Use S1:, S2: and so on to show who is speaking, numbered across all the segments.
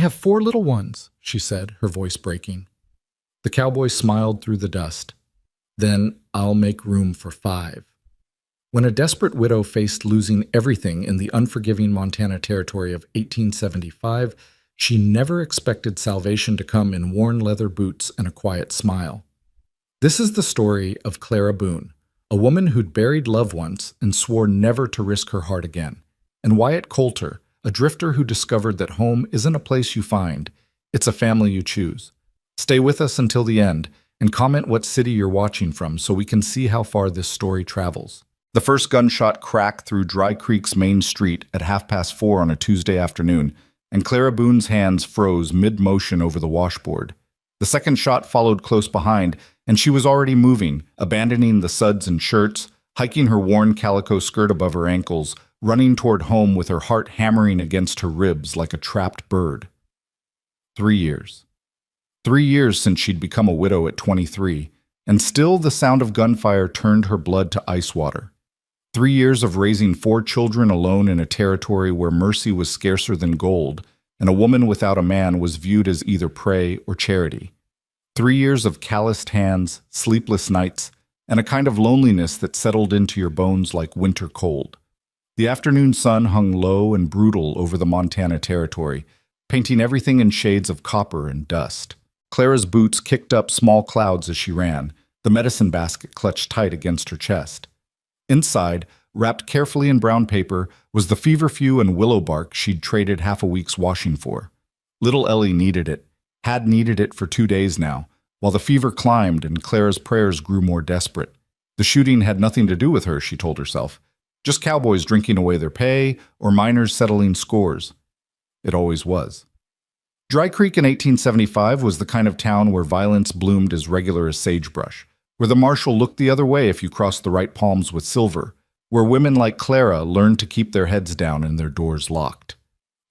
S1: have 4 little ones, she said, her voice breaking. The cowboy smiled through the dust. Then I'll make room for 5. When a desperate widow faced losing everything in the unforgiving Montana Territory of 1875, she never expected salvation to come in worn leather boots and a quiet smile. This is the story of Clara Boone, a woman who'd buried loved ones and swore never to risk her heart again, and Wyatt Coulter, a drifter who discovered that home isn't a place you find, it's a family you choose. Stay with us until the end, and comment what city you're watching from so we can see how far this story travels. The first gunshot cracked through Dry Creek's main street at 4:30 on a Tuesday afternoon, and Clara Boone's hands froze mid-motion over the washboard. The second shot followed close behind, and she was already moving, abandoning the suds and shirts, hiking her worn calico skirt above her ankles, running toward home with her heart hammering against her ribs like a trapped bird. 3 years. 3 years since she'd become a widow at 23, and still the sound of gunfire turned her blood to ice water. 3 years of raising 4 children alone in a territory where mercy was scarcer than gold, and a woman without a man was viewed as either prey or charity. 3 years of calloused hands, sleepless nights, and a kind of loneliness that settled into your bones like winter cold. The afternoon sun hung low and brutal over the Montana Territory, painting everything in shades of copper and dust. Clara's boots kicked up small clouds as she ran, the medicine basket clutched tight against her chest. Inside, wrapped carefully in brown paper, was the feverfew and willow bark she'd traded half a week's washing for. Little Ellie needed it, had needed it for 2 days now, while the fever climbed and Clara's prayers grew more desperate. The shooting had nothing to do with her, she told herself. Just cowboys drinking away their pay or miners settling scores. It always was. Dry Creek in 1875 was the kind of town where violence bloomed as regular as sagebrush, where the marshal looked the other way if you crossed the right palms with silver, where women like Clara learned to keep their heads down and their doors locked.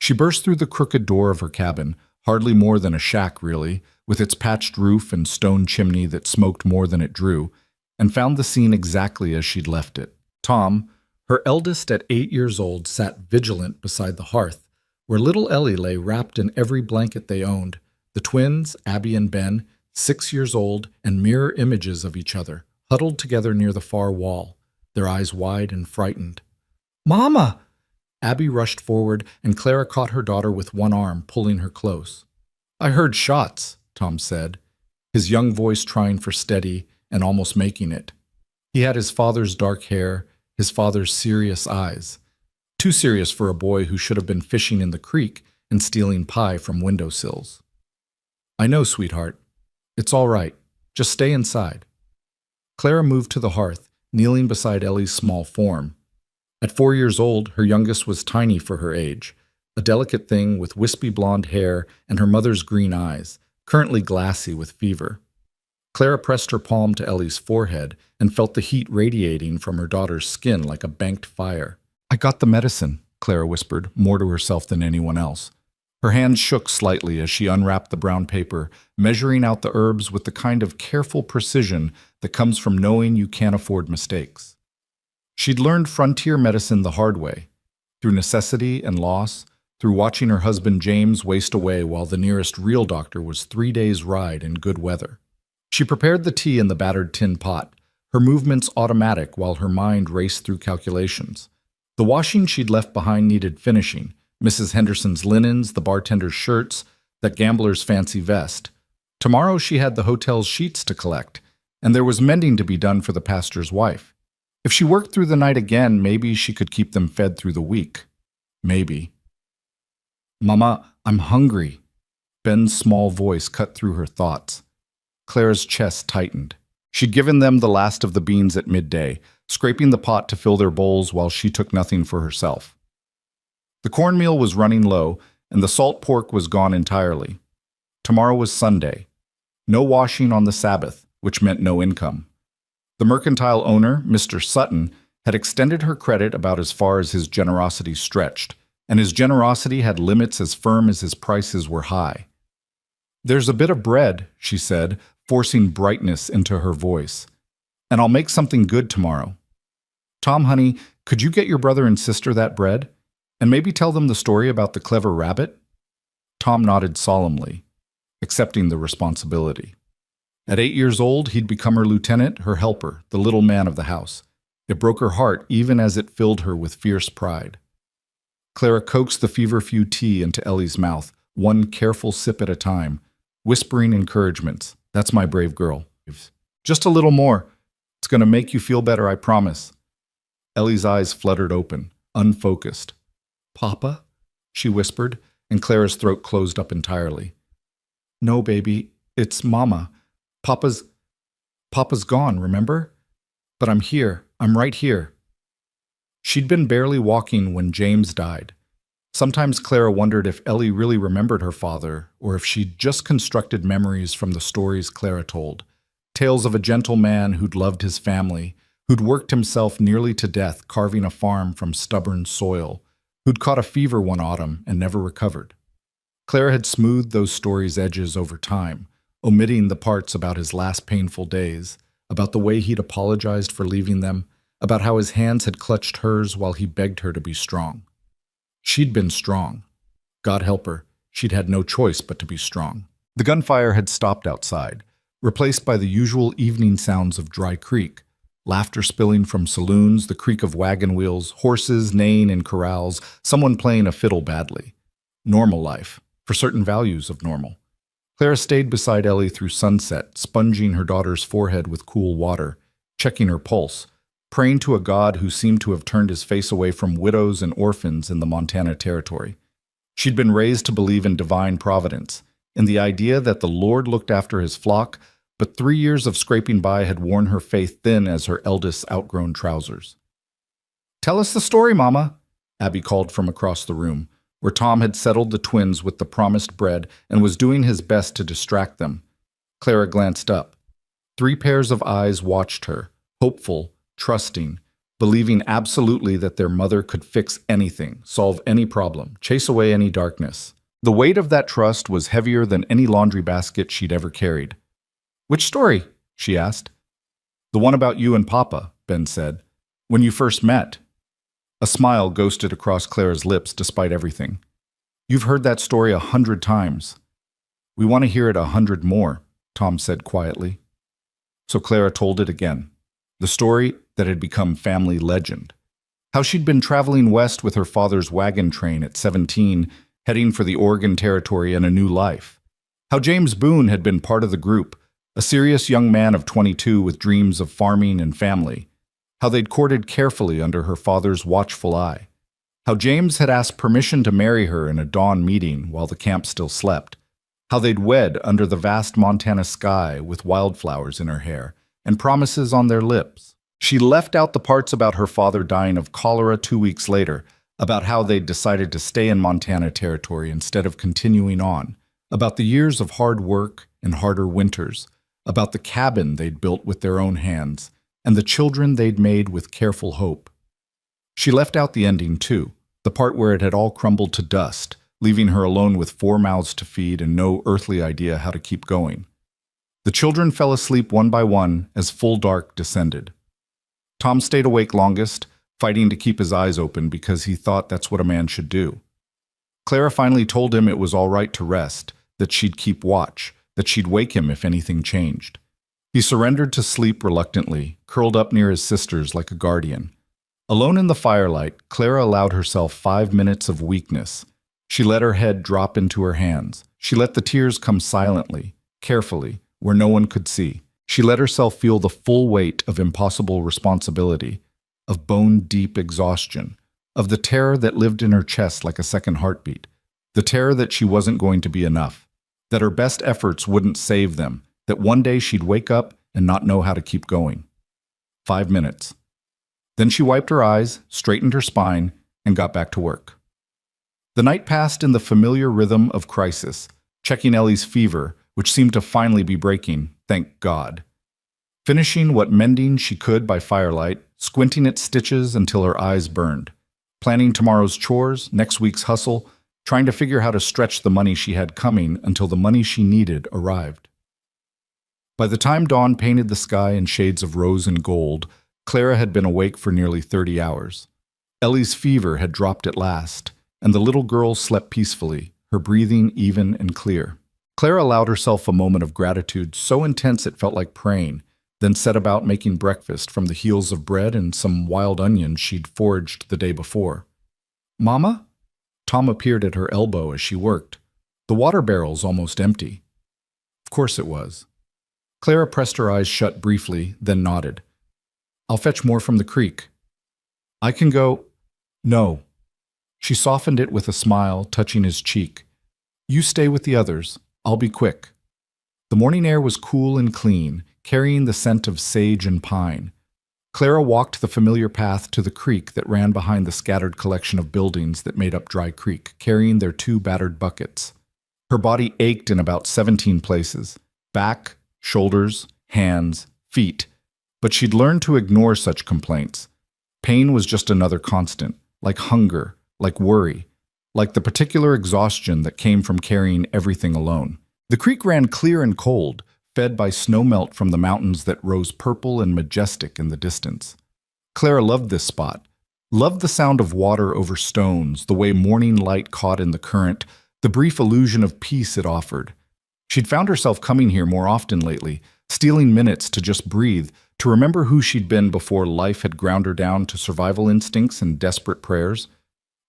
S1: She burst through the crooked door of her cabin, hardly more than a shack really, with its patched roof and stone chimney that smoked more than it drew, and found the scene exactly as she'd left it. Tom, her eldest at 8 years old, sat vigilant beside the hearth, where little Ellie lay wrapped in every blanket they owned. The twins, Abby and Ben, 6 years old and mirror images of each other, huddled together near the far wall, their eyes wide and frightened. "Mama!" Abby rushed forward, and Clara caught her daughter with one arm, pulling her close. "I heard shots," Tom said, his young voice trying for steady and almost making it. He had his father's dark hair, his father's serious eyes. Too serious for a boy who should have been fishing in the creek and stealing pie from windowsills. "I know, sweetheart. It's all right. Just stay inside." Clara moved to the hearth, kneeling beside Ellie's small form. At 4 years old, her youngest was tiny for her age, a delicate thing with wispy blonde hair and her mother's green eyes, currently glassy with fever. Clara pressed her palm to Ellie's forehead and felt the heat radiating from her daughter's skin like a banked fire. "I got the medicine," Clara whispered, more to herself than anyone else. Her hands shook slightly as she unwrapped the brown paper, measuring out the herbs with the kind of careful precision that comes from knowing you can't afford mistakes. She'd learned frontier medicine the hard way, through necessity and loss, through watching her husband James waste away while the nearest real doctor was 3 days' ride in good weather. She prepared the tea in the battered tin pot, her movements automatic while her mind raced through calculations. The washing she'd left behind needed finishing, Mrs. Henderson's linens, the bartender's shirts, that gambler's fancy vest. Tomorrow she had the hotel's sheets to collect, and there was mending to be done for the pastor's wife. If she worked through the night again, maybe she could keep them fed through the week. Maybe. "Mama, I'm hungry." Ben's small voice cut through her thoughts. Clara's chest tightened. She'd given them the last of the beans at midday, scraping the pot to fill their bowls while she took nothing for herself. The cornmeal was running low, and the salt pork was gone entirely. Tomorrow was Sunday. No washing on the Sabbath, which meant no income. The mercantile owner, Mr. Sutton, had extended her credit about as far as his generosity stretched, and his generosity had limits as firm as his prices were high. "There's a bit of bread," she said, forcing brightness into her voice. "And I'll make something good tomorrow. Tom, honey, could you get your brother and sister that bread? And maybe tell them the story about the clever rabbit?" Tom nodded solemnly, accepting the responsibility. At 8 years old, he'd become her lieutenant, her helper, the little man of the house. It broke her heart even as it filled her with fierce pride. Clara coaxed the feverfew tea into Ellie's mouth, one careful sip at a time, whispering encouragements. "That's my brave girl. Just a little more. It's going to make you feel better, I promise." Ellie's eyes fluttered open, unfocused. "Papa?" she whispered, and Clara's throat closed up entirely. "No, baby, it's Mama. Papa's gone, remember? But I'm here. I'm right here." She'd been barely walking when James died. Sometimes Clara wondered if Ellie really remembered her father, or if she'd just constructed memories from the stories Clara told. Tales of a gentle man who'd loved his family, who'd worked himself nearly to death carving a farm from stubborn soil, who'd caught a fever one autumn and never recovered. Clara had smoothed those stories' edges over time, omitting the parts about his last painful days, about the way he'd apologized for leaving them, about how his hands had clutched hers while he begged her to be strong. She'd been strong. God help her, she'd had no choice but to be strong. The gunfire had stopped outside, replaced by the usual evening sounds of Dry Creek, laughter spilling from saloons, the creak of wagon wheels, horses neighing in corrals, someone playing a fiddle badly. Normal life, for certain values of normal. Clara stayed beside Ellie through sunset, sponging her daughter's forehead with cool water, checking her pulse, praying to a God who seemed to have turned his face away from widows and orphans in the Montana Territory. She'd been raised to believe in divine providence, in the idea that the Lord looked after his flock, but 3 years of scraping by had worn her faith thin as her eldest's outgrown trousers. "Tell us the story, Mama," Abby called from across the room, where Tom had settled the twins with the promised bread and was doing his best to distract them. Clara glanced up. 3 pairs of eyes watched her, hopeful, trusting, believing absolutely that their mother could fix anything, solve any problem, chase away any darkness. The weight of that trust was heavier than any laundry basket she'd ever carried. "Which story?" she asked. "The one about you and Papa," Ben said. "When you first met." A smile ghosted across Clara's lips despite everything. "You've heard that story 100 times. We want to hear it 100 more," Tom said quietly. So Clara told it again. The story that had become family legend. How she'd been traveling west with her father's wagon train at 17, heading for the Oregon Territory and a new life. How James Boone had been part of the group, a serious young man of 22 with dreams of farming and family. How they'd courted carefully under her father's watchful eye. How James had asked permission to marry her in a dawn meeting while the camp still slept. How they'd wed under the vast Montana sky with wildflowers in her hair and promises on their lips. She left out the parts about her father dying of cholera 2 weeks later, about how they'd decided to stay in Montana Territory instead of continuing on, about the years of hard work and harder winters, about the cabin they'd built with their own hands, and the children they'd made with careful hope. She left out the ending too, the part where it had all crumbled to dust, leaving her alone with 4 mouths to feed and no earthly idea how to keep going. The children fell asleep one by one as full dark descended. Tom stayed awake longest, fighting to keep his eyes open because he thought that's what a man should do. Clara finally told him it was all right to rest, that she'd keep watch, that she'd wake him if anything changed. He surrendered to sleep reluctantly, curled up near his sisters like a guardian. Alone in the firelight, Clara allowed herself 5 minutes of weakness. She let her head drop into her hands. She let the tears come silently, carefully, where no one could see. She let herself feel the full weight of impossible responsibility, of bone-deep exhaustion, of the terror that lived in her chest like a second heartbeat, the terror that she wasn't going to be enough, that her best efforts wouldn't save them, that one day she'd wake up and not know how to keep going. 5 minutes. Then she wiped her eyes, straightened her spine, and got back to work. The night passed in the familiar rhythm of crisis, checking Ellie's fever, which seemed to finally be breaking, thank God. Finishing what mending she could by firelight, squinting at stitches until her eyes burned. Planning tomorrow's chores, next week's hustle, trying to figure how to stretch the money she had coming until the money she needed arrived. By the time dawn painted the sky in shades of rose and gold, Clara had been awake for nearly 30 hours. Ellie's fever had dropped at last, and the little girl slept peacefully, her breathing even and clear. Clara allowed herself a moment of gratitude so intense it felt like praying, then set about making breakfast from the heels of bread and some wild onions she'd foraged the day before. "Mama?" Tom appeared at her elbow as she worked. The water barrel's almost empty. Of course it was. Clara pressed her eyes shut briefly, then nodded. "I'll fetch more from the creek." "I can go—" "No." She softened it with a smile, touching his cheek. "You stay with the others. I'll be quick." The morning air was cool and clean, carrying the scent of sage and pine. Clara walked the familiar path to the creek that ran behind the scattered collection of buildings that made up Dry Creek, carrying their 2 battered buckets. Her body ached in about 17 places: back, shoulders, hands, feet. But she'd learned to ignore such complaints. Pain was just another constant, like hunger, like worry, like the particular exhaustion that came from carrying everything alone. The creek ran clear and cold, fed by snowmelt from the mountains that rose purple and majestic in the distance. Clara loved this spot, loved the sound of water over stones, the way morning light caught in the current, the brief illusion of peace it offered. She'd found herself coming here more often lately, stealing minutes to just breathe, to remember who she'd been before life had ground her down to survival instincts and desperate prayers.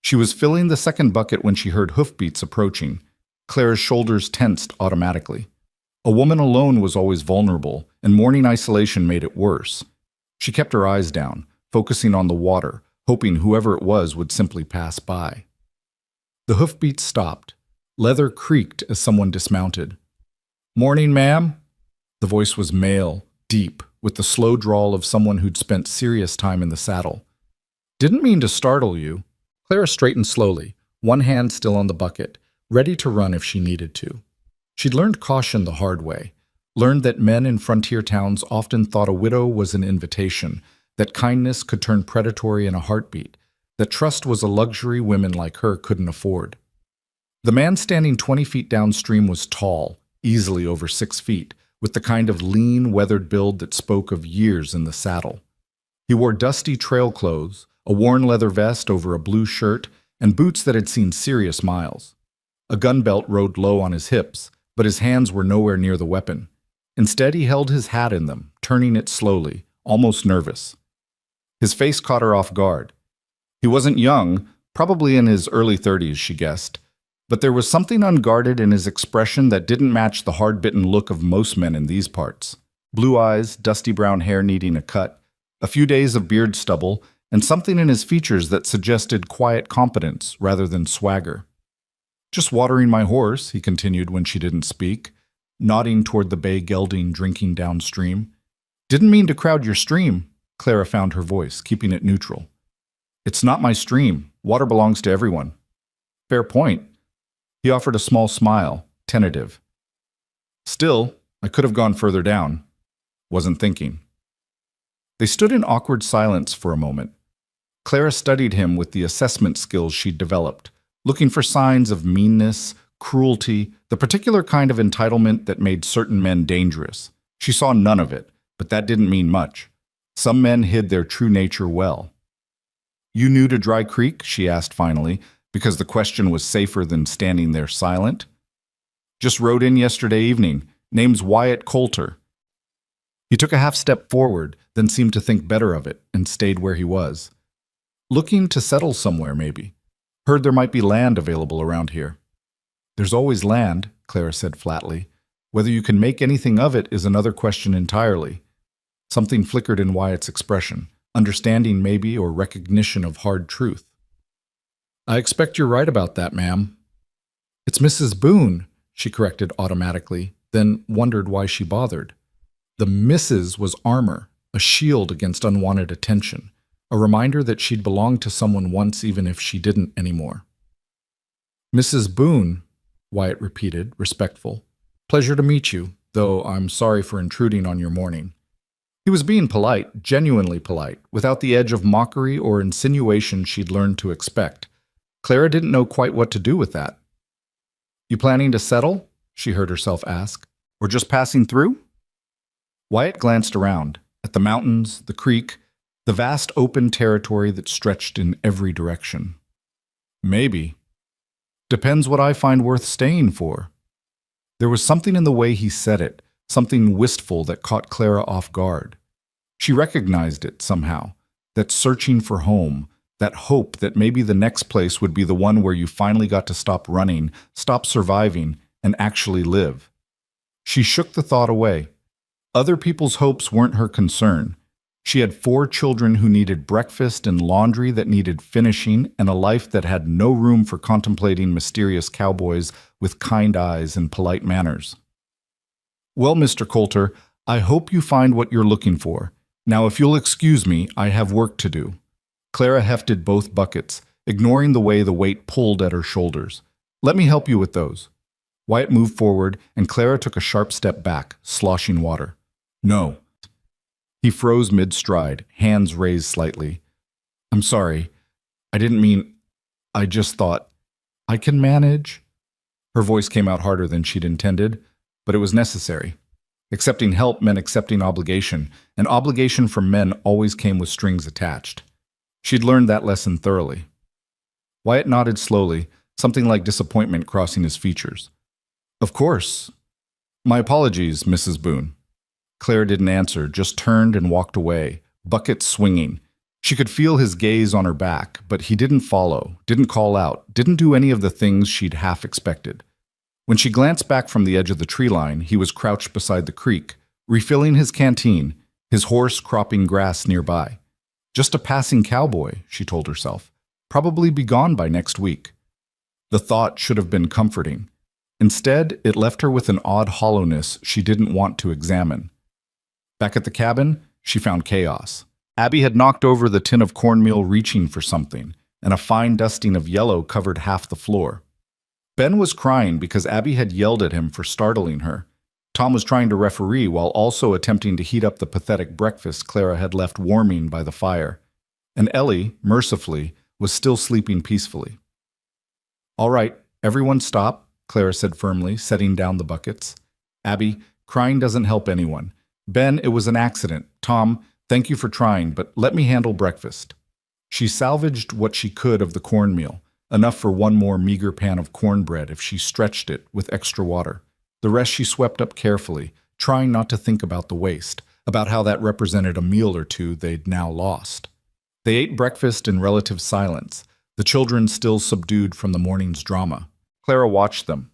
S1: She was filling the second bucket when she heard hoofbeats approaching. Clara's shoulders tensed automatically. A woman alone was always vulnerable, and morning isolation made it worse. She kept her eyes down, focusing on the water, hoping whoever it was would simply pass by. The hoofbeats stopped. Leather creaked as someone dismounted. "Morning, ma'am?" The voice was male, deep, with the slow drawl of someone who'd spent serious time in the saddle. "Didn't mean to startle you." Clara straightened slowly, one hand still on the bucket, ready to run if she needed to. She'd learned caution the hard way, learned that men in frontier towns often thought a widow was an invitation, that kindness could turn predatory in a heartbeat, that trust was a luxury women like her couldn't afford. The man standing 20 feet downstream was tall, easily over 6 feet, with the kind of lean, weathered build that spoke of years in the saddle. He wore dusty trail clothes, a worn leather vest over a blue shirt, and boots that had seen serious miles. A gun belt rode low on his hips, but his hands were nowhere near the weapon. Instead, he held his hat in them, turning it slowly, almost nervous. His face caught her off guard. He wasn't young, probably in his early 30s, she guessed, but there was something unguarded in his expression that didn't match the hard-bitten look of most men in these parts. Blue eyes, dusty brown hair needing a cut, a few days of beard stubble, and something in his features that suggested quiet competence rather than swagger. "Just watering my horse," he continued when she didn't speak, nodding toward the bay gelding drinking downstream. "Didn't mean to crowd your stream." Clara found her voice, keeping it neutral. "It's not my stream. Water belongs to everyone." "Fair point." He offered a small smile, tentative. "Still, I could have gone further down. Wasn't thinking." They stood in awkward silence for a moment. Clara studied him with the assessment skills she'd developed, looking for signs of meanness, cruelty, the particular kind of entitlement that made certain men dangerous. She saw none of it, but that didn't mean much. Some men hid their true nature well. "You new to Dry Creek?" she asked finally, because the question was safer than standing there silent. "Just rode in yesterday evening. Name's Wyatt Coulter." He took a half step forward, then seemed to think better of it, and stayed where he was. "Looking to settle somewhere, maybe. Heard there might be land available around here." "There's always land," Clara said flatly. "Whether you can make anything of it is another question entirely." Something flickered in Wyatt's expression, understanding maybe or recognition of hard truth. "I expect you're right about that, ma'am." "It's Mrs. Boone," she corrected automatically, then wondered why she bothered. The Mrs. was armor, a shield against unwanted attention, a reminder that she'd belonged to someone once even if she didn't anymore. "Mrs. Boone," Wyatt repeated, respectful. "Pleasure to meet you, though I'm sorry for intruding on your morning." He was being polite, genuinely polite, without the edge of mockery or insinuation she'd learned to expect. Clara didn't know quite what to do with that. "You planning to settle?" she heard herself ask. "Or just passing through?" Wyatt glanced around, at the mountains, the creek, the vast open territory that stretched in every direction. "Maybe."
S2: Depends what I find worth staying for. There was something in the way he said it, something wistful that caught Clara off guard. She recognized it somehow, that searching for home, that hope that maybe the next place would be the one where you finally got to stop running, stop surviving, and actually live. She shook the thought away. Other people's hopes weren't her concern. She had 4 children who needed breakfast and laundry that needed finishing, and a life that had no room for contemplating mysterious cowboys with kind eyes and polite manners. Well, Mr. Coulter, I hope you find what you're looking for. Now, if you'll excuse me, I have work to do. Clara hefted both buckets, ignoring the way the weight pulled at her shoulders. Let me help you with those. Wyatt moved forward, and Clara took a sharp step back, sloshing water. No. He froze mid-stride, hands raised slightly. I'm sorry. I didn't mean... I just thought... I can manage. Her voice came out harder than she'd intended, but it was necessary. Accepting help meant accepting obligation, and obligation from men always came with strings attached. She'd learned that lesson thoroughly. Wyatt nodded slowly, something like disappointment crossing his features. Of course. My apologies, Mrs. Boone. Claire didn't answer, just turned and walked away, bucket swinging. She could feel his gaze on her back, but he didn't follow, didn't call out, didn't do any of the things she'd half expected. When she glanced back from the edge of the tree line, he was crouched beside the creek, refilling his canteen, his horse cropping grass nearby. Just a passing cowboy, she told herself. Probably be gone by next week. The thought should have been comforting. Instead, it left her with an odd hollowness she didn't want to examine. Back at the cabin, she found chaos. Abby had knocked over the tin of cornmeal reaching for something, and a fine dusting of yellow covered half the floor. Ben was crying because Abby had yelled at him for startling her. Tom was trying to referee while also attempting to heat up the pathetic breakfast Clara had left warming by the fire. And Ellie, mercifully, was still sleeping peacefully. All right, everyone stop, Clara said firmly, setting down the buckets. Abby, crying doesn't help anyone. Ben, it was an accident. Tom, thank you for trying, but let me handle breakfast. She salvaged what she could of the cornmeal, enough for one more meager pan of cornbread if she stretched it with extra water. The rest she swept up carefully, trying not to think about the waste, about how that represented a meal or two they'd now lost. They ate breakfast in relative silence, the children still subdued from the morning's drama. Clara watched them,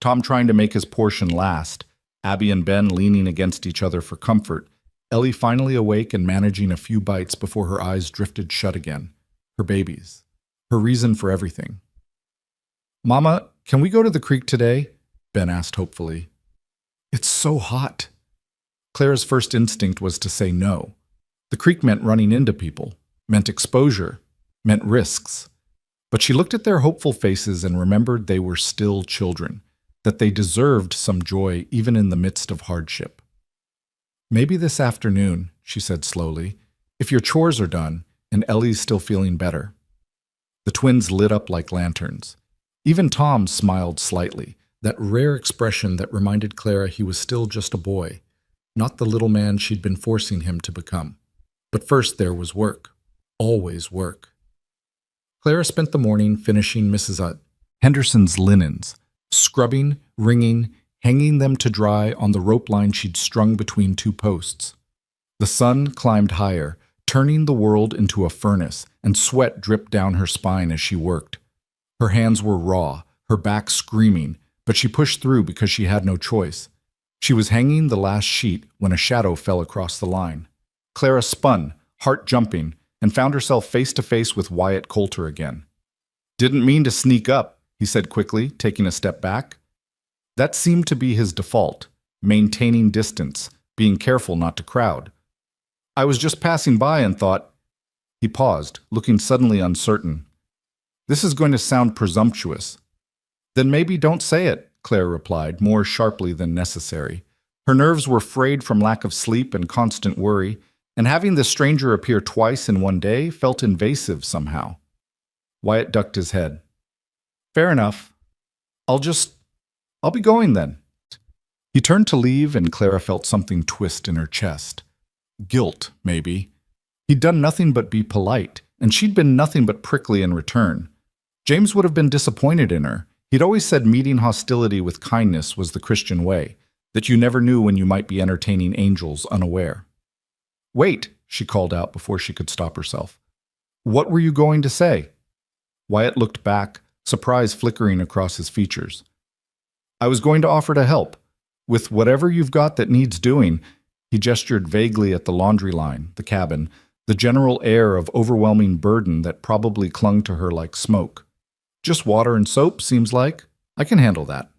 S2: Tom trying to make his portion last, Abby and Ben leaning against each other for comfort, Ellie finally awake and managing a few bites before her eyes drifted shut again. Her babies. Her reason for everything. Mama, can we go to the creek today? Ben asked hopefully. It's so hot. Clara's first instinct was to say no. The creek meant running into people, meant exposure, meant risks. But she looked at their hopeful faces and remembered they were still children, that they deserved some joy even in the midst of hardship. Maybe this afternoon, she said slowly, if your chores are done and Ellie's still feeling better. The twins lit up like lanterns. Even Tom smiled slightly, that rare expression that reminded Clara he was still just a boy, not the little man she'd been forcing him to become. But first there was work. Always work. Clara spent the morning finishing Mrs. Henderson's linens, scrubbing, wringing, hanging them to dry on the rope line she'd strung between 2 posts. The sun climbed higher, turning the world into a furnace, and sweat dripped down her spine as she worked. Her hands were raw, her back screaming, but she pushed through because she had no choice. She was hanging the last sheet when a shadow fell across the line. Clara spun, heart jumping, and found herself face to face with Wyatt Coulter again. Didn't mean to sneak up, he said quickly, taking a step back. That seemed to be his default, maintaining distance, being careful not to crowd. I was just passing by and thought... He paused, looking suddenly uncertain. This is going to sound presumptuous. Then maybe don't say it, Claire replied, more sharply than necessary. Her nerves were frayed from lack of sleep and constant worry, and having the stranger appear twice in one day felt invasive somehow. Wyatt ducked his head. Fair enough. I'll be going then. He turned to leave, and Clara felt something twist in her chest. Guilt, maybe. He'd done nothing but be polite, and she'd been nothing but prickly in return. James would have been disappointed in her. He'd always said meeting hostility with kindness was the Christian way, that you never knew when you might be entertaining angels unaware. "Wait," she called out before she could stop herself. "What were you going to say?" Wyatt looked back, surprise flickering across his features. "I was going to offer to help. With whatever you've got that needs doing." He gestured vaguely at the laundry line, the cabin, the general air of overwhelming burden that probably clung to her like smoke. "Just water and soap, seems like. I can handle that."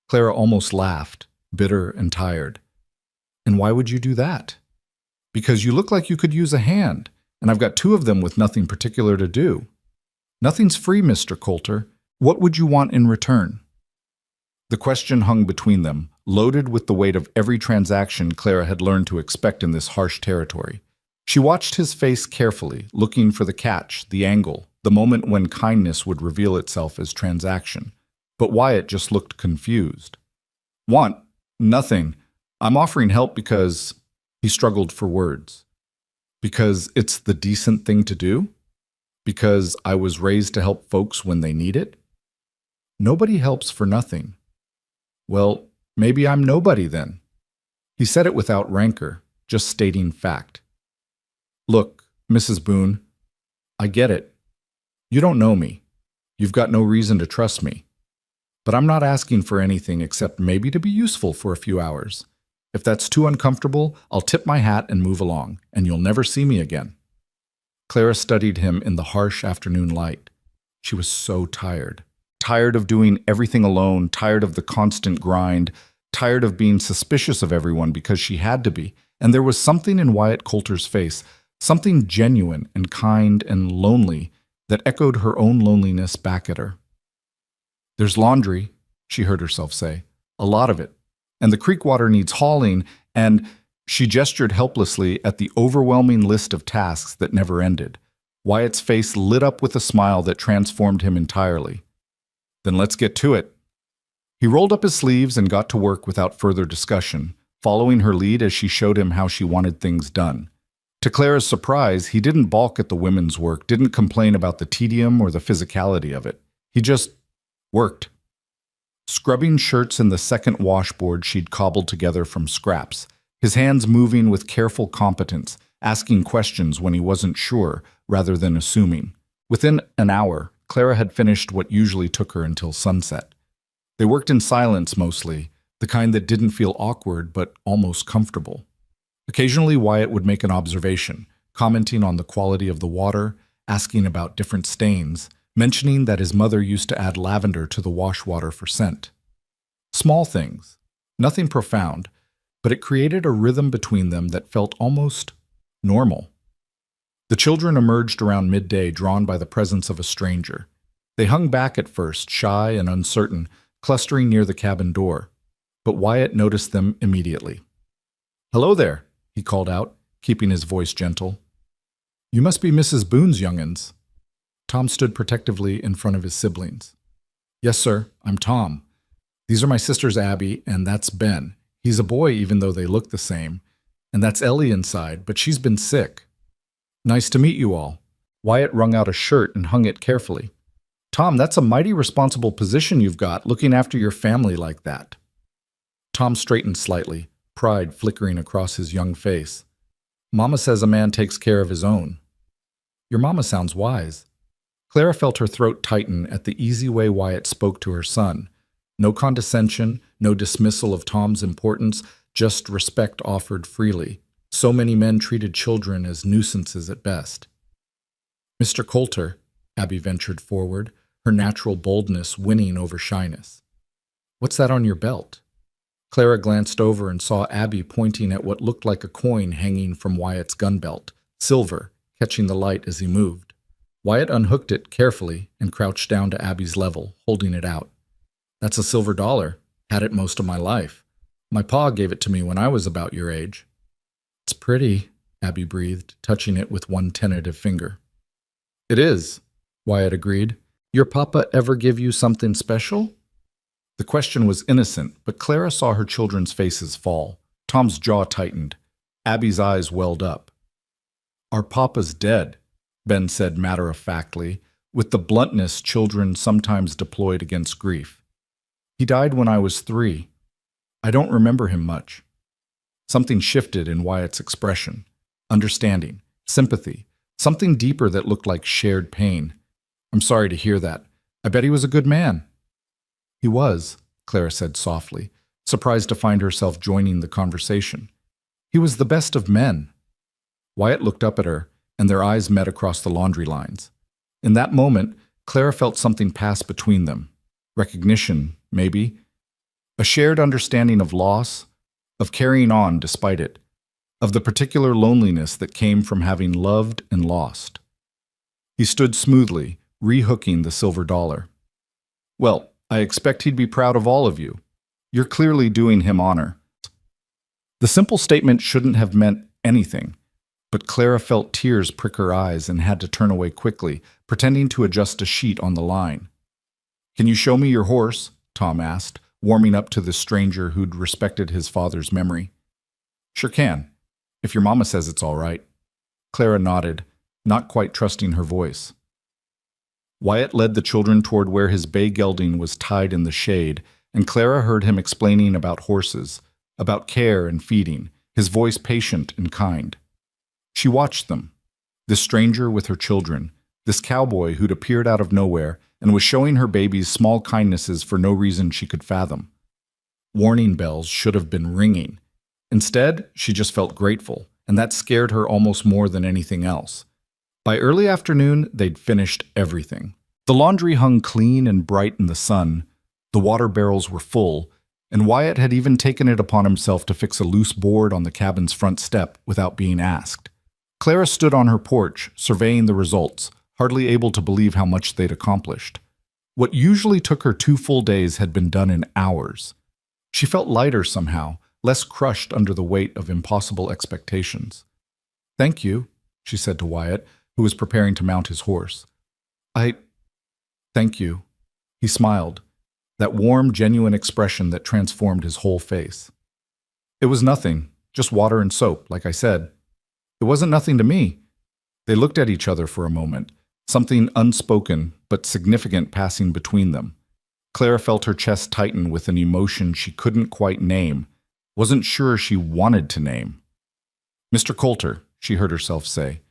S2: Clara almost laughed, bitter and tired. "And why would you do that?" "Because you look like you could use a hand, and I've got 2 of them with nothing particular to do." "Nothing's free, Mr. Coulter. What would you want in return?" The question hung between them, loaded with the weight of every transaction Clara had learned to expect in this harsh territory. She watched his face carefully, looking for the catch, the angle, the moment when kindness would reveal itself as transaction. But Wyatt just looked confused. "Want? Nothing. I'm offering help because—" He struggled for words. "Because it's the decent thing to do? Because I was raised to help folks when they need it? Nobody helps for nothing." "Well, maybe I'm nobody then." He said it without rancor, just stating fact. "Look, Mrs. Boone, I get it. You don't know me. You've got no reason to trust me. But I'm not asking for anything except maybe to be useful for a few hours. If that's too uncomfortable, I'll tip my hat and move along, and you'll never see me again." Clara studied him in the harsh afternoon light. She was so tired. Tired of doing everything alone, tired of the constant grind, tired of being suspicious of everyone because she had to be. And there was something in Wyatt Coulter's face, something genuine and kind and lonely that echoed her own loneliness back at her. "There's laundry," she heard herself say. "A lot of it. And the creek water needs hauling, and—" She gestured helplessly at the overwhelming list of tasks that never ended. Wyatt's face lit up with a smile that transformed him entirely. "Then let's get to it." He rolled up his sleeves and got to work without further discussion, following her lead as she showed him how she wanted things done. To Clara's surprise, he didn't balk at the women's work, didn't complain about the tedium or the physicality of it. He just worked. Scrubbing shirts in the second washboard she'd cobbled together from scraps, his hands moving with careful competence, asking questions when he wasn't sure, rather than assuming. Within an hour, Clara had finished what usually took her until sunset. They worked in silence mostly, the kind that didn't feel awkward but almost comfortable. Occasionally, Wyatt would make an observation, commenting on the quality of the water, asking about different stains, mentioning that his mother used to add lavender to the wash water for scent. Small things, nothing profound, but it created a rhythm between them that felt almost normal. The children emerged around midday, drawn by the presence of a stranger. They hung back at first, shy and uncertain, clustering near the cabin door. But Wyatt noticed them immediately. "Hello there," he called out, keeping his voice gentle. "You must be Mrs. Boone's young'uns." Tom stood protectively in front of his siblings. "Yes, sir, I'm Tom. These are my sisters Abby, and that's Ben. He's a boy even though they look the same. And that's Ellie inside, but she's been sick." "Nice to meet you all." Wyatt wrung out a shirt and hung it carefully. "Tom, that's a mighty responsible position you've got, looking after your family like that." Tom straightened slightly, pride flickering across his young face. "Mama says a man takes care of his own." "Your mama sounds wise." Clara felt her throat tighten at the easy way Wyatt spoke to her son. No condescension, no dismissal of Tom's importance, just respect offered freely. So many men treated children as nuisances at best. "Mr. Coulter," Abby ventured forward, her natural boldness winning over shyness. "What's that on your belt?" Clara glanced over and saw Abby pointing at what looked like a coin hanging from Wyatt's gun belt, silver, catching the light as he moved. Wyatt unhooked it carefully and crouched down to Abby's level, holding it out. "That's a silver dollar. Had it most of my life. My pa gave it to me when I was about your age." "It's pretty," Abby breathed, touching it with one tentative finger. "It is," Wyatt agreed. "Your papa ever give you something special?" The question was innocent, but Clara saw her children's faces fall. Tom's jaw tightened. Abby's eyes welled up. "Our papa's dead," Ben said matter-of-factly, with the bluntness children sometimes deployed against grief. He died when I was 3. I don't remember him much. Something shifted in Wyatt's expression. Understanding, sympathy, something deeper that looked like shared pain. I'm sorry to hear that. I bet he was a good man. He was, Clara said softly, surprised to find herself joining the conversation. He was the best of men. Wyatt looked up at her, and their eyes met across the laundry lines. In that moment, Clara felt something pass between them. Recognition, maybe. A shared understanding of loss, of carrying on despite it, of the particular loneliness that came from having loved and lost. He stood smoothly, rehooking the silver dollar. Well, I expect he'd be proud of all of you. You're clearly doing him honor. The simple statement shouldn't have meant anything, but Clara felt tears prick her eyes and had to turn away quickly, pretending to adjust a sheet on the line. Can you show me your horse? Tom asked, warming up to the stranger who'd respected his father's memory. Sure can, if your mama says it's all right. Clara nodded, not quite trusting her voice. Wyatt led the children toward where his bay gelding was tied in the shade, and Clara heard him explaining about horses, about care and feeding, his voice patient and kind. She watched them, this stranger with her children, this cowboy who'd appeared out of nowhere and was showing her babies small kindnesses for no reason she could fathom. Warning bells should have been ringing. Instead, she just felt grateful, and that scared her almost more than anything else. By early afternoon, they'd finished everything. The laundry hung clean and bright in the sun, the water barrels were full, and Wyatt had even taken it upon himself to fix a loose board on the cabin's front step without being asked. Clara stood on her porch, surveying the results, hardly able to believe how much they'd accomplished. What usually took her 2 full days had been done in hours. She felt lighter somehow, less crushed under the weight of impossible expectations. Thank you, she said to Wyatt, who was preparing to mount his horse. Thank you. He smiled, that warm, genuine expression that transformed his whole face. It was nothing, just water and soap, like I said. It wasn't nothing to me. They looked at each other for a moment, something unspoken but significant passing between them. Clara felt her chest tighten with an emotion she couldn't quite name, wasn't sure she wanted to name. Mr. Coulter, she heard herself say,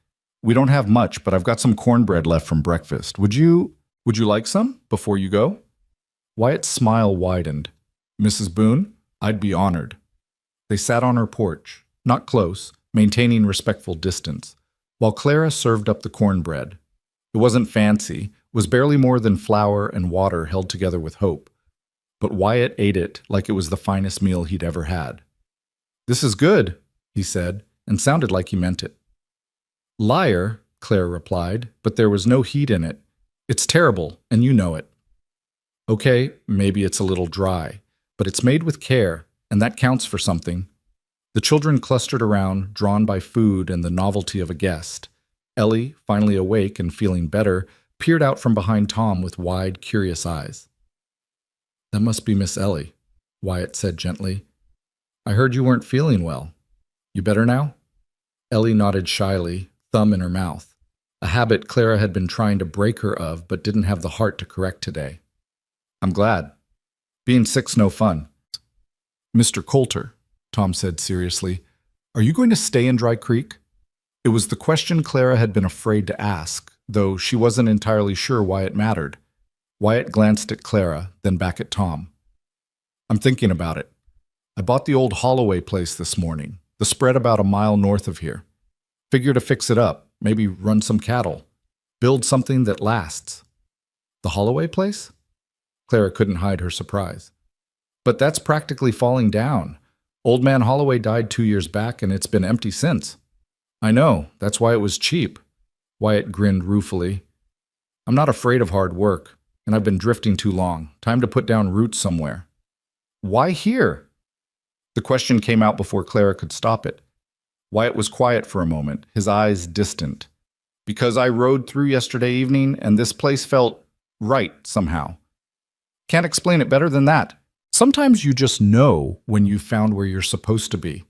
S2: we don't have much, but I've got some cornbread left from breakfast. Would you like some before you go? Wyatt's smile widened. Mrs. Boone, I'd be honored. They sat on her porch, not close, maintaining respectful distance, while Clara served up the cornbread. It wasn't fancy, was barely more than flour and water held together with hope, but Wyatt ate it like it was the finest meal he'd ever had. This is good, he said, and sounded like he meant it. Liar, Clara replied, but there was no heat in it. It's terrible, and you know it. Okay, maybe it's a little dry, but it's made with care, and that counts for something. The children clustered around, drawn by food and the novelty of a guest. Ellie, finally awake and feeling better, peered out from behind Tom with wide, curious eyes. That must be Miss Ellie, Wyatt said gently. I heard you weren't feeling well. You better now? Ellie nodded shyly, thumb in her mouth, a habit Clara had been trying to break her of but didn't have the heart to correct today. I'm glad. Being sick's no fun. Mr. Coulter, Tom said seriously, are you going to stay in Dry Creek? It was the question Clara had been afraid to ask, though she wasn't entirely sure why it mattered. Wyatt glanced at Clara, then back at Tom. I'm thinking about it. I bought the old Holloway place this morning, the spread about a mile north of here. Figure to fix it up, maybe run some cattle, build something that lasts. The Holloway place? Clara couldn't hide her surprise. But that's practically falling down. Old man Holloway died 2 years back, and it's been empty since. I know, that's why it was cheap. Wyatt grinned ruefully. I'm not afraid of hard work, and I've been drifting too long. Time to put down roots somewhere. Why here? The question came out before Clara could stop it. Wyatt was quiet for a moment, his eyes distant. Because I rode through yesterday evening, and this place felt right somehow. Can't explain it better than that. Sometimes you just know when you've found where you're supposed to be.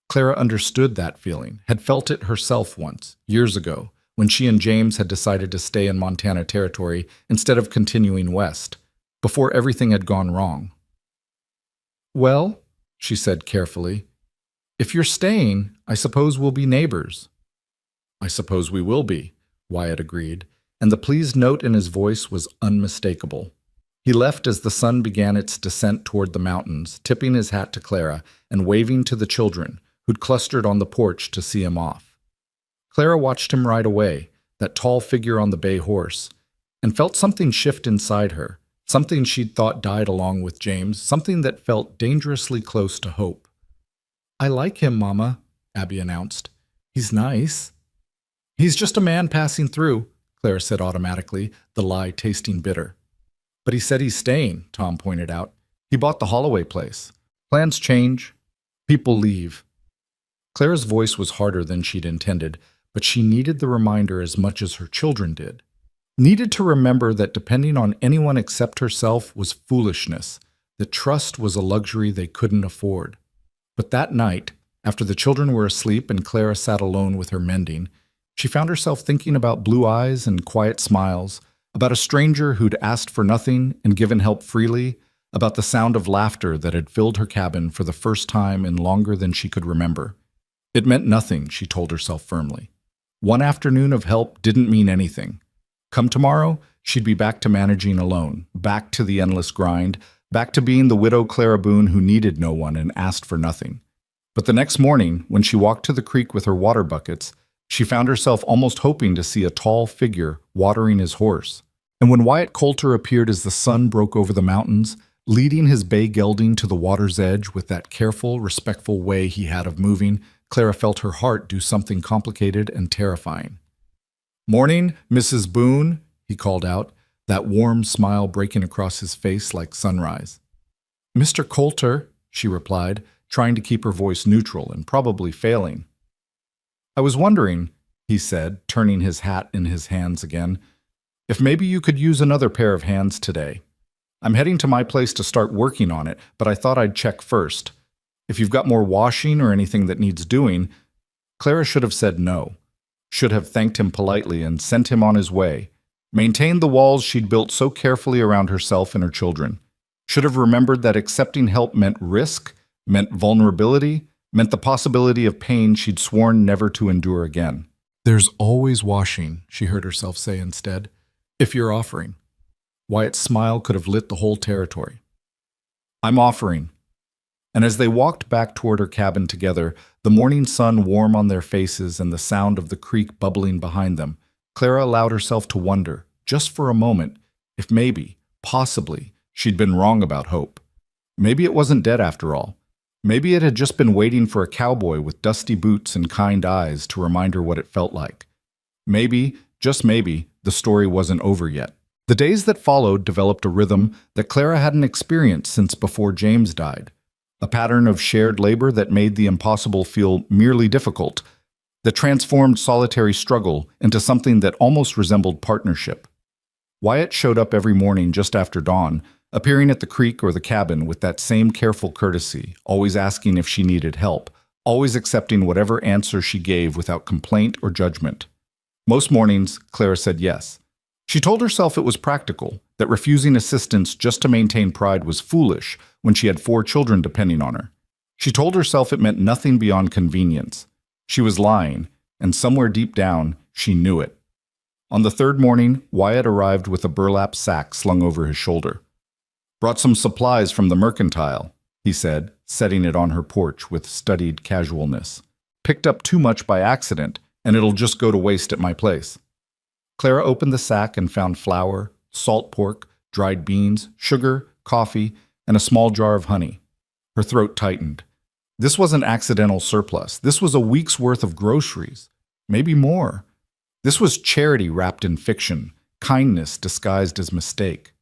S2: Clara understood that feeling, had felt it herself once, years ago,
S1: when she and James had decided to stay in Montana Territory instead of continuing west, before everything had gone wrong. "Well," she said carefully, "if you're staying, I suppose we'll be neighbors." "I suppose we will be," Wyatt agreed, and the pleased note in his voice was unmistakable. He left as the sun began its descent toward the mountains, tipping his hat to Clara and waving to the children, who'd clustered on the porch to see him off. Clara watched him ride away, that tall figure on the bay horse, and felt something shift inside her, something she'd thought died along with James, something that felt dangerously close to hope. "I like him, Mama," Abby announced. "He's nice." "He's just a man passing through," Clara said automatically, the lie tasting bitter. "But he said he's staying," Tom pointed out. "He bought the Holloway place. Plans change. People leave." Clara's voice was harder than she'd intended, but she needed the reminder as much as her children did. Needed to remember that depending on anyone except herself was foolishness, that trust was a luxury they couldn't afford. But that night, after the children were asleep and Clara sat alone with her mending, she found herself thinking about blue eyes and quiet smiles, about a stranger who'd asked for nothing and given help freely, about the sound of laughter that had filled her cabin for the first time in longer than she could remember. It meant nothing, she told herself firmly. One afternoon of help didn't mean anything. Come tomorrow, she'd be back to managing alone, back to the endless grind, back to being the widow Clara Boone who needed no one and asked for nothing. But the next morning, when she walked to the creek with her water buckets, she found herself almost hoping to see a tall figure watering his horse. And when Wyatt Coulter appeared as the sun broke over the mountains, leading his bay gelding to the water's edge with that careful, respectful way he had of moving, Clara felt her heart do something complicated and terrifying. "Morning, Mrs. Boone," he called out, that warm smile breaking across his face like sunrise. "Mr. Coulter," she replied, trying to keep her voice neutral and probably failing. "I was wondering," he said, turning his hat in his hands again, "if maybe you could use another pair of hands today. I'm heading to my place to start working on it, but I thought I'd check first. If you've got more washing or anything that needs doing..." Clara should have said no, should have thanked him politely and sent him on his way, maintained the walls she'd built so carefully around herself and her children, should have remembered that accepting help meant risk, meant vulnerability, meant the possibility of pain she'd sworn never to endure again. "There's always washing," she heard herself say instead, "if you're offering." Wyatt's smile could have lit the whole territory. "I'm offering." And as they walked back toward her cabin together, the morning sun warm on their faces and the sound of the creek bubbling behind them, Clara allowed herself to wonder, just for a moment, if maybe, possibly, she'd been wrong about hope. Maybe it wasn't dead after all. Maybe it had just been waiting for a cowboy with dusty boots and kind eyes to remind her what it felt like. Maybe, just maybe, the story wasn't over yet. The days that followed developed a rhythm that Clara hadn't experienced since before James died. A pattern of shared labor that made the impossible feel merely difficult, that transformed solitary struggle into something that almost resembled partnership. Wyatt showed up every morning just after dawn, appearing at the creek or the cabin with that same careful courtesy, always asking if she needed help, always accepting whatever answer she gave without complaint or judgment. Most mornings, Clara said yes. She told herself it was practical, that refusing assistance just to maintain pride was foolish when she had 4 children depending on her. She told herself it meant nothing beyond convenience. She was lying, and somewhere deep down, she knew it. On the 3rd morning, Wyatt arrived with a burlap sack slung over his shoulder. "Brought some supplies from the mercantile," he said, setting it on her porch with studied casualness. "Picked up too much by accident, and it'll just go to waste at my place." Clara opened the sack and found flour, salt pork, dried beans, sugar, coffee, and a small jar of honey. Her throat tightened. This wasn't accidental surplus. This was a week's worth of groceries. Maybe more. This was charity wrapped in fiction, kindness disguised as mistake.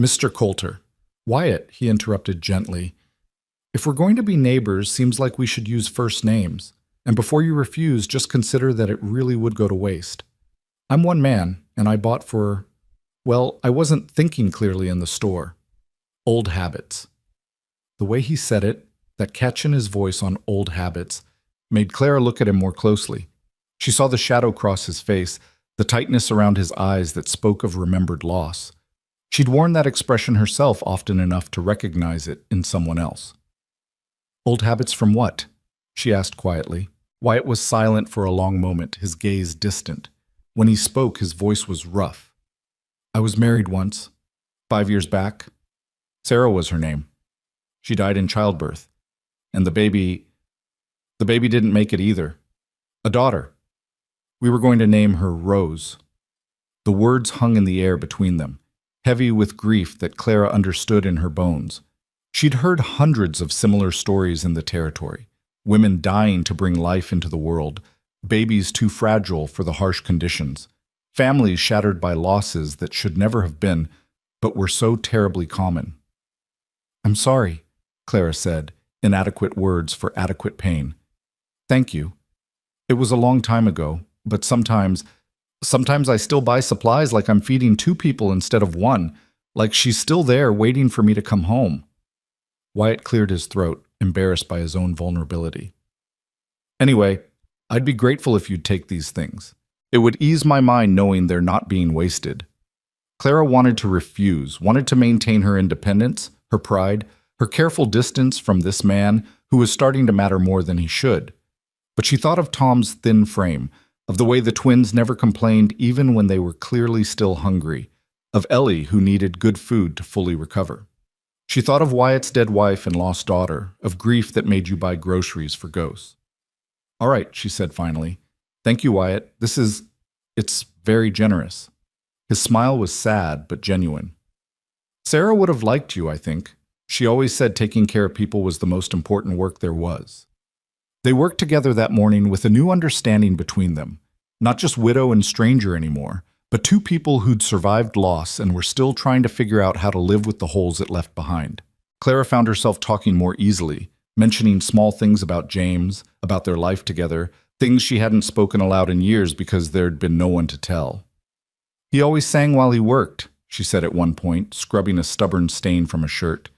S1: "Mr. Coulter." "Wyatt," he interrupted gently. "If we're going to be neighbors, seems like we should use first names. And before you refuse, just consider that it really would go to waste. I'm one man, and I bought for... well, I wasn't thinking clearly in the store. Old habits." The way he said it, that catch in his voice on old habits, made Clara look at him more closely.
S2: She saw the shadow cross his face, the tightness around his eyes that spoke of remembered loss. She'd worn that expression herself often enough to recognize it in someone else. "Old habits from what?" she asked quietly. Wyatt was silent for a long moment, his gaze distant. When he spoke, his voice was rough. "I was married once, 5 years back. Sarah was her name. She died in childbirth. And the baby didn't make it either. A daughter. We were going to name her Rose." The words hung in the air between them, heavy with grief that Clara understood in her bones. She'd heard hundreds of similar stories in the territory. Women dying to bring life into the world, babies too fragile for the harsh conditions, families shattered by losses that should never have been, but were so terribly common. "I'm sorry," Clara said, inadequate words for adequate pain. "Thank you. It was a long time ago, but sometimes I still buy supplies like I'm feeding 2 people instead of 1, like she's still there waiting for me to come home." Wyatt cleared his throat, embarrassed by his own vulnerability. "Anyway, I'd be grateful if you'd take these things. It would ease my mind knowing they're not being wasted." Clara wanted to refuse, wanted to maintain her independence, her pride, her careful distance from this man who was starting to matter more than he should. But she thought of Tom's thin frame, of the way the twins never complained even when they were clearly still hungry, of Ellie who needed good food to fully recover. She thought of Wyatt's dead wife and lost daughter, of grief that made you buy groceries for ghosts. "All right," she said finally. "Thank you, Wyatt. It's very generous." His smile was sad but genuine. "Sarah would have liked you, I think. She always said taking care of people was the most important work there was." They worked together that morning with a new understanding between them, not just widow and stranger anymore, but 2 people who'd survived loss and were still trying to figure out how to live with the holes it left behind. Clara found herself talking more easily, mentioning small things about James, about their life together, things she hadn't spoken aloud in years because there'd been no one to tell. "He always sang while he worked," she said at one point, scrubbing a stubborn stain from a shirt.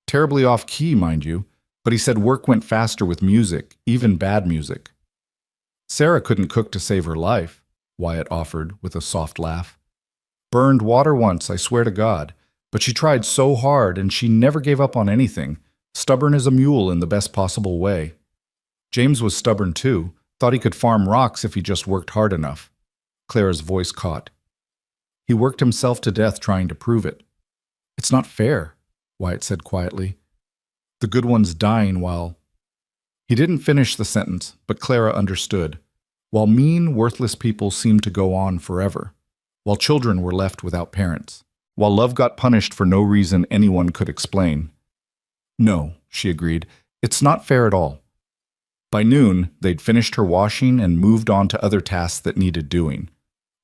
S2: "Terribly off key, mind you, but he said work went faster with music, even bad music." "Sarah couldn't cook to save her life," Wyatt offered with a soft laugh. "Burned water once, I swear to God, but she tried so hard and she never gave up on anything, stubborn as a mule in the best possible way. James was stubborn too, thought he could farm rocks if he just worked hard enough." Clara's voice caught. "He worked himself to death trying to prove it." "It's not fair," Wyatt said quietly. "The good one's dying while—" He didn't finish the sentence, but Clara understood. While mean, worthless people seemed to go on forever. While children were left without parents. While love got punished for no reason anyone could explain. "No," she agreed. "It's not fair at all." By noon, they'd finished her washing and moved on to other tasks that needed doing.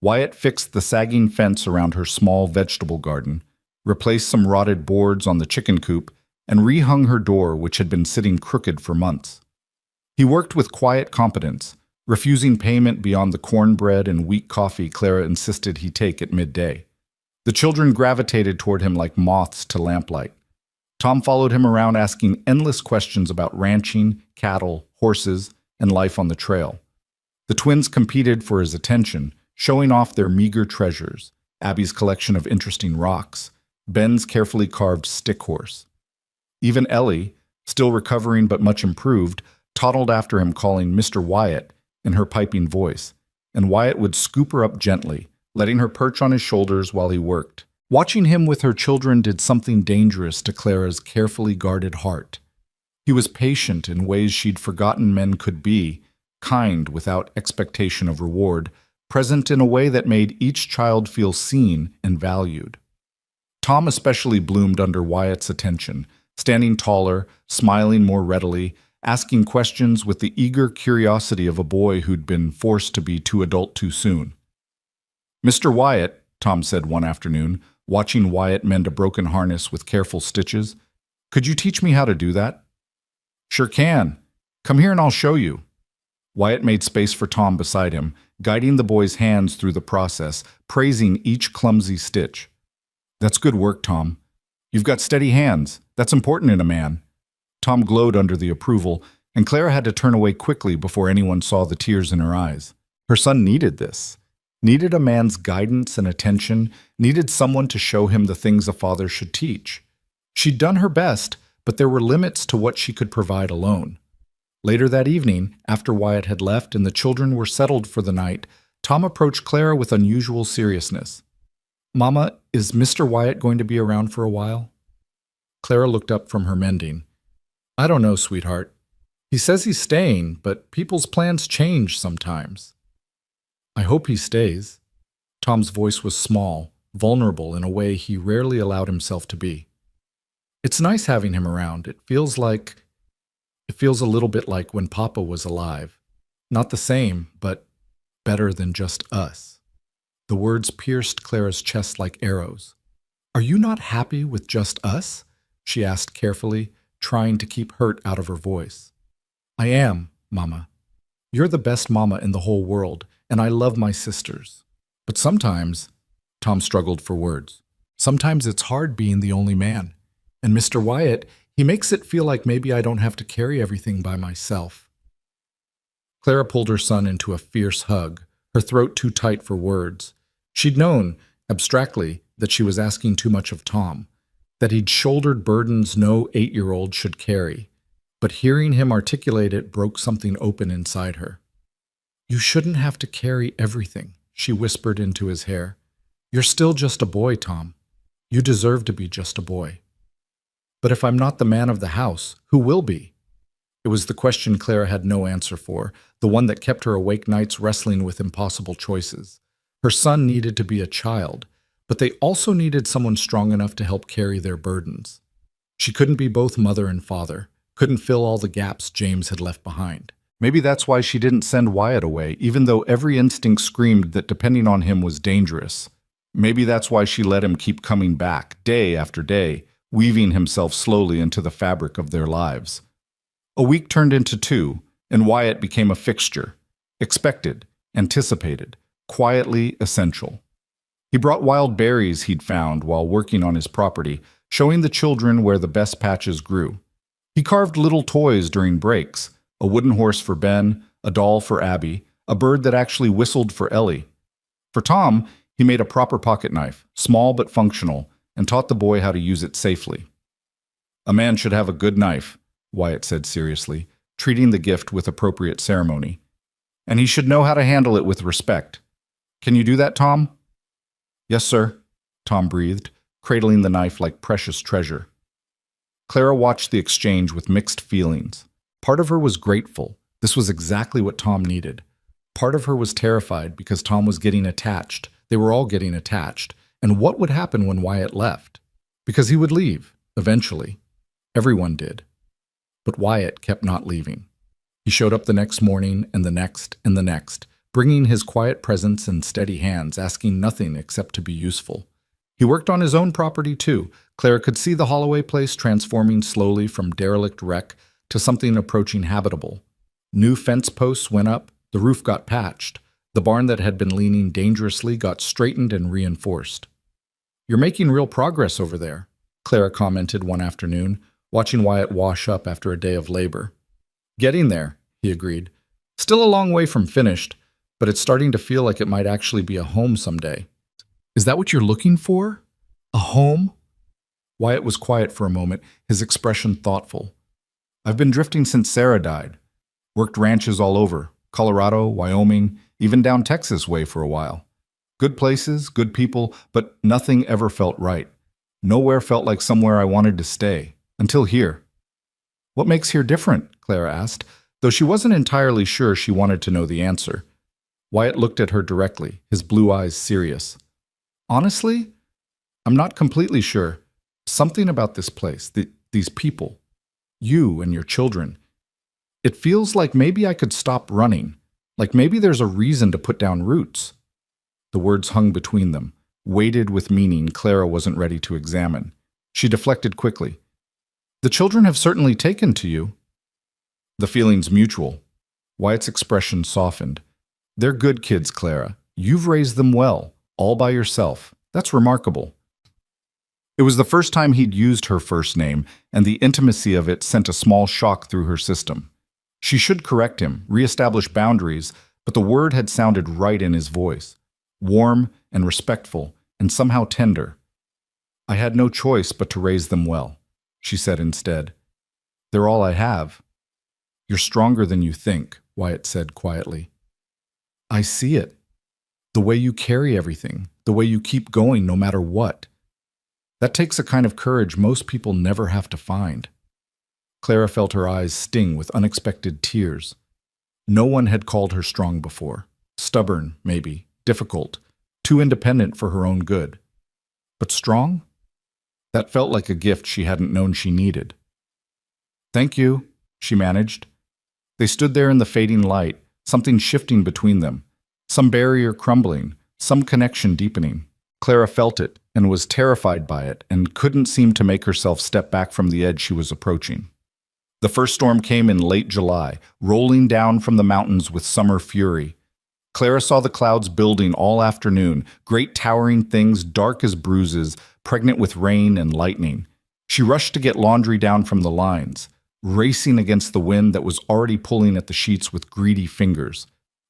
S2: Wyatt fixed the sagging fence around her small vegetable garden, replaced some rotted boards on the chicken coop, and rehung her door, which had been sitting crooked for months. He worked with quiet competence, refusing payment beyond the cornbread and weak coffee Clara insisted he take at midday. The children gravitated toward him like moths to lamplight. Tom followed him around asking endless questions about ranching, cattle, horses, and life on the trail. The twins competed for his attention, showing off their meager treasures, Abby's collection of interesting rocks, Ben's carefully carved stick horse. Even Ellie, still recovering but much improved, toddled after him calling Mr. Wyatt in her piping voice, and Wyatt would scoop her up gently, letting her perch on his shoulders while he worked. Watching him with her children did something dangerous to Clara's carefully guarded heart. He was patient in ways she'd forgotten men could be, kind without expectation of reward, present in a way that made each child feel seen and valued. Tom especially bloomed under Wyatt's attention, standing taller, smiling more readily, asking questions with the eager curiosity of a boy who'd been forced to be too adult too soon. "Mr. Wyatt," Tom said one afternoon, watching Wyatt mend a broken harness with careful stitches, "could you teach me how to do that?" "Sure can. Come here and I'll show you." Wyatt made space for Tom beside him, guiding the boy's hands through the process, praising each clumsy stitch. "That's good work, Tom. You've got steady hands. That's important in a man." Tom glowed under the approval, and Clara had to turn away quickly before anyone saw the tears in her eyes. Her son needed this, needed a man's guidance and attention, needed someone to show him the things a father should teach. She'd done her best, but there were limits to what she could provide alone. Later that evening, after Wyatt had left and the children were settled for the night, Tom approached Clara with unusual seriousness. "Mama, is Mr. Wyatt going to be around for a while?" Clara looked up from her mending. "I don't know, sweetheart. He says he's staying, but people's plans change sometimes." "I hope he stays." Tom's voice was small, vulnerable in a way he rarely allowed himself to be. "It's nice having him around. It feels a little bit like when Papa was alive. Not the same, but better than just us." The words pierced Clara's chest like arrows. "Are you not happy with just us?" she asked carefully, trying to keep hurt out of her voice. "I am, Mama. You're the best mama in the whole world, and I love my sisters. But sometimes," Tom struggled for words, "sometimes it's hard being the only man. And Mr. Wyatt, he makes it feel like maybe I don't have to carry everything by myself." Clara pulled her son into a fierce hug, her throat too tight for words. She'd known, abstractly, that she was asking too much of Tom, that he'd shouldered burdens no 8-year-old should carry. But hearing him articulate it broke something open inside her. "You shouldn't have to carry everything," she whispered into his hair. "You're still just a boy, Tom. You deserve to be just a boy." "But if I'm not the man of the house, who will be?" It was the question Clara had no answer for, the one that kept her awake nights wrestling with impossible choices. Her son needed to be a child, but they also needed someone strong enough to help carry their burdens. She couldn't be both mother and father, couldn't fill all the gaps James had left behind. Maybe that's why she didn't send Wyatt away, even though every instinct screamed that depending on him was dangerous. Maybe that's why she let him keep coming back, day after day, weaving himself slowly into the fabric of their lives. A week turned into 2, and Wyatt became a fixture, expected, anticipated, quietly essential. He brought wild berries he'd found while working on his property, showing the children where the best patches grew. He carved little toys during breaks, a wooden horse for Ben, a doll for Abby, a bird that actually whistled for Ellie. For Tom, he made a proper pocket knife, small but functional, and taught the boy how to use it safely. "A man should have a good knife," Wyatt said seriously, treating the gift with appropriate ceremony. "And he should know how to handle it with respect. Can you do that, Tom?" "Yes, sir," Tom breathed, cradling the knife like precious treasure. Clara watched the exchange with mixed feelings. Part of her was grateful. This was exactly what Tom needed. Part of her was terrified because Tom was getting attached. They were all getting attached. And what would happen when Wyatt left? Because he would leave, eventually. Everyone did. But Wyatt kept not leaving. He showed up the next morning and the next and the next, bringing his quiet presence and steady hands, asking nothing except to be useful. He worked on his own property too. Clara could see the Holloway place transforming slowly from derelict wreck to something approaching habitable. New fence posts went up, the roof got patched. The barn that had been leaning dangerously got straightened and reinforced. "You're making real progress over there," Clara commented one afternoon, watching Wyatt wash up after a day of labor. "Getting there," he agreed. "Still a long way from finished, but it's starting to feel like it might actually be a home someday." "Is that what you're looking for? A home?" Wyatt was quiet for a moment, his expression thoughtful. "I've been drifting since Sarah died. Worked ranches all over, Colorado, Wyoming, even down Texas way for a while. Good places, good people, but nothing ever felt right. Nowhere felt like somewhere I wanted to stay. Until here." "What makes here different?" Clara asked, though she wasn't entirely sure she wanted to know the answer. Wyatt looked at her directly, his blue eyes serious. "Honestly, I'm not completely sure. Something about this place, these people, you and your children. It feels like maybe I could stop running, like maybe there's a reason to put down roots." The words hung between them, weighted with meaning Clara wasn't ready to examine. She deflected quickly. "The children have certainly taken to you." "The feeling's mutual." Wyatt's expression softened. "They're good kids, Clara. You've raised them well, all by yourself. That's remarkable." It was the first time he'd used her first name, and the intimacy of it sent a small shock through her system. She should correct him, reestablish boundaries, But the word had sounded right in his voice, warm and respectful and somehow tender. "I had no choice but to raise them well," she said instead. "They're all I have." "You're stronger than you think," Wyatt said quietly. "I see it. The way you carry everything, the way you keep going no matter what. That takes a kind of courage most people never have to find." Clara felt her eyes sting with unexpected tears. No one had called her strong before. Stubborn, maybe, difficult, too independent for her own good. But strong? That felt like a gift she hadn't known she needed. "Thank you," she managed. They stood there in the fading light, something shifting between them, some barrier crumbling, some connection deepening. Clara felt it and was terrified by it and couldn't seem to make herself step back from the edge she was approaching. The first storm came in late July, rolling down from the mountains with summer fury. Clara saw the clouds building all afternoon, great towering things dark as bruises, pregnant with rain and lightning. She rushed to get laundry down from the lines, racing against the wind that was already pulling at the sheets with greedy fingers.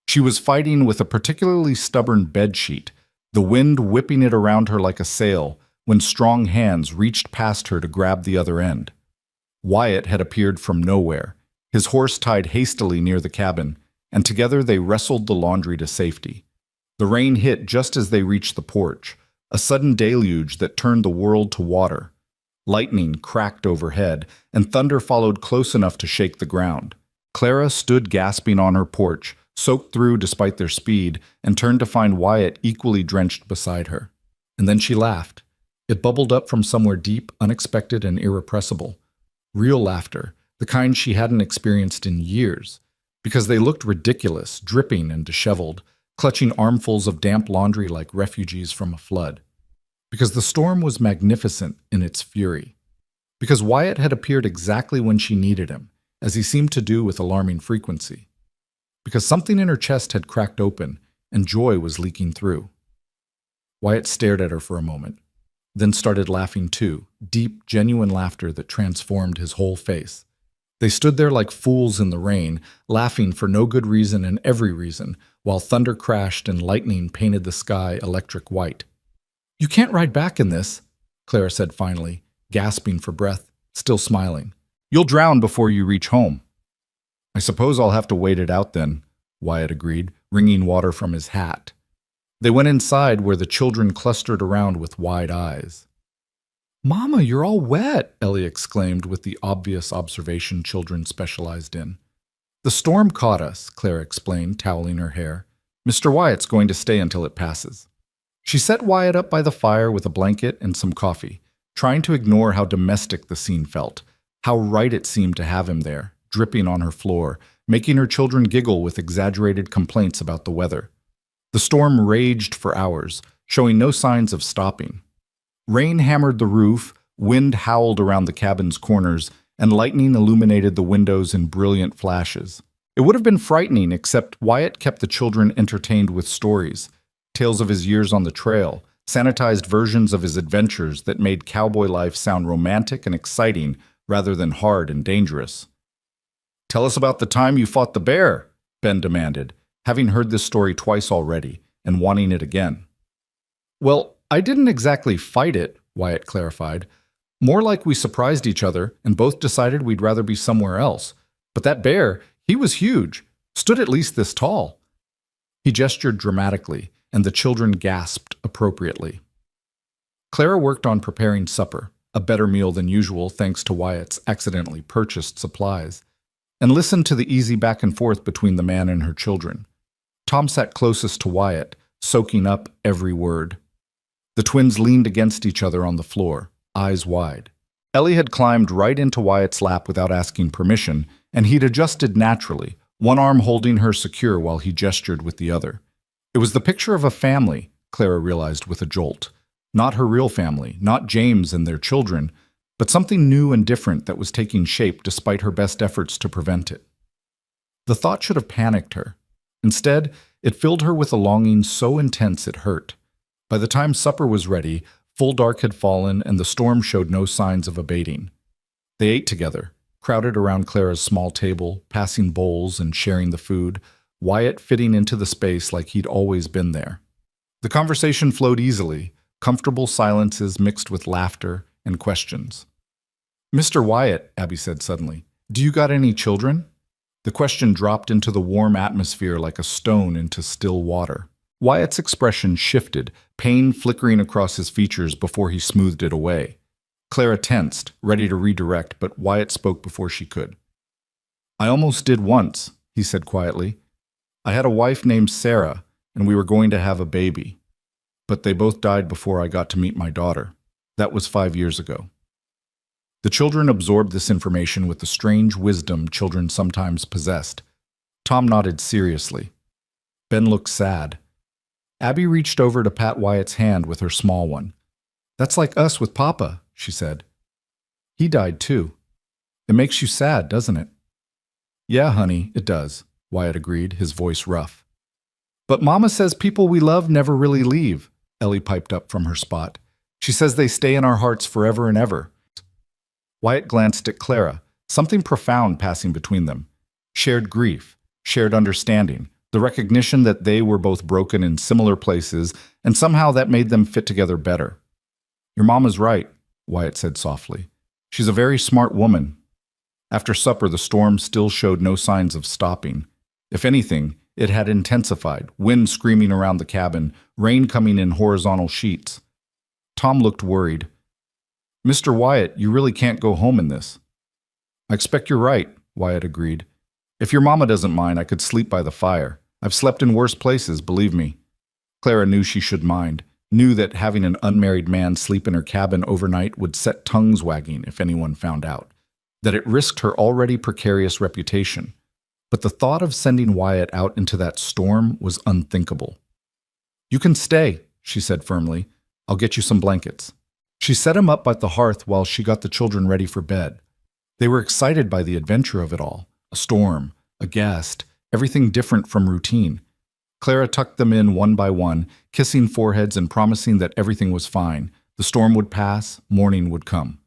S2: She was fighting with a particularly stubborn bedsheet, the wind whipping it around her like a sail, when strong hands reached past her to grab the other end. Wyatt had appeared from nowhere, his horse tied hastily near the cabin, and together they wrestled the laundry to safety. The rain hit just as they reached the porch, a sudden deluge that turned the world to water. Lightning cracked overhead, and thunder followed close enough to shake the ground. Clara stood gasping on her porch, soaked through despite their speed, and turned to find Wyatt equally drenched beside her. And then she laughed. It bubbled up from somewhere deep, unexpected, and irrepressible. Real laughter, the kind she hadn't experienced in years, because they looked ridiculous, dripping and disheveled, clutching armfuls of damp laundry like refugees from a flood. Because the storm was magnificent in its fury. Because Wyatt had appeared exactly when she needed him, as he seemed to do with alarming frequency. Because something in her chest had cracked open, and joy was leaking through. Wyatt stared at her for a moment, then started laughing too, deep, genuine laughter that transformed his whole face. They stood there like fools in the rain, laughing for no good reason and every reason, while thunder crashed and lightning painted the sky electric white. "You can't ride back in this," Clara said finally, gasping for breath, still smiling. "You'll drown before you reach home." "I suppose I'll have to wait it out then," Wyatt agreed, wringing water from his hat. They went inside where the children clustered around with wide eyes. "Mama, you're all wet," Ellie exclaimed with the obvious observation children specialized in. "The storm caught us," Clara explained, toweling her hair. "Mr. Wyatt's going to stay until it passes." She set Wyatt up by the fire with a blanket and some coffee, trying to ignore how domestic the scene felt, how right it seemed to have him there, dripping on her floor, making her children giggle with exaggerated complaints about the weather. The storm raged for hours, showing no signs of stopping. Rain hammered the roof, wind howled around the cabin's corners, and lightning illuminated the windows in brilliant flashes. It would have been frightening, except Wyatt kept the children entertained with stories, tales of his years on the trail, sanitized versions of his adventures that made cowboy life sound romantic and exciting rather than hard and dangerous. "Tell us about the time you fought the bear," Ben demanded, having heard this story twice already and wanting it again. "Well, I didn't exactly fight it," Wyatt clarified. "More like we surprised each other and both decided we'd rather be somewhere else. But that bear, he was huge, stood at least this tall." He gestured dramatically, and the children gasped appropriately. Clara worked on preparing supper, a better meal than usual thanks to Wyatt's accidentally purchased supplies, and listened to the easy back and forth between the man and her children. Tom sat closest to Wyatt, soaking up every word. The twins leaned against each other on the floor, eyes wide. Ellie had climbed right into Wyatt's lap without asking permission, and he'd adjusted naturally, one arm holding her secure while he gestured with the other. It was the picture of a family, Clara realized with a jolt. Not her real family, not James and their children, but something new and different that was taking shape despite her best efforts to prevent it. The thought should have panicked her. Instead, it filled her with a longing so intense it hurt. By the time supper was ready, full dark had fallen and the storm showed no signs of abating. They ate together, crowded around Clara's small table, passing bowls and sharing the food, Wyatt fitting into the space like he'd always been there. The conversation flowed easily, comfortable silences mixed with laughter and questions. "Mr. Wyatt," Abby said suddenly, "do you got any children?" The question dropped into the warm atmosphere like a stone into still water. Wyatt's expression shifted, pain flickering across his features before he smoothed it away. Clara tensed, ready to redirect, but Wyatt spoke before she could. "I almost did once," he said quietly. "I had a wife named Sarah, and we were going to have a baby. But they both died before I got to meet my daughter. That was 5 years ago." The children absorbed this information with the strange wisdom children sometimes possessed. Tom nodded seriously. Ben looked sad. Abby reached over to pat Wyatt's hand with her small one. "That's like us with Papa," she said. "He died too. It makes you sad, doesn't it?" "Yeah, honey, it does," Wyatt agreed, his voice rough. "But Mama says people we love never really leave," Ellie piped up from her spot. "She says they stay in our hearts forever and ever." Wyatt glanced at Clara, something profound passing between them. Shared grief, shared understanding, the recognition that they were both broken in similar places, and somehow that made them fit together better. "Your mama's right," Wyatt said softly. "She's a very smart woman." After supper, the storm still showed no signs of stopping. If anything, it had intensified, wind screaming around the cabin, rain coming in horizontal sheets. Tom looked worried. "Mr. Wyatt, you really can't go home in this." "I expect you're right," Wyatt agreed. "If your mama doesn't mind, I could sleep by the fire. I've slept in worse places, believe me." Clara knew she should mind, knew that having an unmarried man sleep in her cabin overnight would set tongues wagging if anyone found out, that it risked her already precarious reputation. But the thought of sending Wyatt out into that storm was unthinkable. "You can stay," she said firmly. "I'll get you some blankets." She set him up at the hearth while she got the children ready for bed. They were excited by the adventure of it all. A storm, a guest, everything different from routine. Clara tucked them in one by one, kissing foreheads and promising that everything was fine. The storm would pass, morning would come.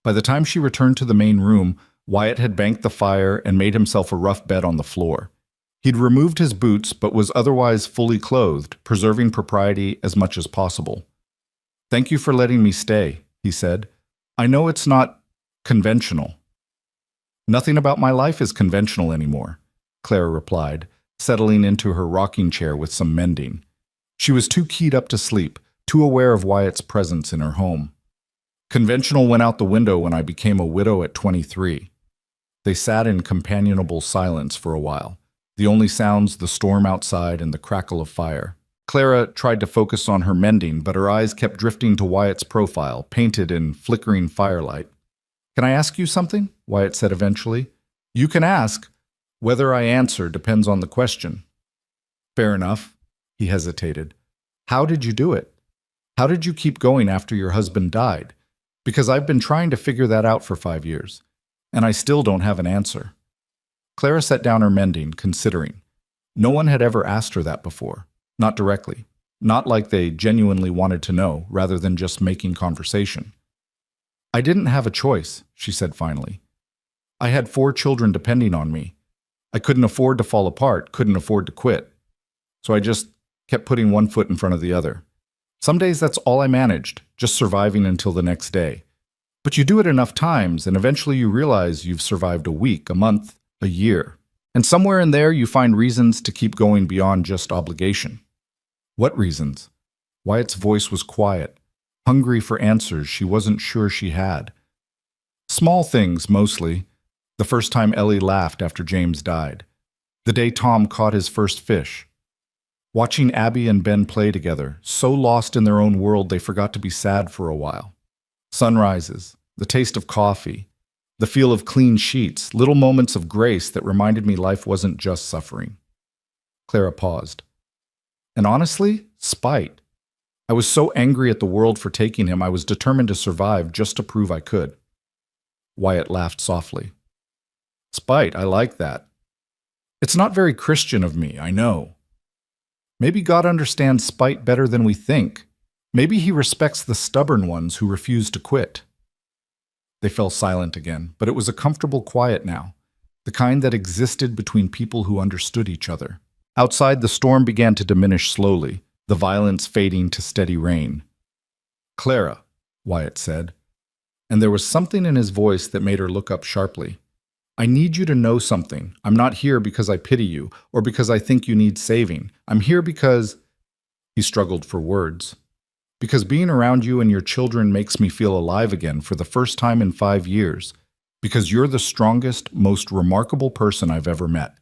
S2: By the time she returned to the main room, Wyatt had banked the fire and made himself a rough bed on the floor. He'd removed his boots but was otherwise fully clothed, preserving propriety as much as possible. "Thank you for letting me stay," he said. "I know it's not conventional." "Nothing about my life is conventional anymore," Clara replied, settling into her rocking chair with some mending. She was too keyed up to sleep, too aware of Wyatt's presence in her home. "Conventional went out the window when I became a widow at 23. They sat in companionable silence for a while, the only sounds the storm outside and the crackle of fire. Clara tried to focus on her mending, but her eyes kept drifting to Wyatt's profile, painted in flickering firelight. "Can I ask you something?" Wyatt said eventually. "You can ask. Whether I answer depends on the question." "Fair enough." He hesitated. "How did you do it? How did you keep going after your husband died? Because I've been trying to figure that out for 5 years, and I still don't have an answer." Clara set down her mending, considering. No one had ever asked her that before. Not directly. Not like they genuinely wanted to know, rather than just making conversation. "I didn't have a choice," she said finally. "I had 4 children depending on me. I couldn't afford to fall apart, couldn't afford to quit. So I just kept putting one foot in front of the other. Some days that's all I managed, just surviving until the next day. But you do it enough times, and eventually you realize you've survived a week, a month, a year. And somewhere in there you find reasons to keep going beyond just obligation." "What reasons?" Wyatt's voice was quiet, hungry for answers she wasn't sure she had. "Small things, mostly. The first time Ellie laughed after James died. The day Tom caught his first fish. Watching Abby and Ben play together, so lost in their own world they forgot to be sad for a while. Sunrises, the taste of coffee, the feel of clean sheets, little moments of grace that reminded me life wasn't just suffering." Clara paused. "And honestly, spite. I was so angry at the world for taking him, I was determined to survive just to prove I could." Wyatt laughed softly. "Spite, I like that. It's not very Christian of me, I know. Maybe God understands spite better than we think. Maybe he respects the stubborn ones who refuse to quit." They fell silent again, but it was a comfortable quiet now. the kind that existed between people who understood each other. Outside, the storm began to diminish slowly, the violence fading to steady rain. "Clara," Wyatt said, and there was something in his voice that made her look up sharply. "I need you to know something. I'm not here because I pity you or because I think you need saving. I'm here because—" He struggled for words. "Because being around you and your children makes me feel alive again for the first time in 5 years. Because you're the strongest, most remarkable person I've ever met.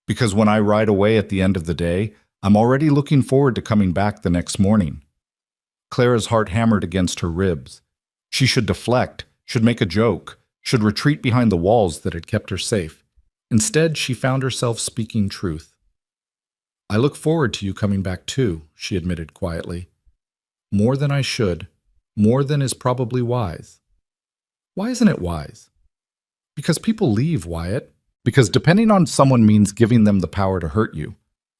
S2: Because when I ride away at the end of the day, I'm already looking forward to coming back the next morning." Clara's heart hammered against her ribs. She should deflect, should make a joke, should retreat behind the walls that had kept her safe. Instead, she found herself speaking truth. "I look forward to you coming back too," she admitted quietly. "More than I should, more than is probably wise." "Why isn't it wise?" "Because people leave, Wyatt. Because depending on someone means giving them the power to hurt you.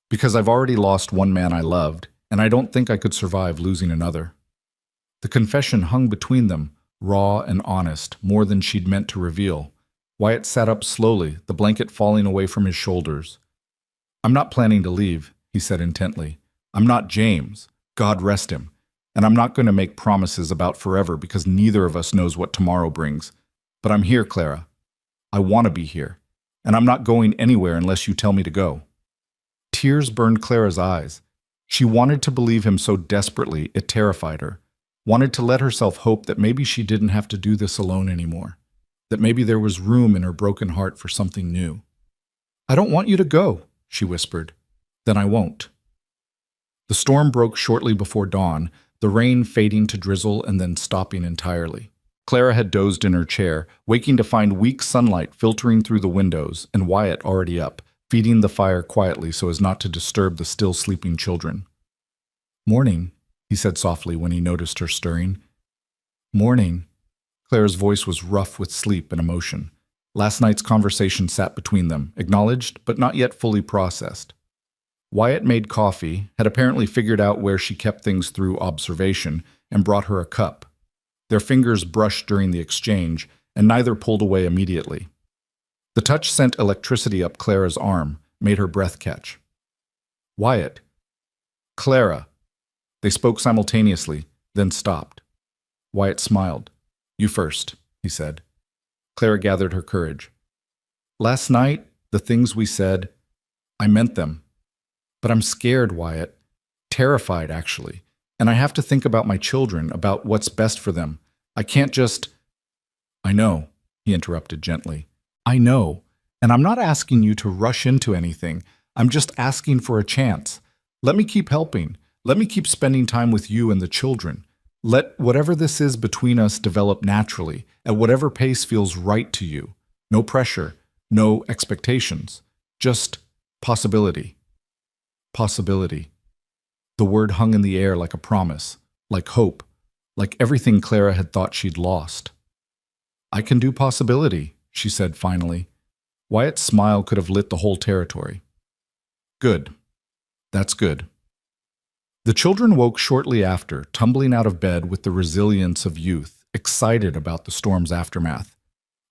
S2: Because I've already lost one man I loved, and I don't think I could survive losing another." The confession hung between them, raw and honest, more than she'd meant to reveal. Wyatt sat up slowly, the blanket falling away from his shoulders. "I'm not planning to leave," he said intently. "I'm not James, God rest him, and I'm not going to make promises about forever because neither of us knows what tomorrow brings. But I'm here, Clara. I want to be here, and I'm not going anywhere unless you tell me to go." Tears burned Clara's eyes. She wanted to believe him so desperately it terrified her. Wanted to let herself hope that maybe she didn't have to do this alone anymore, that maybe there was room in her broken heart for something new. "I don't want you to go," she whispered. "Then I won't." The storm broke shortly before dawn, the rain fading to drizzle and then stopping entirely. Clara had dozed in her chair, waking to find weak sunlight filtering through the windows and Wyatt already up, feeding the fire quietly so as not to disturb the still sleeping children. "Morning," he said softly when he noticed her stirring. "Morning." Clara's voice was rough with sleep and emotion. Last night's conversation sat between them, acknowledged but not yet fully processed. Wyatt made coffee, had apparently figured out where she kept things through observation, and brought her a cup. Their fingers brushed during the exchange, and neither pulled away immediately. The touch sent electricity up Clara's arm, made her breath catch. "Wyatt." "Clara." They spoke simultaneously, then stopped. Wyatt smiled. "You first," he said. Clara gathered her courage. "Last night, the things we said, I meant them. But I'm scared, Wyatt. Terrified, actually. And I have to think about my children, about what's best for them. I can't just—" "I know," he interrupted gently. "I know. And I'm not asking you to rush into anything. I'm just asking for a chance. Let me keep helping. Let me keep spending time with you and the children. Let whatever this is between us develop naturally, at whatever pace feels right to you. No pressure, no expectations. Just possibility." Possibility. The word hung in the air like a promise, like hope, like everything Clara had thought she'd lost. "I can do possibility," she said finally. Wyatt's smile could have lit the whole territory. "Good. That's good." The children woke shortly after, tumbling out of bed with the resilience of youth, excited about the storm's aftermath.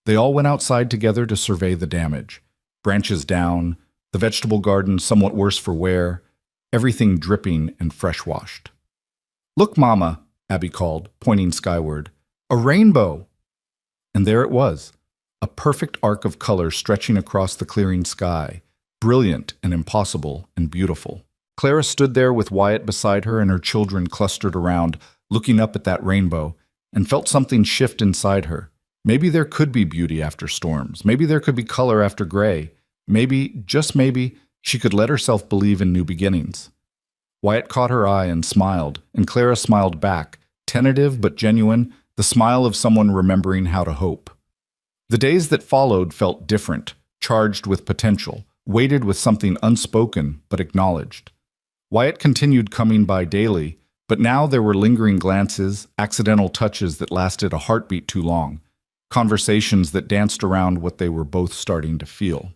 S2: They all went outside together to survey the damage. Branches down, the vegetable garden somewhat worse for wear, everything dripping and fresh-washed. "Look, Mama," Abby called, pointing skyward. "A rainbow!" And there it was, a perfect arc of color stretching across the clearing sky, brilliant and impossible and beautiful. Clara stood there with Wyatt beside her and her children clustered around, looking up at that rainbow, and felt something shift inside her. Maybe there could be beauty after storms. Maybe there could be color after gray. Maybe, just maybe, she could let herself believe in new beginnings. Wyatt caught her eye and smiled, and Clara smiled back, tentative but genuine, the smile of someone remembering how to hope. The days that followed felt different, charged with potential, weighted with something unspoken but acknowledged. Wyatt continued coming by daily, but now there were lingering glances, accidental touches that lasted a heartbeat too long, conversations that danced around what they were both starting to feel.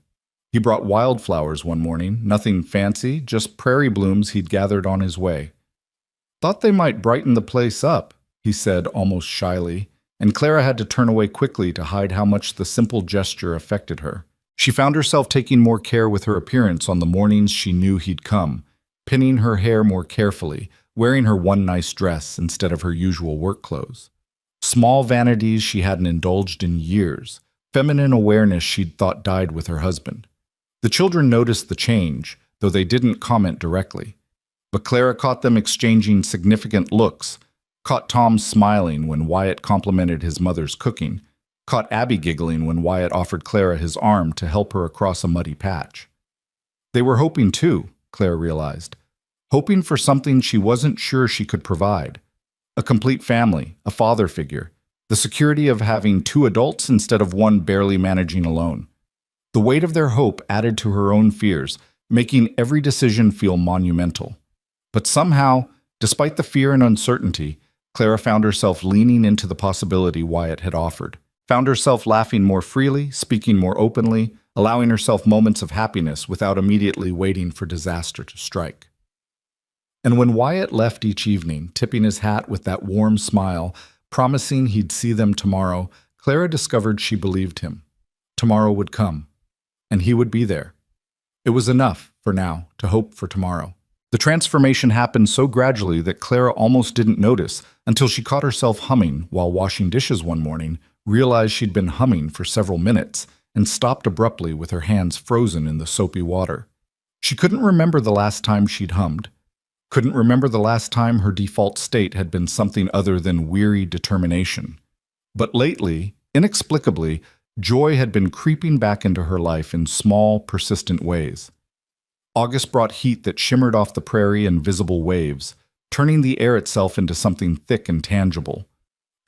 S2: He brought wildflowers one morning, nothing fancy, just prairie blooms he'd gathered on his way. "Thought they might brighten the place up," he said almost shyly, and Clara had to turn away quickly to hide how much the simple gesture affected her. She found herself taking more care with her appearance on the mornings she knew he'd come, pinning her hair more carefully, wearing her one nice dress instead of her usual work clothes. Small vanities she hadn't indulged in years, feminine awareness she'd thought died with her husband. The children noticed the change, though they didn't comment directly. But Clara caught them exchanging significant looks, caught Tom smiling when Wyatt complimented his mother's cooking, caught Abby giggling when Wyatt offered Clara his arm to help her across a muddy patch. They were hoping too, Clara realized, hoping for something she wasn't sure she could provide. A complete family, a father figure, the security of having two adults instead of one barely managing alone. The weight of their hope added to her own fears, making every decision feel monumental. But somehow, despite the fear and uncertainty, Clara found herself leaning into the possibility Wyatt had offered, found herself laughing more freely, speaking more openly, allowing herself moments of happiness without immediately waiting for disaster to strike. And when Wyatt left each evening, tipping his hat with that warm smile, promising he'd see them tomorrow, Clara discovered she believed him. Tomorrow would come, and he would be there. It was enough, for now, to hope for tomorrow. The transformation happened so gradually that Clara almost didn't notice until she caught herself humming while washing dishes one morning, realized she'd been humming for several minutes, and stopped abruptly with her hands frozen in the soapy water. She couldn't remember the last time she'd hummed, couldn't remember the last time her default state had been something other than weary determination. But lately, inexplicably, joy had been creeping back into her life in small, persistent ways. August brought heat that shimmered off the prairie in visible waves, turning the air itself into something thick and tangible.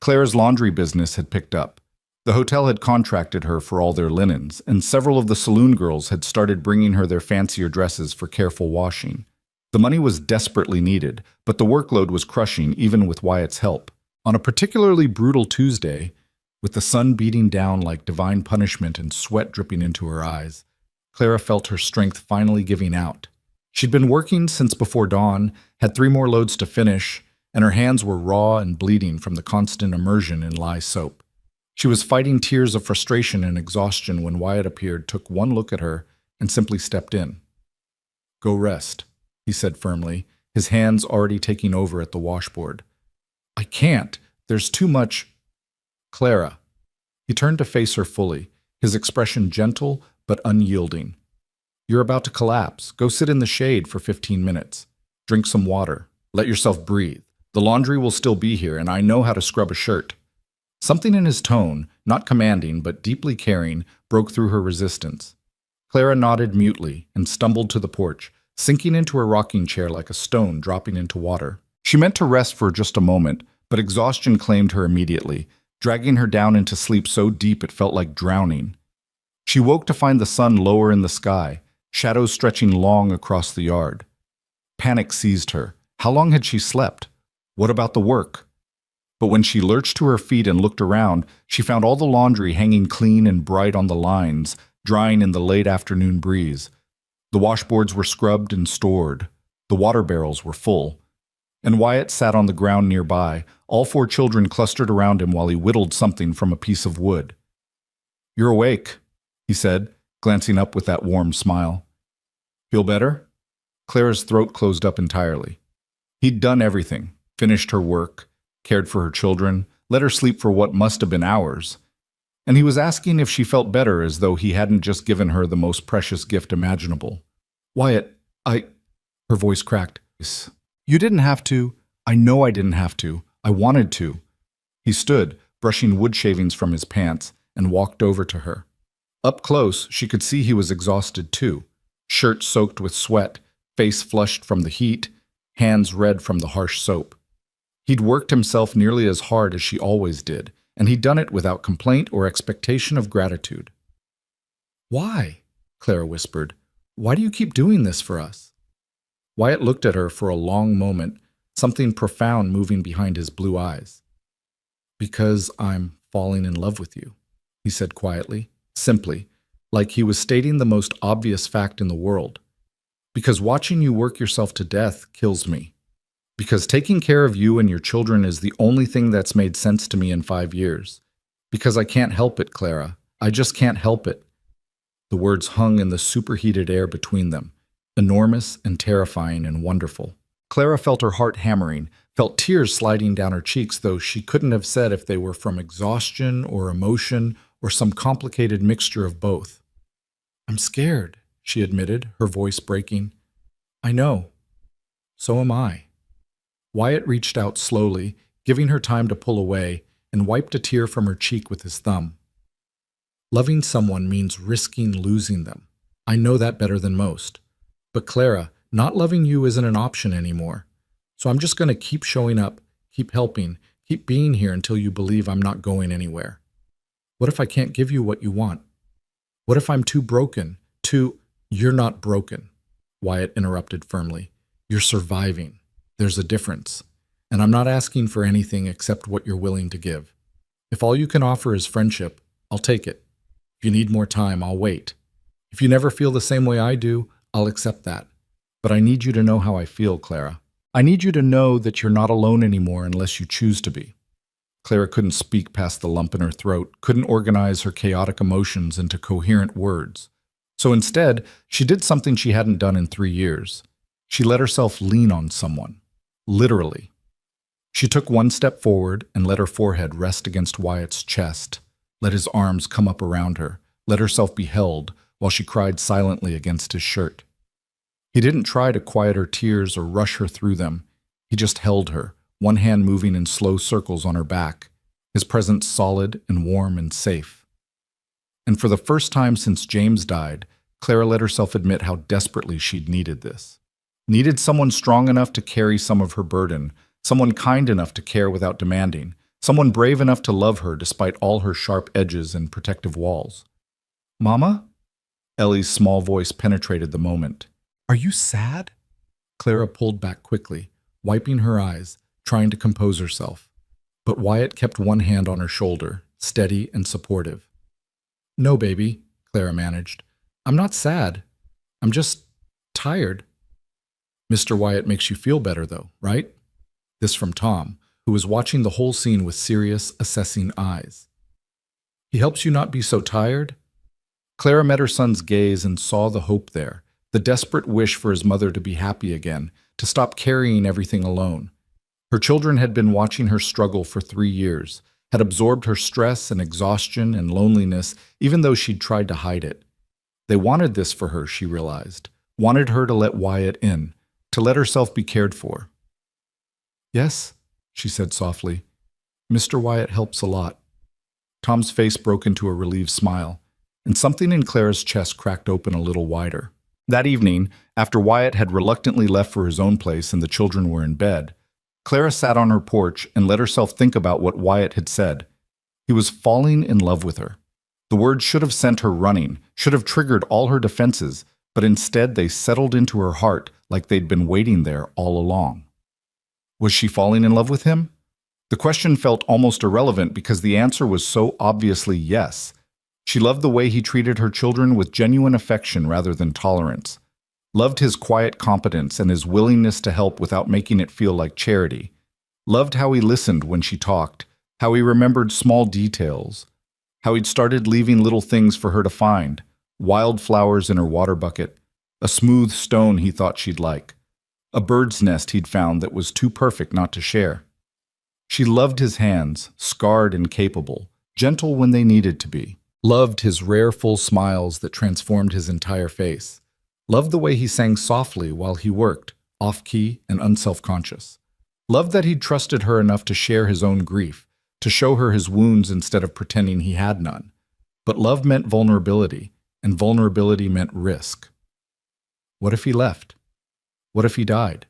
S2: Clara's laundry business had picked up. The hotel had contracted her for all their linens, and several of the saloon girls had started bringing her their fancier dresses for careful washing. The money was desperately needed, but the workload was crushing even with Wyatt's help. On a particularly brutal Tuesday, with the sun beating down like divine punishment and sweat dripping into her eyes, Clara felt her strength finally giving out. She'd been working since before dawn, had 3 more loads to finish, and her hands were raw and bleeding from the constant immersion in lye soap. She was fighting tears of frustration and exhaustion when Wyatt appeared, took one look at her, and simply stepped in. "Go rest," he said firmly, his hands already taking over at the washboard. "I can't. There's too much—" "Clara." He turned to face her fully, his expression gentle but unyielding. "You're about to collapse. Go sit in the shade for 15 minutes. Drink some water. Let yourself breathe. The laundry will still be here, and I know how to scrub a shirt." Something in his tone, not commanding but deeply caring, broke through her resistance. Clara nodded mutely and stumbled to the porch, sinking into her rocking chair like a stone dropping into water. She meant to rest for just a moment, but exhaustion claimed her immediately, dragging her down into sleep so deep it felt like drowning. She woke to find the sun lower in the sky, shadows stretching long across the yard. Panic seized her. How long had she slept? What about the work? But when she lurched to her feet and looked around, she found all the laundry hanging clean and bright on the lines, drying in the late afternoon breeze. The washboards were scrubbed and stored. The water barrels were full. And Wyatt sat on the ground nearby, all 4 children clustered around him while he whittled something from a piece of wood. "You're awake," he said, glancing up with that warm smile. "Feel better?" Clara's throat closed up entirely. He'd done everything, finished her work, cared for her children, let her sleep for what must have been hours. And he was asking if she felt better, as though he hadn't just given her the most precious gift imaginable. "Wyatt, Her voice cracked. "You didn't have to. I know I didn't have to. I wanted to." He stood, brushing wood shavings from his pants, and walked over to her. Up close, she could see he was exhausted too. Shirt soaked with sweat, face flushed from the heat, hands red from the harsh soap. He'd worked himself nearly as hard as she always did, and he'd done it without complaint or expectation of gratitude. "Why?" Clara whispered. "Why do you keep doing this for us?" Wyatt looked at her for a long moment, something profound moving behind his blue eyes. "Because I'm falling in love with you," he said quietly, simply, like he was stating the most obvious fact in the world. "Because watching you work yourself to death kills me. Because taking care of you and your children is the only thing that's made sense to me in 5 years. Because I can't help it, Clara. I just can't help it."
S1: The words hung in the superheated air between them, enormous and terrifying and wonderful. Clara felt her heart hammering, felt tears sliding down her cheeks, though she couldn't have said if they were from exhaustion or emotion or some complicated mixture of both. "I'm scared," she admitted, her voice breaking. "I know. So am I." Wyatt reached out slowly, giving her time to pull away, and wiped a tear from her cheek with his thumb. "Loving someone means risking losing them. I know that better than most. But Clara, not loving you isn't an option anymore. So I'm just going to keep showing up, keep helping, keep being here until you believe I'm not going anywhere. What if I can't give you what you want? What if I'm too broken? You're not broken," Wyatt interrupted firmly. "You're surviving. There's a difference. And I'm not asking for anything except what you're willing to give. If all you can offer is friendship, I'll take it. If you need more time, I'll wait. If you never feel the same way I do, I'll accept that. But I need you to know how I feel, Clara. I need you to know that you're not alone anymore unless you choose to be." Clara couldn't speak past the lump in her throat, couldn't organize her chaotic emotions into coherent words. So instead, she did something she hadn't done in 3 years. She let herself lean on someone. Literally. She took one step forward and let her forehead rest against Wyatt's chest, let his arms come up around her, let herself be held while she cried silently against his shirt. He didn't try to quiet her tears or rush her through them. He just held her, one hand moving in slow circles on her back, his presence solid and warm and safe. And for the first time since James died, Clara let herself admit how desperately she'd needed this. Needed someone strong enough to carry some of her burden, someone kind enough to care without demanding, someone brave enough to love her despite all her sharp edges and protective walls. "Mama?" Ellie's small voice penetrated the moment. "Are you sad?" Clara pulled back quickly, wiping her eyes, trying to compose herself. But Wyatt kept one hand on her shoulder, steady and supportive. "No, baby," Clara managed. "I'm not sad. I'm just tired." "Mr. Wyatt makes you feel better, though, right?" This from Tom, who was watching the whole scene with serious, assessing eyes. "He helps you not be so tired?" Clara met her son's gaze and saw the hope there, the desperate wish for his mother to be happy again, to stop carrying everything alone. Her children had been watching her struggle for 3 years, had absorbed her stress and exhaustion and loneliness, even though she'd tried to hide it. They wanted this for her, she realized, wanted her to let Wyatt in, to let herself be cared for. "Yes," she said softly. "Mr. Wyatt helps a lot." Tom's face broke into a relieved smile, and something in Clara's chest cracked open a little wider. That evening, after Wyatt had reluctantly left for his own place and the children were in bed, Clara sat on her porch and let herself think about what Wyatt had said. He was falling in love with her. The words should have sent her running, should have triggered all her defenses, but instead they settled into her heart like they'd been waiting there all along. Was she falling in love with him? The question felt almost irrelevant because the answer was so obviously yes. She loved the way he treated her children with genuine affection rather than tolerance. Loved his quiet competence and his willingness to help without making it feel like charity. Loved how he listened when she talked, how he remembered small details, how he'd started leaving little things for her to find, wildflowers in her water bucket, a smooth stone he thought she'd like, a bird's nest he'd found that was too perfect not to share. She loved his hands, scarred and capable, gentle when they needed to be. Loved his rare full smiles that transformed his entire face. Loved the way he sang softly while he worked, off-key and unselfconscious. Loved that he'd trusted her enough to share his own grief, to show her his wounds instead of pretending he had none. But love meant vulnerability, and vulnerability meant risk. What if he left? What if he died?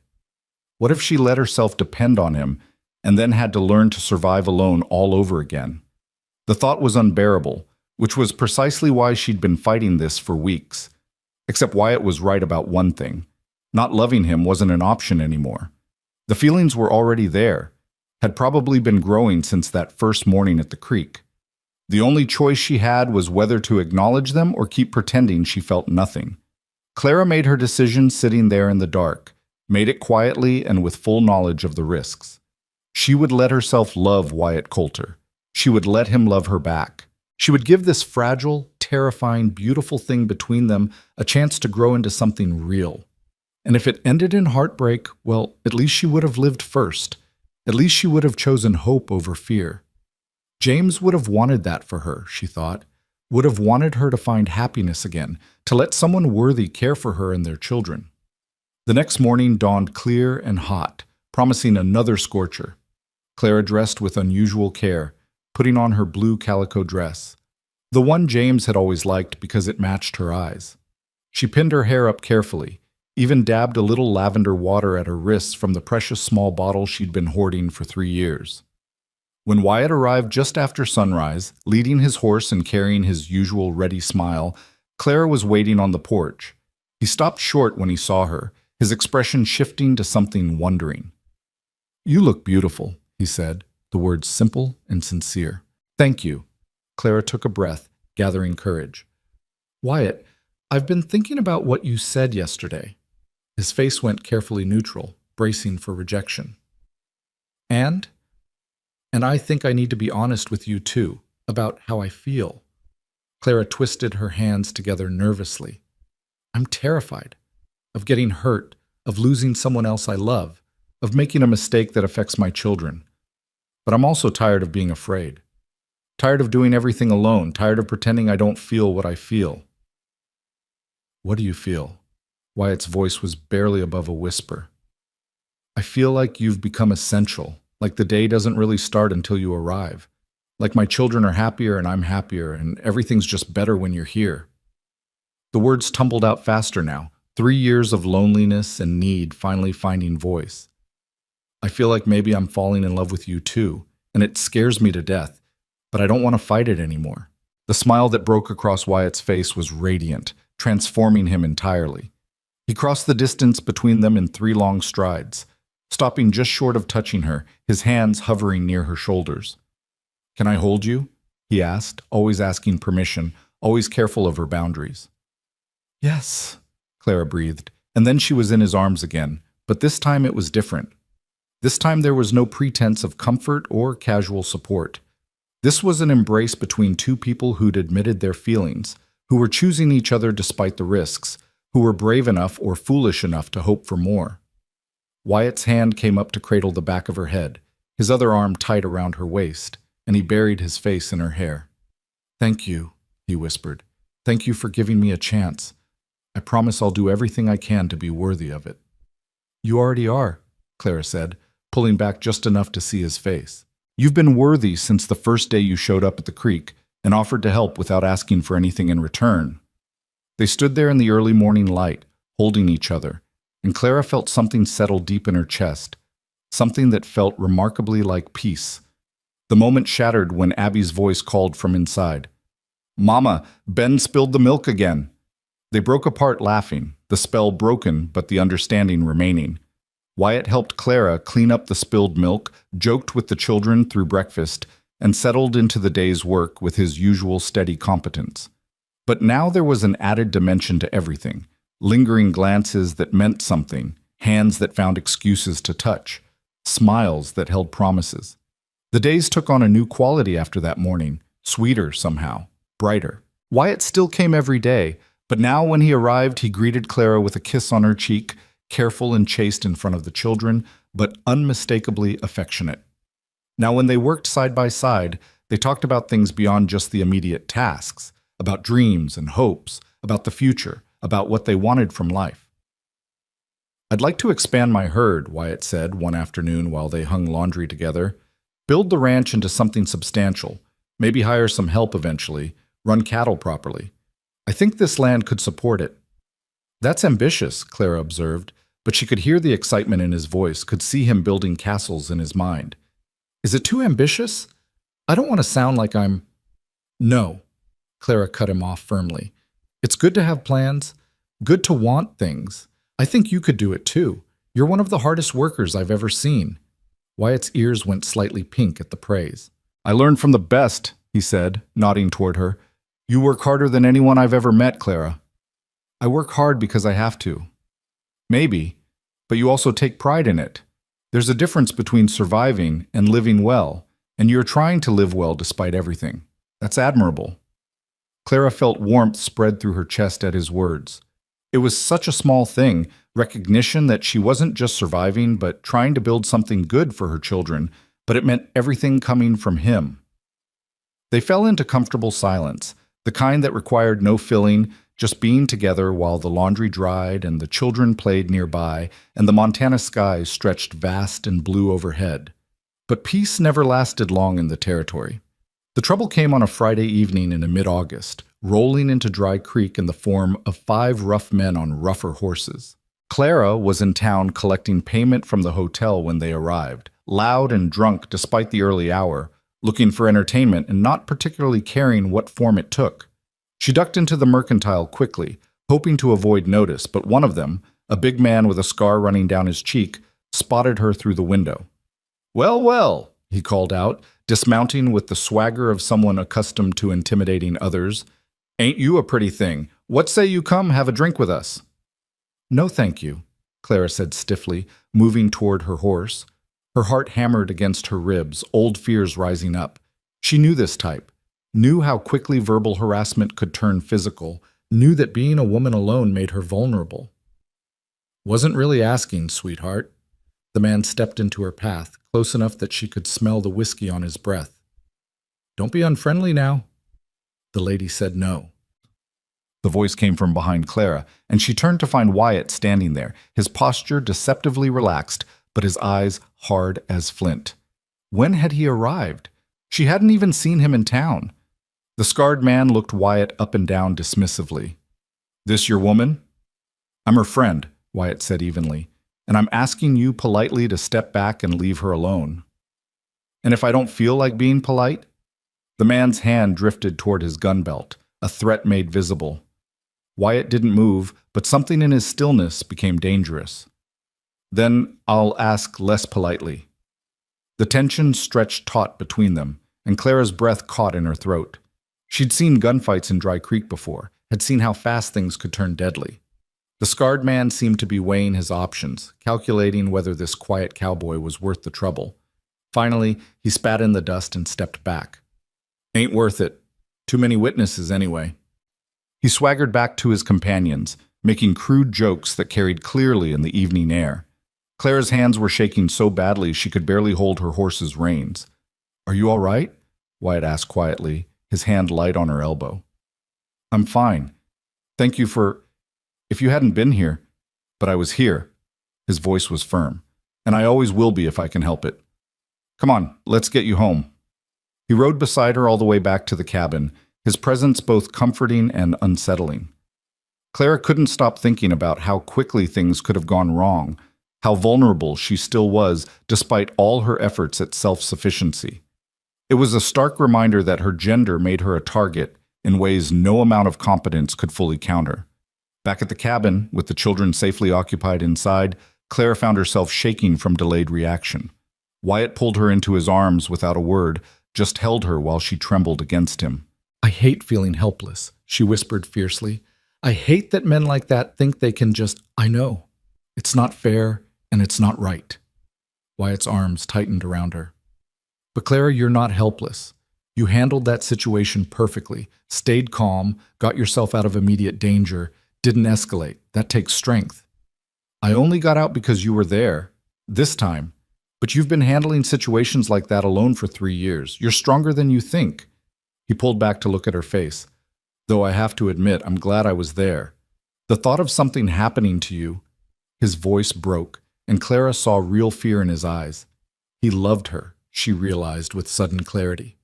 S1: What if she let herself depend on him and then had to learn to survive alone all over again? The thought was unbearable, which was precisely why she'd been fighting this for weeks. Except Wyatt was right about one thing. Not loving him wasn't an option anymore. The feelings were already there, had probably been growing since that first morning at the creek. The only choice she had was whether to acknowledge them or keep pretending she felt nothing. Clara made her decision sitting there in the dark, made it quietly and with full knowledge of the risks. She would let herself love Wyatt Coulter. She would let him love her back. She would give this fragile, terrifying, beautiful thing between them, a chance to grow into something real. And if it ended in heartbreak, well, at least she would have lived first. At least she would have chosen hope over fear. James would have wanted that for her, she thought, would have wanted her to find happiness again, to let someone worthy care for her and their children. The next morning dawned clear and hot, promising another scorcher. Clara dressed with unusual care, putting on her blue calico dress, the one James had always liked because it matched her eyes. She pinned her hair up carefully, even dabbed a little lavender water at her wrists from the precious small bottle she'd been hoarding for 3 years. When Wyatt arrived just after sunrise, leading his horse and carrying his usual ready smile, Clara was waiting on the porch. He stopped short when he saw her, his expression shifting to something wondering. "You look beautiful," he said, the words simple and sincere. "Thank you." Clara took a breath, gathering courage. "Wyatt, I've been thinking about what you said yesterday." His face went carefully neutral, bracing for rejection. And I think I need to be honest with you too, about how I feel." Clara twisted her hands together nervously. "I'm terrified of getting hurt, of losing someone else I love, of making a mistake that affects my children. But I'm also tired of being afraid. Tired of doing everything alone, tired of pretending I don't feel what I feel." "What do you feel?" Wyatt's voice was barely above a whisper. "I feel like you've become essential, like the day doesn't really start until you arrive. Like my children are happier and I'm happier, and everything's just better when you're here." The words tumbled out faster now, 3 years of loneliness and need finally finding voice. "I feel like maybe I'm falling in love with you too, and it scares me to death, but I don't want to fight it anymore." The smile that broke across Wyatt's face was radiant, transforming him entirely. He crossed the distance between them in 3 long strides, stopping just short of touching her, his hands hovering near her shoulders. "Can I hold you?" he asked, always asking permission, always careful of her boundaries. "Yes," Clara breathed, and then she was in his arms again, but this time it was different. This time there was no pretense of comfort or casual support. This was an embrace between 2 people who'd admitted their feelings, who were choosing each other despite the risks, who were brave enough or foolish enough to hope for more. Wyatt's hand came up to cradle the back of her head, his other arm tight around her waist, and he buried his face in her hair. "Thank you," he whispered. "Thank you for giving me a chance. I promise I'll do everything I can to be worthy of it." "You already are," Clara said, pulling back just enough to see his face. "You've been worthy since the first day you showed up at the creek and offered to help without asking for anything in return." They stood there in the early morning light, holding each other, and Clara felt something settle deep in her chest, something that felt remarkably like peace. The moment shattered when Abby's voice called from inside. "Mama, Ben spilled the milk again." They broke apart laughing, the spell broken but the understanding remaining. Wyatt helped Clara clean up the spilled milk, joked with the children through breakfast, and settled into the day's work with his usual steady competence. But now there was an added dimension to everything, lingering glances that meant something, hands that found excuses to touch, smiles that held promises. The days took on a new quality after that morning, sweeter somehow, brighter. Wyatt still came every day, but now when he arrived, he greeted Clara with a kiss on her cheek, careful and chaste in front of the children, but unmistakably affectionate. Now when they worked side by side, they talked about things beyond just the immediate tasks, about dreams and hopes, about the future, about what they wanted from life. "I'd like to expand my herd," Wyatt said one afternoon while they hung laundry together. "Build the ranch into something substantial, maybe hire some help eventually, run cattle properly. I think this land could support it." "That's ambitious," Clara observed, but she could hear the excitement in his voice, could see him building castles in his mind. "Is it too ambitious? I don't want to sound like I'm—" "No," Clara cut him off firmly. "It's good to have plans, good to want things. I think you could do it too. You're one of the hardest workers I've ever seen." Wyatt's ears went slightly pink at the praise. "I learned from the best," he said, nodding toward her. "You work harder than anyone I've ever met, Clara." "I work hard because I have to." "Maybe, but you also take pride in it. There's a difference between surviving and living well, and you're trying to live well despite everything. That's admirable."
S2: Clara felt warmth spread through her chest at his words. It was such a small thing, recognition that she wasn't just surviving but trying to build something good for her children, but it meant everything coming from him. They fell into comfortable silence, the kind that required no filling, just being together while the laundry dried and the children played nearby and the Montana skies stretched vast and blue overhead. But peace never lasted long in the territory. The trouble came on a Friday evening in mid-August, rolling into Dry Creek in the form of 5 rough men on rougher horses. Clara was in town collecting payment from the hotel when they arrived, loud and drunk despite the early hour, looking for entertainment and not particularly caring what form it took. She ducked into the mercantile quickly, hoping to avoid notice, but one of them, a big man with a scar running down his cheek, spotted her through the window. "Well, well," he called out, dismounting with the swagger of someone accustomed to intimidating others. "Ain't you a pretty thing? What say you come have a drink with us?" "No, thank you," Clara said stiffly, moving toward her horse. Her heart hammered against her ribs, old fears rising up. She knew this type, knew how quickly verbal harassment could turn physical, knew that being a woman alone made her vulnerable. "Wasn't really asking, sweetheart." The man stepped into her path, close enough that she could smell the whiskey on his breath. "Don't be unfriendly now." The lady said no. The voice came from behind Clara, and she turned to find Wyatt standing there, his posture deceptively relaxed, but his eyes hard as flint. When had he arrived? She hadn't even seen him in town. The scarred man looked Wyatt up and down dismissively. "This your woman?" "I'm her friend," Wyatt said evenly, "and I'm asking you politely to step back and leave her alone." "And if I don't feel like being polite?" The man's hand drifted toward his gun belt, a threat made visible. Wyatt didn't move, but something in his stillness became dangerous. "Then I'll ask less politely." The tension stretched taut between them, and Clara's breath caught in her throat. She'd seen gunfights in Dry Creek before, had seen how fast things could turn deadly. The scarred man seemed to be weighing his options, calculating whether this quiet cowboy was worth the trouble. Finally, he spat in the dust and stepped back. "Ain't worth it. Too many witnesses anyway." He swaggered back to his companions, making crude jokes that carried clearly in the evening air. Clara's hands were shaking so badly she could barely hold her horse's reins. "Are you all right?" Wyatt asked quietly, his hand light on her elbow. "I'm fine. Thank you for... If you hadn't been here, but I was here." His voice was firm. "And I always will be if I can help it. Come on, let's get you home." He rode beside her all the way back to the cabin, his presence both comforting and unsettling. Clara couldn't stop thinking about how quickly things could have gone wrong, how vulnerable she still was despite all her efforts at self-sufficiency. It was a stark reminder that her gender made her a target in ways no amount of competence could fully counter. Back at the cabin, with the children safely occupied inside, Clara found herself shaking from delayed reaction. Wyatt pulled her into his arms without a word, just held her while she trembled against him. "I hate feeling helpless," she whispered fiercely. "I hate that men like that think they can just... I know. It's not fair, and it's not right." Wyatt's arms tightened around her. "But Clara, you're not helpless. You handled that situation perfectly, stayed calm, got yourself out of immediate danger, didn't escalate. That takes strength. I only got out because you were there, this time. But you've been handling situations like that alone for 3 years. You're stronger than you think." He pulled back to look at her face. "Though I have to admit, I'm glad I was there. The thought of something happening to you..." His voice broke, and Clara saw real fear in his eyes. He loved her, she realized with sudden clarity.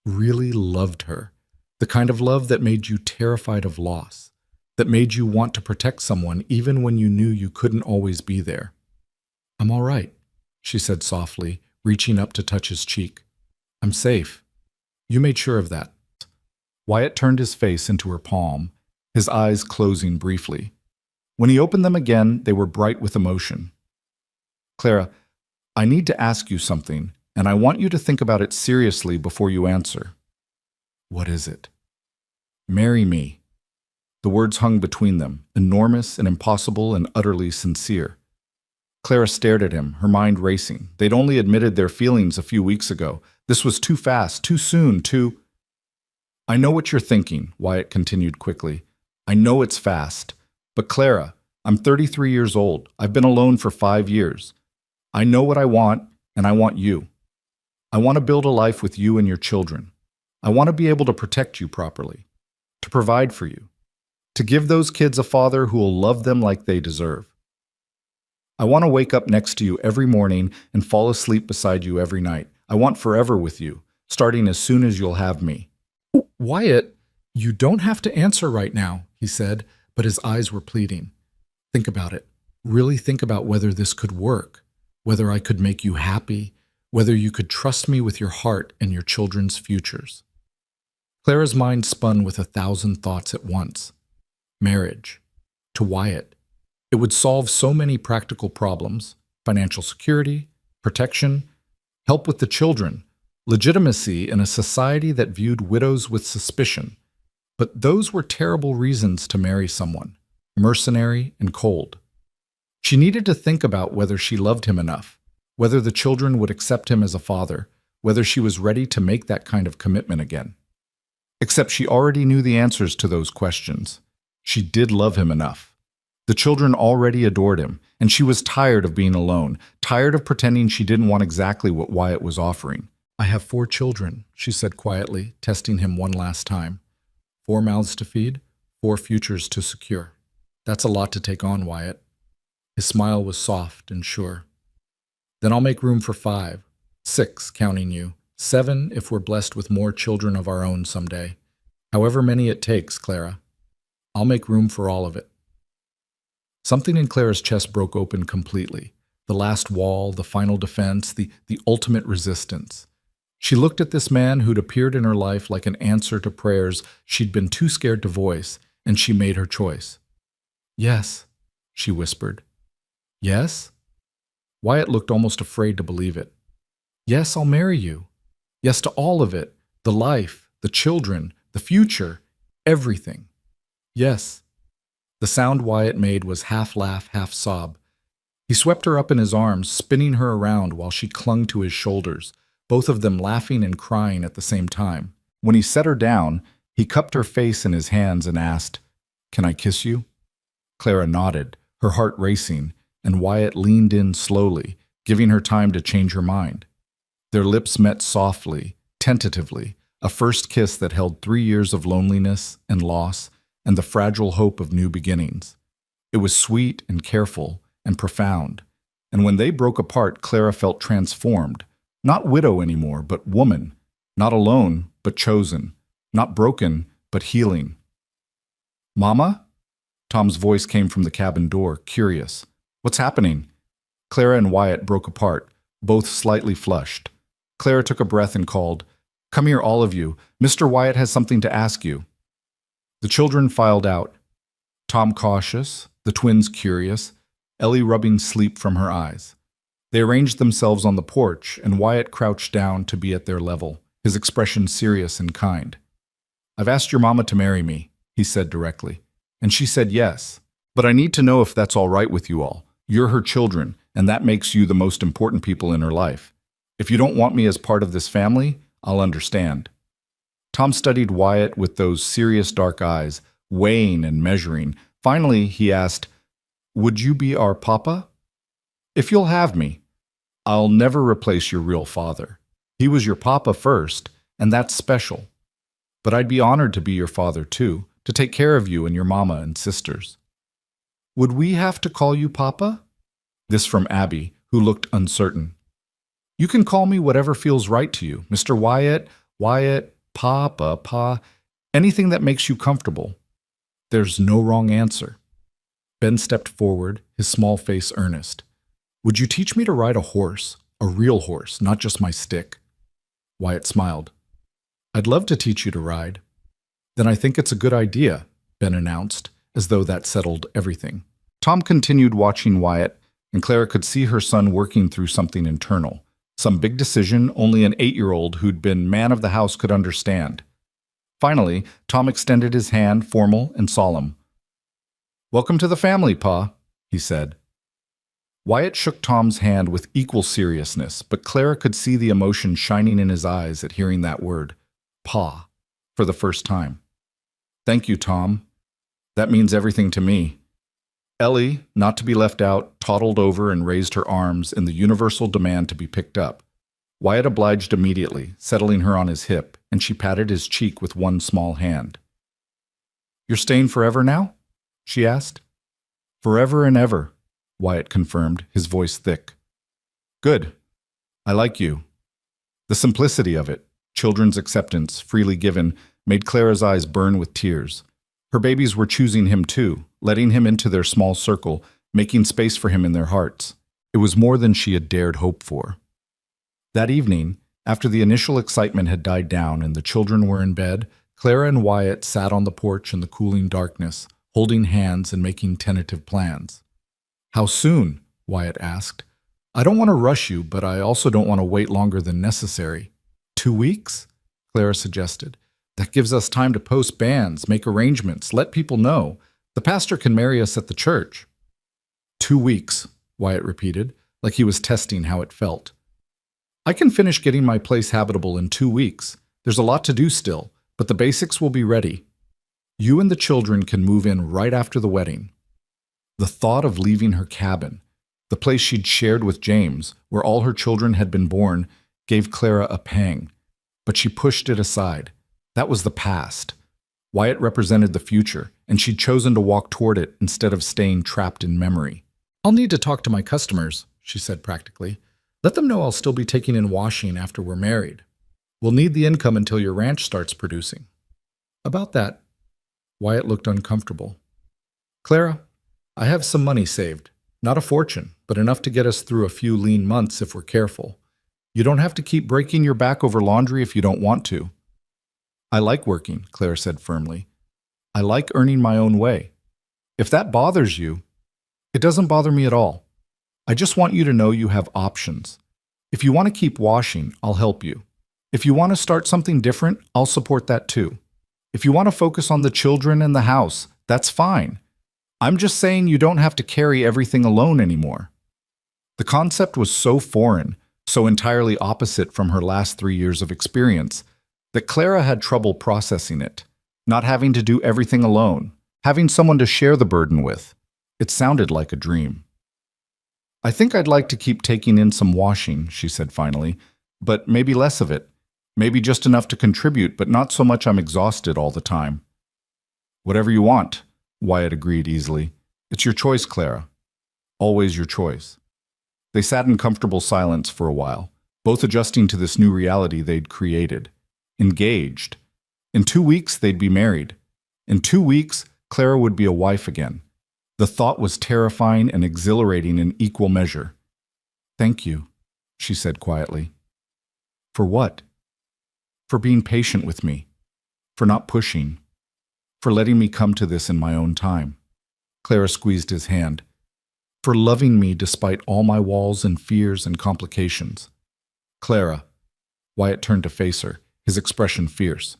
S2: Really loved her. The kind of love that made you terrified of loss, that made you want to protect someone even when you knew you couldn't always be there. "I'm all right," she said softly, reaching up to touch his cheek. "I'm safe. You made sure of that." Wyatt turned his face into her palm, his eyes closing briefly. When he opened them again, they were bright with emotion. "Clara, I need to ask you something, and I want you to think about it seriously before you answer." "What is it?" "Marry me." The words hung between them, enormous and impossible and utterly sincere. Clara stared at him, her mind racing. They'd only admitted their feelings a few weeks ago. This was too fast, too soon, too... I know what you're thinking, Wyatt continued quickly. I know it's fast. But Clara, I'm 33 years old. I've been alone for 5 years. I know what I want, and I want you. I want to build a life with you and your children. I want to be able to protect you properly, to provide for you, to give those kids a father who will love them like they deserve. I want to wake up next to you every morning and fall asleep beside you every night. I want forever with you, starting as soon as you'll have me.
S1: Wyatt, you don't have to answer right now, he said, but his eyes were pleading. Think about it. Really think about whether this could work, whether I could make you happy, whether you could trust me with your heart and your children's futures. Clara's mind spun with 1,000 thoughts at once. Marriage. To Wyatt. It would solve so many practical problems: financial security, protection, help with the children, legitimacy in a society that viewed widows with suspicion. But those were terrible reasons to marry someone, mercenary and cold. She needed to think about whether she loved him enough, whether the children would accept him as a father, whether she was ready to make that kind of commitment again. Except she already knew the answers to those questions. She did love him enough. The children already adored him, and she was tired of being alone, tired of pretending she didn't want exactly what Wyatt was offering. I have 4 children, she said quietly, testing him one last time. 4 mouths to feed, 4 futures to secure. That's a lot to take on, Wyatt. His smile was soft and sure. Then I'll make room for 5, 6, counting you, 7 if we're blessed with more children of our own someday. However many it takes, Clara. I'll make room for all of it. Something in Clara's chest broke open completely. The last wall, the final defense, the ultimate resistance. She looked at this man who'd appeared in her life like an answer to prayers she'd been too scared to voice, and she made her choice. Yes, she whispered. Yes? Wyatt looked almost afraid to believe it. Yes, I'll marry you. Yes to all of it, the life, the children, the future, everything. Yes. The sound Wyatt made was half laugh, half sob. He swept her up in his arms, spinning her around while she clung to his shoulders, both of them laughing and crying at the same time. When he set her down, he cupped her face in his hands and asked, "Can I kiss you?" Clara nodded, her heart racing, and Wyatt leaned in slowly, giving her time to change her mind. Their lips met softly, tentatively, a first kiss that held 3 years of loneliness and loss and the fragile hope of new beginnings. It was sweet and careful and profound, and when they broke apart, Clara felt transformed, not widow anymore, but woman, not alone, but chosen, not broken, but healing. "Mama?" Tom's voice came from the cabin door, curious. "What's happening?" Clara and Wyatt broke apart, both slightly flushed. Clara took a breath and called, "Come here, all of you. Mr. Wyatt has something to ask you." The children filed out, Tom cautious, the twins curious, Ellie rubbing sleep from her eyes. They arranged themselves on the porch, and Wyatt crouched down to be at their level, his expression serious and kind. "I've asked your mama to marry me," he said directly, "and she said yes. But I need to know if that's all right with you all. You're her children, and that makes you the most important people in her life. If you don't want me as part of this family, I'll understand." Tom studied Wyatt with those serious dark eyes, weighing and measuring. Finally, he asked, "Would you be our papa?" "If you'll have me. I'll never replace your real father. He was your papa first, and that's special. But I'd be honored to be your father too, to take care of you and your mama and sisters." "Would we have to call you papa?" This from Abby, who looked uncertain. "You can call me whatever feels right to you, Mr. Wyatt, Wyatt, Papa, Pa, anything that makes you comfortable. There's no wrong answer." Ben stepped forward, his small face earnest. "Would you teach me to ride a horse, a real horse, not just my stick?" Wyatt smiled. "I'd love to teach you to ride." "Then I think it's a good idea," Ben announced, as though that settled everything. Tom continued watching Wyatt, and Clara could see her son working through something internal. Some big decision only an 8-year-old who'd been man of the house could understand. Finally, Tom extended his hand, formal and solemn. "Welcome to the family, Pa," he said. Wyatt shook Tom's hand with equal seriousness, but Clara could see the emotion shining in his eyes at hearing that word, Pa.
S2: for the first time. Thank you, Tom. That means everything to me. Ellie, not to be left out, toddled over and raised her arms in the universal demand to be picked up. Wyatt obliged immediately, settling her on his hip, and she patted his cheek with one small hand. You're staying forever now? She asked. Forever and ever, Wyatt confirmed, his voice thick. Good. I like you. The simplicity of it, children's acceptance, freely given, made Clara's eyes burn with tears. Her babies were choosing him too, letting him into their small circle, making space for him in their hearts. It was more than she had dared hope for. That evening, after the initial excitement had died down and the children were in bed, Clara and Wyatt sat on the porch in the cooling darkness, holding hands and making tentative plans. How soon? Wyatt asked. I don't want to rush you, but I also don't want to wait longer than necessary. 2 weeks? Clara suggested. That gives us time to post banns, make arrangements, let people know. The pastor can marry us at the church. 2 weeks, Wyatt repeated, like he was testing how it felt. I can finish getting my place habitable in 2 weeks. There's a lot to do still, but the basics will be ready. You and the children can move in right after the wedding. The thought of leaving her cabin, the place she'd shared with James, where all her children had been born, gave Clara a pang, but she pushed it aside. That was the past. Wyatt represented the future, and she'd chosen to walk toward it instead of staying trapped in memory. I'll need to talk to my customers, she said practically. Let them know I'll still be taking in washing after we're married. We'll need the income until your ranch starts producing. About that, Wyatt looked uncomfortable. Clara, I have some money saved. Not a fortune, but enough to get us through a few lean months if we're careful. You don't have to keep breaking your back over laundry if you don't want to. I like working, Clara said firmly. I like earning my own way. If that bothers you, it doesn't bother me at all. I just want you to know you have options. If you want to keep washing, I'll help you. If you want to start something different, I'll support that too. If you want to focus on the children and the house, that's fine. I'm just saying you don't have to carry everything alone anymore. The concept was so foreign, so entirely opposite from her last 3 years of experience, that Clara had trouble processing it, not having to do everything alone, having someone to share the burden with. It sounded like a dream. I think I'd like to keep taking in some washing, she said finally, but maybe less of it. Maybe just enough to contribute, but not so much I'm exhausted all the time. Whatever you want, Wyatt agreed easily. It's your choice, Clara. Always your choice. They sat in comfortable silence for a while, both adjusting to this new reality they'd created. Engaged. In 2 weeks, they'd be married. In 2 weeks, Clara would be a wife again. The thought was terrifying and exhilarating in equal measure. Thank you, she said quietly. For what? For being patient with me. For not pushing. For letting me come to this in my own time. Clara squeezed his hand. For loving me despite all my walls and fears and complications. Clara. Wyatt turned to face her, his expression fierce.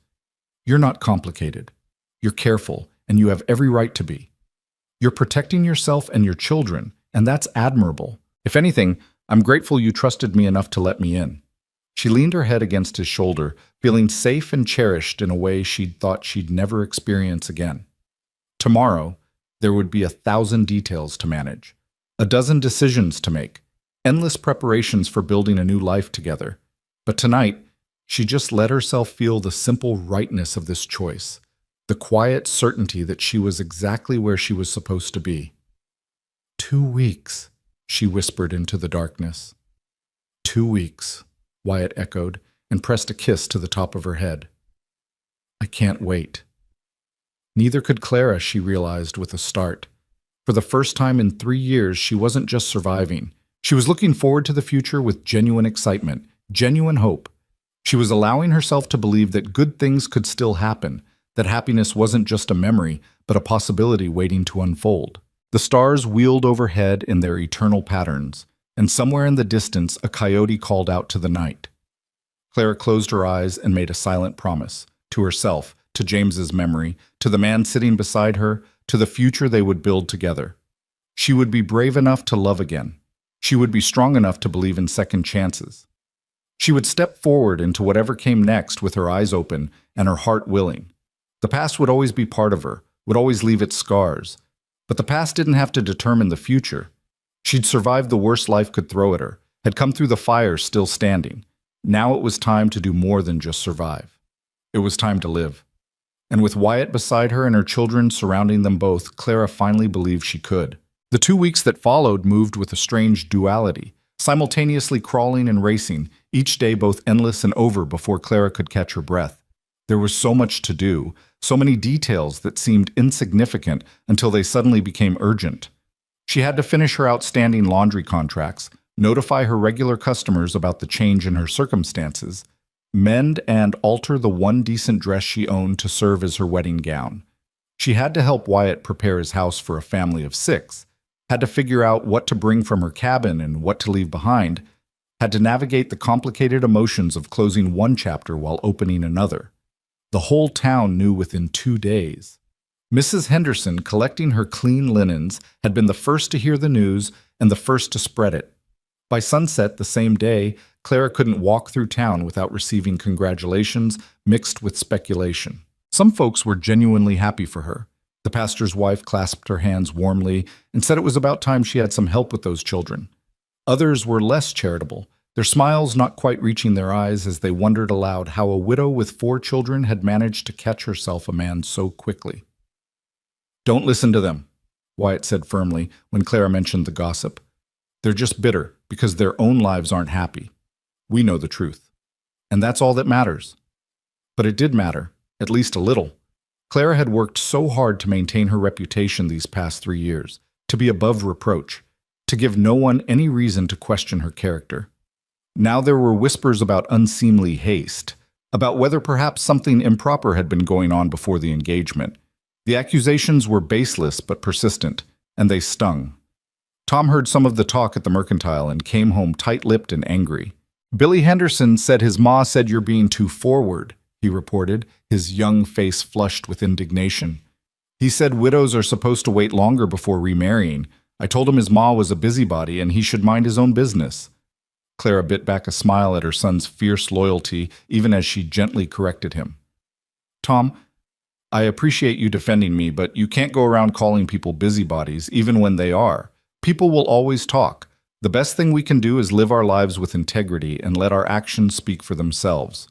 S2: You're not complicated. You're careful, and you have every right to be. You're protecting yourself and your children, and that's admirable. If anything, I'm grateful you trusted me enough to let me in. She leaned her head against his shoulder, feeling safe and cherished in a way she'd thought she'd never experience again. Tomorrow, there would be 1,000 details to manage, a dozen decisions to make, endless preparations for building a new life together. But tonight, she just let herself feel the simple rightness of this choice, the quiet certainty that she was exactly where she was supposed to be. 2 weeks, she whispered into the darkness. 2 weeks, Wyatt echoed and pressed a kiss to the top of her head. I can't wait. Neither could Clara, she realized with a start. For the first time in 3 years, she wasn't just surviving. She was looking forward to the future with genuine excitement, genuine hope. She was allowing herself to believe that good things could still happen, that happiness wasn't just a memory, but a possibility waiting to unfold. The stars wheeled overhead in their eternal patterns, and somewhere in the distance a coyote called out to the night. Clara closed her eyes and made a silent promise, to herself, to James's memory, to the man sitting beside her, to the future they would build together. She would be brave enough to love again. She would be strong enough to believe in second chances. She would step forward into whatever came next with her eyes open and her heart willing. The past would always be part of her, would always leave its scars. But the past didn't have to determine the future. She'd survived the worst life could throw at her, had come through the fire still standing. Now it was time to do more than just survive. It was time to live. And with Wyatt beside her and her children surrounding them both, Clara finally believed she could. The 2 weeks that followed moved with a strange duality, simultaneously crawling and racing, each day both endless and over before Clara could catch her breath. There was so much to do, so many details that seemed insignificant until they suddenly became urgent. She had to finish her outstanding laundry contracts, notify her regular customers about the change in her circumstances, mend and alter the one decent dress she owned to serve as her wedding gown. She had to help Wyatt prepare his house for a family of 6, had to figure out what to bring from her cabin and what to leave behind, had to navigate the complicated emotions of closing one chapter while opening another. The whole town knew within 2 days. Mrs. Henderson, collecting her clean linens, had been the first to hear the news and the first to spread it. By sunset the same day, Clara couldn't walk through town without receiving congratulations mixed with speculation. Some folks were genuinely happy for her. The pastor's wife clasped her hands warmly and said it was about time she had some help with those children. Others were less charitable, their smiles not quite reaching their eyes as they wondered aloud how a widow with 4 children had managed to catch herself a man so quickly. "Don't listen to them," Wyatt said firmly when Clara mentioned the gossip. "They're just bitter because their own lives aren't happy. We know the truth. And that's all that matters." But it did matter, at least a little. Clara had worked so hard to maintain her reputation these past 3 years, to be above reproach, to give no one any reason to question her character. Now there were whispers about unseemly haste, about whether perhaps something improper had been going on before the engagement. The accusations were baseless but persistent, and they stung. Tom heard some of the talk at the Mercantile and came home tight-lipped and angry. "Billy Henderson said his ma said you're being too forward," he reported, his young face flushed with indignation. "He said widows are supposed to wait longer before remarrying. I told him his ma was a busybody and he should mind his own business." Clara bit back a smile at her son's fierce loyalty, even as she gently corrected him. "Tom, I appreciate you defending me, but you can't go around calling people busybodies, even when they are. People will always talk. The best thing we can do is live our lives with integrity and let our actions speak for themselves."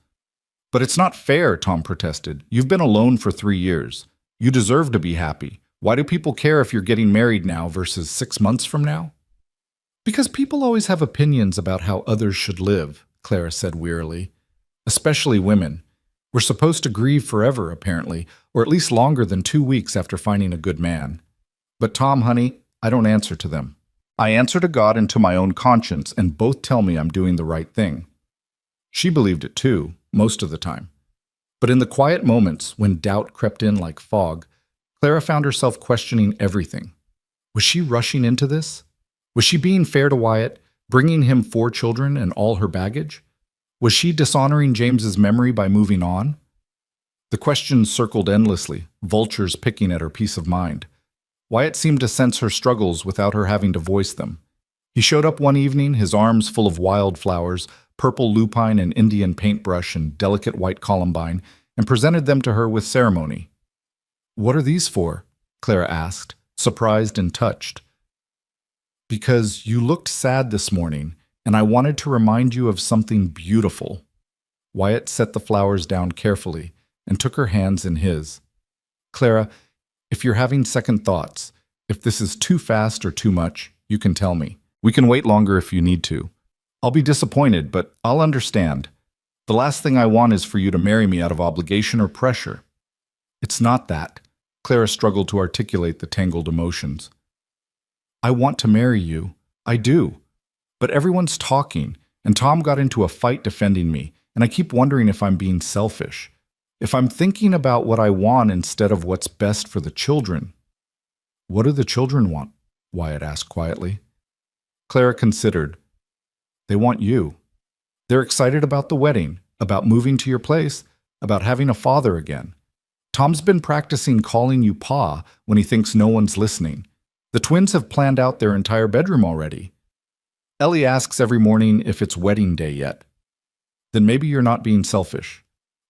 S2: "But it's not fair," Tom protested. "You've been alone for 3 years. You deserve to be happy. Why do people care if you're getting married now versus 6 months from now?" "Because people always have opinions about how others should live," Clara said wearily. "Especially women. We're supposed to grieve forever, apparently, or at least longer than 2 weeks after finding a good man. But Tom, honey, I don't answer to them. I answer to God and to my own conscience, and both tell me I'm doing the right thing." She believed it too, most of the time. But in the quiet moments, when doubt crept in like fog, Clara found herself questioning everything. Was she rushing into this? Was she being fair to Wyatt, bringing him 4 children and all her baggage? Was she dishonoring James's memory by moving on? The questions circled endlessly, vultures picking at her peace of mind. Wyatt seemed to sense her struggles without her having to voice them. He showed up one evening, his arms full of wildflowers, purple lupine and Indian paintbrush and delicate white columbine, and presented them to her with ceremony. "What are these for?" Clara asked, surprised and touched. "Because you looked sad this morning, and I wanted to remind you of something beautiful." Wyatt set the flowers down carefully and took her hands in his. "Clara, if you're having second thoughts, if this is too fast or too much, you can tell me. We can wait longer if you need to. I'll be disappointed, but I'll understand. The last thing I want is for you to marry me out of obligation or pressure." "It's not that." Clara struggled to articulate the tangled emotions. "I want to marry you. I do. But everyone's talking, and Tom got into a fight defending me, and I keep wondering if I'm being selfish. If I'm thinking about what I want instead of what's best for the children." "What do the children want?" Wyatt asked quietly. Clara considered. "They want you. They're excited about the wedding, about moving to your place, about having a father again. Tom's been practicing calling you Pa when he thinks no one's listening. The twins have planned out their entire bedroom already. Ellie asks every morning if it's wedding day yet. then maybe you're not being selfish.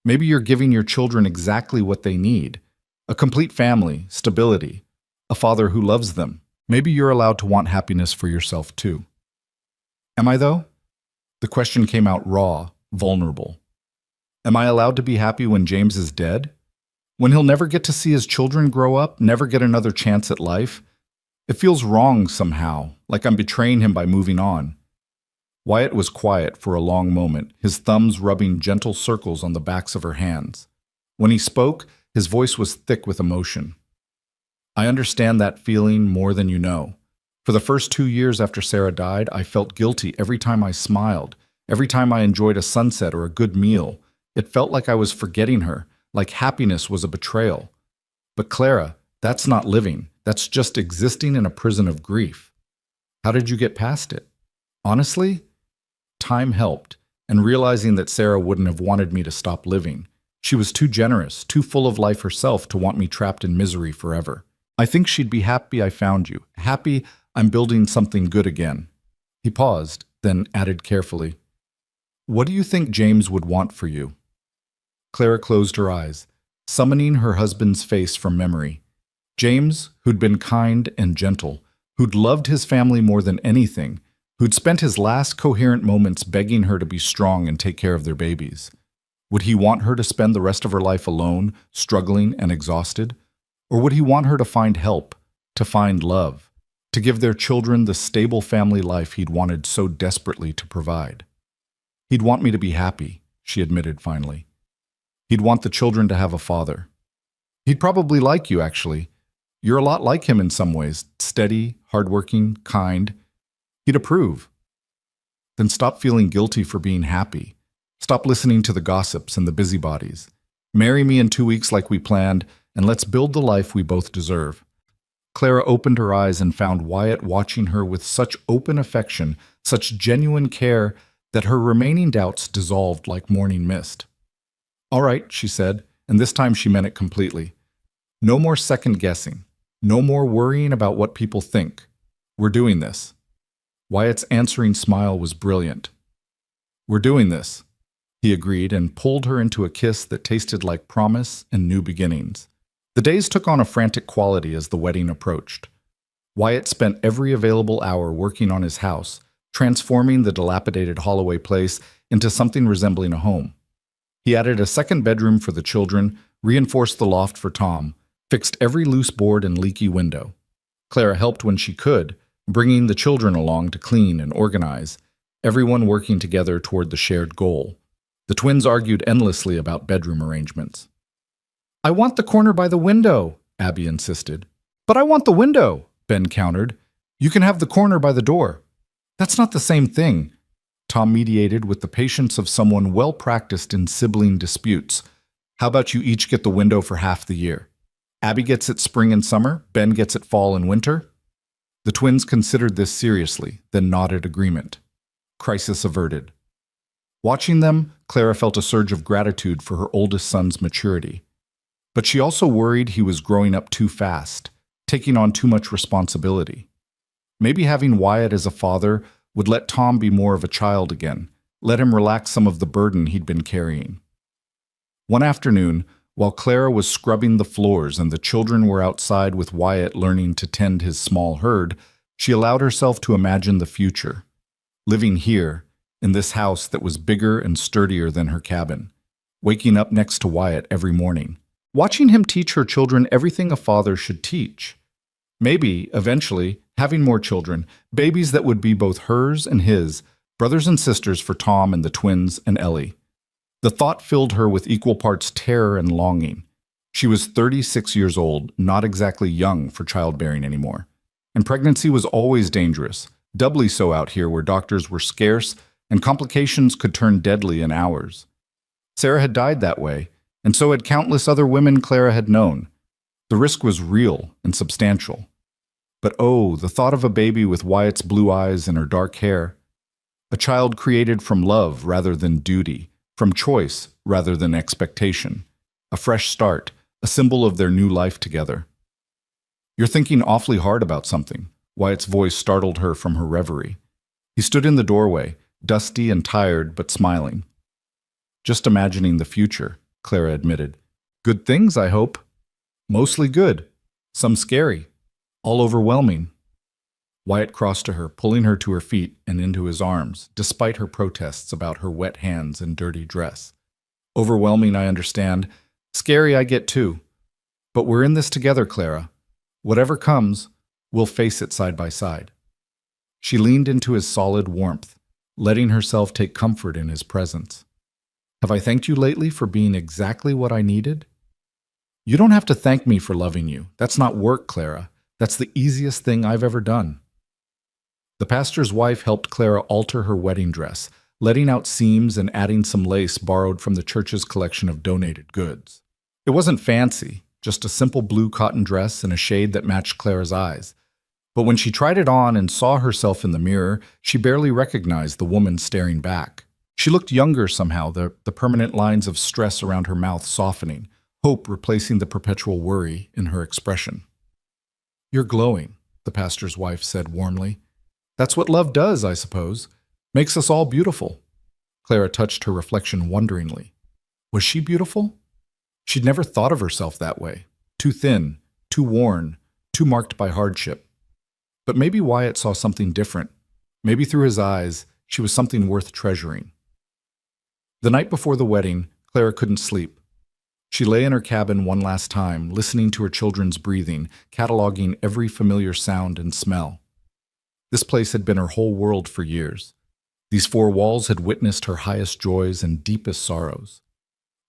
S2: Maybe you're giving your children exactly what they need: a complete family, stability, a father who loves them. Maybe you're allowed to want happiness for yourself too. Am I, though? The question came out raw, vulnerable. Am I allowed to be happy when James is dead? When he'll never get to see his children grow up, never get another chance at life? It feels wrong somehow, like I'm betraying him by moving on. Wyatt was quiet for a long moment, his thumbs rubbing gentle circles on the backs of her hands. When he spoke, his voice was thick with emotion. I understand that feeling more than you know. For the first 2 years after Sarah died, I felt guilty every time I smiled, every time I enjoyed a sunset or a good meal. It felt like I was forgetting her, like happiness was a betrayal. But Clara, that's not living. That's just existing in a prison of grief. How did you get past it? Honestly, time helped, and realizing that Sarah wouldn't have wanted me to stop living. She was too generous, too full of life herself to want me trapped in misery forever. I think she'd be happy I found you, happy I'm building something good again. He paused, then added carefully, "What do you think James would want for you?" Clara closed her eyes, summoning her husband's face from memory. James, who'd been kind and gentle, who'd loved his family more than anything, who'd spent his last coherent moments begging her to be strong and take care of their babies. Would he want her to spend the rest of her life alone, struggling and exhausted? Or would he want her to find help, to find love, to give their children the stable family life he'd wanted so desperately to provide? He'd want me to be happy, she admitted finally. He'd want the children to have a father. He'd probably like you, actually. You're a lot like him in some ways, steady, hardworking, kind. He'd approve. Then stop feeling guilty for being happy. Stop listening to the gossips and the busybodies. Marry me in 2 weeks like we planned, and let's build the life we both deserve. Clara opened her eyes and found Wyatt watching her with such open affection, such genuine care, that her remaining doubts dissolved like morning mist. "All right," she said, and this time she meant it completely. "No more second guessing. No more worrying about what people think. We're doing this." Wyatt's answering smile was brilliant. "We're doing this," he agreed and pulled her into a kiss that tasted like promise and new beginnings. The days took on a frantic quality as the wedding approached. Wyatt spent every available hour working on his house, transforming the dilapidated Holloway place into something resembling a home. He added a second bedroom for the children, reinforced the loft for Tom, fixed every loose board and leaky window. Clara helped when she could, bringing the children along to clean and organize, everyone working together toward the shared goal. The twins argued endlessly about bedroom arrangements. "I want the corner by the window," Abby insisted. "But I want the window," Ben countered. "You can have the corner by the door." "That's not the same thing," Tom mediated with the patience of someone well-practiced in sibling disputes. "How about you each get the window for half the year? Abby gets it spring and summer, Ben gets it fall and winter?" The twins considered this seriously, then nodded agreement. Crisis averted. Watching them, Clara felt a surge of gratitude for her oldest son's maturity. But she also worried he was growing up too fast, taking on too much responsibility. Maybe having Wyatt as a father would let Tom be more of a child again, let him relax some of the burden he'd been carrying. One afternoon, while Clara was scrubbing the floors and the children were outside with Wyatt learning to tend his small herd, she allowed herself to imagine the future. Living here, in this house that was bigger and sturdier than her cabin. Waking up next to Wyatt every morning. Watching him teach her children everything a father should teach. Maybe, eventually, having more children, babies that would be both hers and his, brothers and sisters for Tom and the twins and Ellie. The thought filled her with equal parts terror and longing. She was 36 years old, not exactly young for childbearing anymore. And pregnancy was always dangerous, doubly so out here where doctors were scarce and complications could turn deadly in hours. Sarah had died that way, and so had countless other women Clara had known. The risk was real and substantial. But oh, the thought of a baby with Wyatt's blue eyes and her dark hair. A child created from love rather than duty, from choice rather than expectation. A fresh start, a symbol of their new life together. "You're thinking awfully hard about something," Wyatt's voice startled her from her reverie. He stood in the doorway, dusty and tired but smiling. Just imagining the future, Clara admitted. Good things, I hope. Mostly good. Some scary. All overwhelming. Wyatt crossed to her, pulling her to her feet and into his arms, despite her protests about her wet hands and dirty dress. Overwhelming, I understand. Scary, I get too. But we're in this together, Clara. Whatever comes, we'll face it side by side. She leaned into his solid warmth, letting herself take comfort in his presence. Have I thanked you lately for being exactly what I needed? You don't have to thank me for loving you. That's not work, Clara. That's the easiest thing I've ever done. The pastor's wife helped Clara alter her wedding dress, letting out seams and adding some lace borrowed from the church's collection of donated goods. It wasn't fancy, just a simple blue cotton dress in a shade that matched Clara's eyes. But when she tried it on and saw herself in the mirror, she barely recognized the woman staring back. She looked younger somehow, the permanent lines of stress around her mouth softening, hope replacing the perpetual worry in her expression. You're glowing, the pastor's wife said warmly. That's what love does, I suppose. Makes us all beautiful. Clara touched her reflection wonderingly. Was she beautiful? She'd never thought of herself that way. Too thin, too worn, too marked by hardship. But maybe Wyatt saw something different. Maybe through his eyes, she was something worth treasuring. The night before the wedding, Clara couldn't sleep. She lay in her cabin one last time, listening to her children's breathing, cataloging every familiar sound and smell. This place had been her whole world for years. These four walls had witnessed her highest joys and deepest sorrows.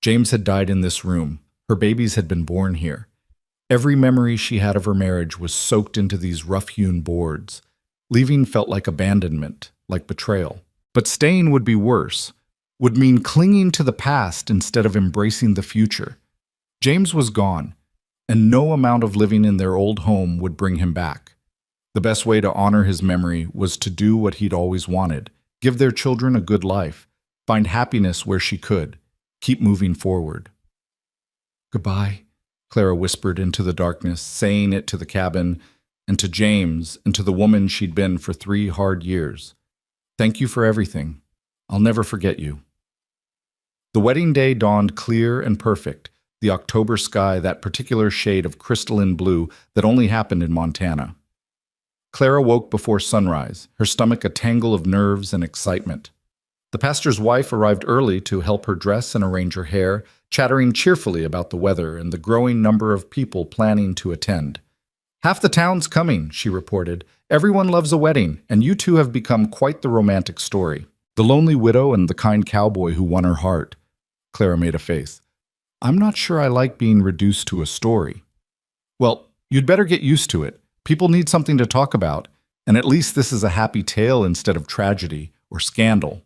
S2: James had died in this room. Her babies had been born here. Every memory she had of her marriage was soaked into these rough-hewn boards. Leaving felt like abandonment, like betrayal. But staying would be worse, would mean clinging to the past instead of embracing the future. James was gone, and no amount of living in their old home would bring him back. The best way to honor his memory was to do what he'd always wanted, give their children a good life, find happiness where she could, keep moving forward. Goodbye, Clara whispered into the darkness, saying it to the cabin, and to James, and to the woman she'd been for 3 hard years. Thank you for everything. I'll never forget you. The wedding day dawned clear and perfect, the October sky that particular shade of crystalline blue that only happened in Montana. Clara woke before sunrise, her stomach a tangle of nerves and excitement. The pastor's wife arrived early to help her dress and arrange her hair, chattering cheerfully about the weather and the growing number of people planning to attend. Half the town's coming, she reported. Everyone loves a wedding, and you two have become quite the romantic story. The lonely widow and the kind cowboy who won her heart. Clara made a face. I'm not sure I like being reduced to a story. Well, you'd better get used to it. People need something to talk about, and at least this is a happy tale instead of tragedy or scandal.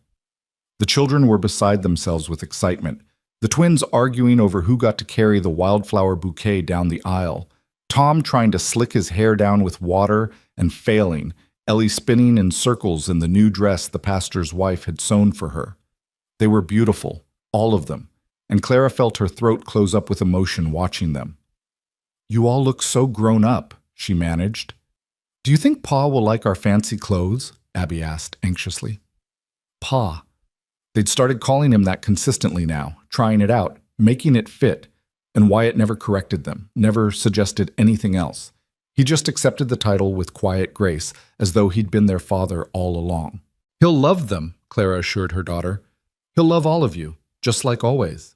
S2: The children were beside themselves with excitement, the twins arguing over who got to carry the wildflower bouquet down the aisle, Tom trying to slick his hair down with water and failing, Ellie spinning in circles in the new dress the pastor's wife had sewn for her. They were beautiful, all of them, and Clara felt her throat close up with emotion watching them. You all look so grown up, she managed. Do you think Pa will like our fancy clothes? Abby asked anxiously. Pa. They'd started calling him that consistently now, trying it out, making it fit, and Wyatt never corrected them, never suggested anything else. He just accepted the title with quiet grace, as though he'd been their father all along. He'll love them, Clara assured her daughter. He'll love all of you, just like always.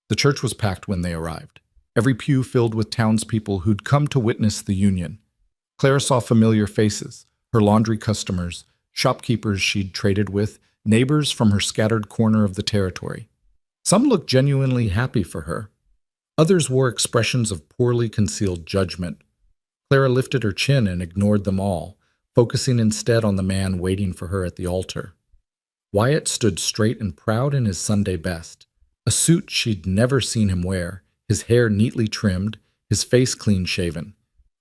S2: The church was packed when they arrived, every pew filled with townspeople who'd come to witness the union. Clara saw familiar faces, her laundry customers, shopkeepers she'd traded with, neighbors from her scattered corner of the territory. Some looked genuinely happy for her. Others wore expressions of poorly concealed judgment. Clara lifted her chin and ignored them all, focusing instead on the man waiting for her at the altar. Wyatt stood straight and proud in his Sunday best, a suit she'd never seen him wear, his hair neatly trimmed, his face clean-shaven.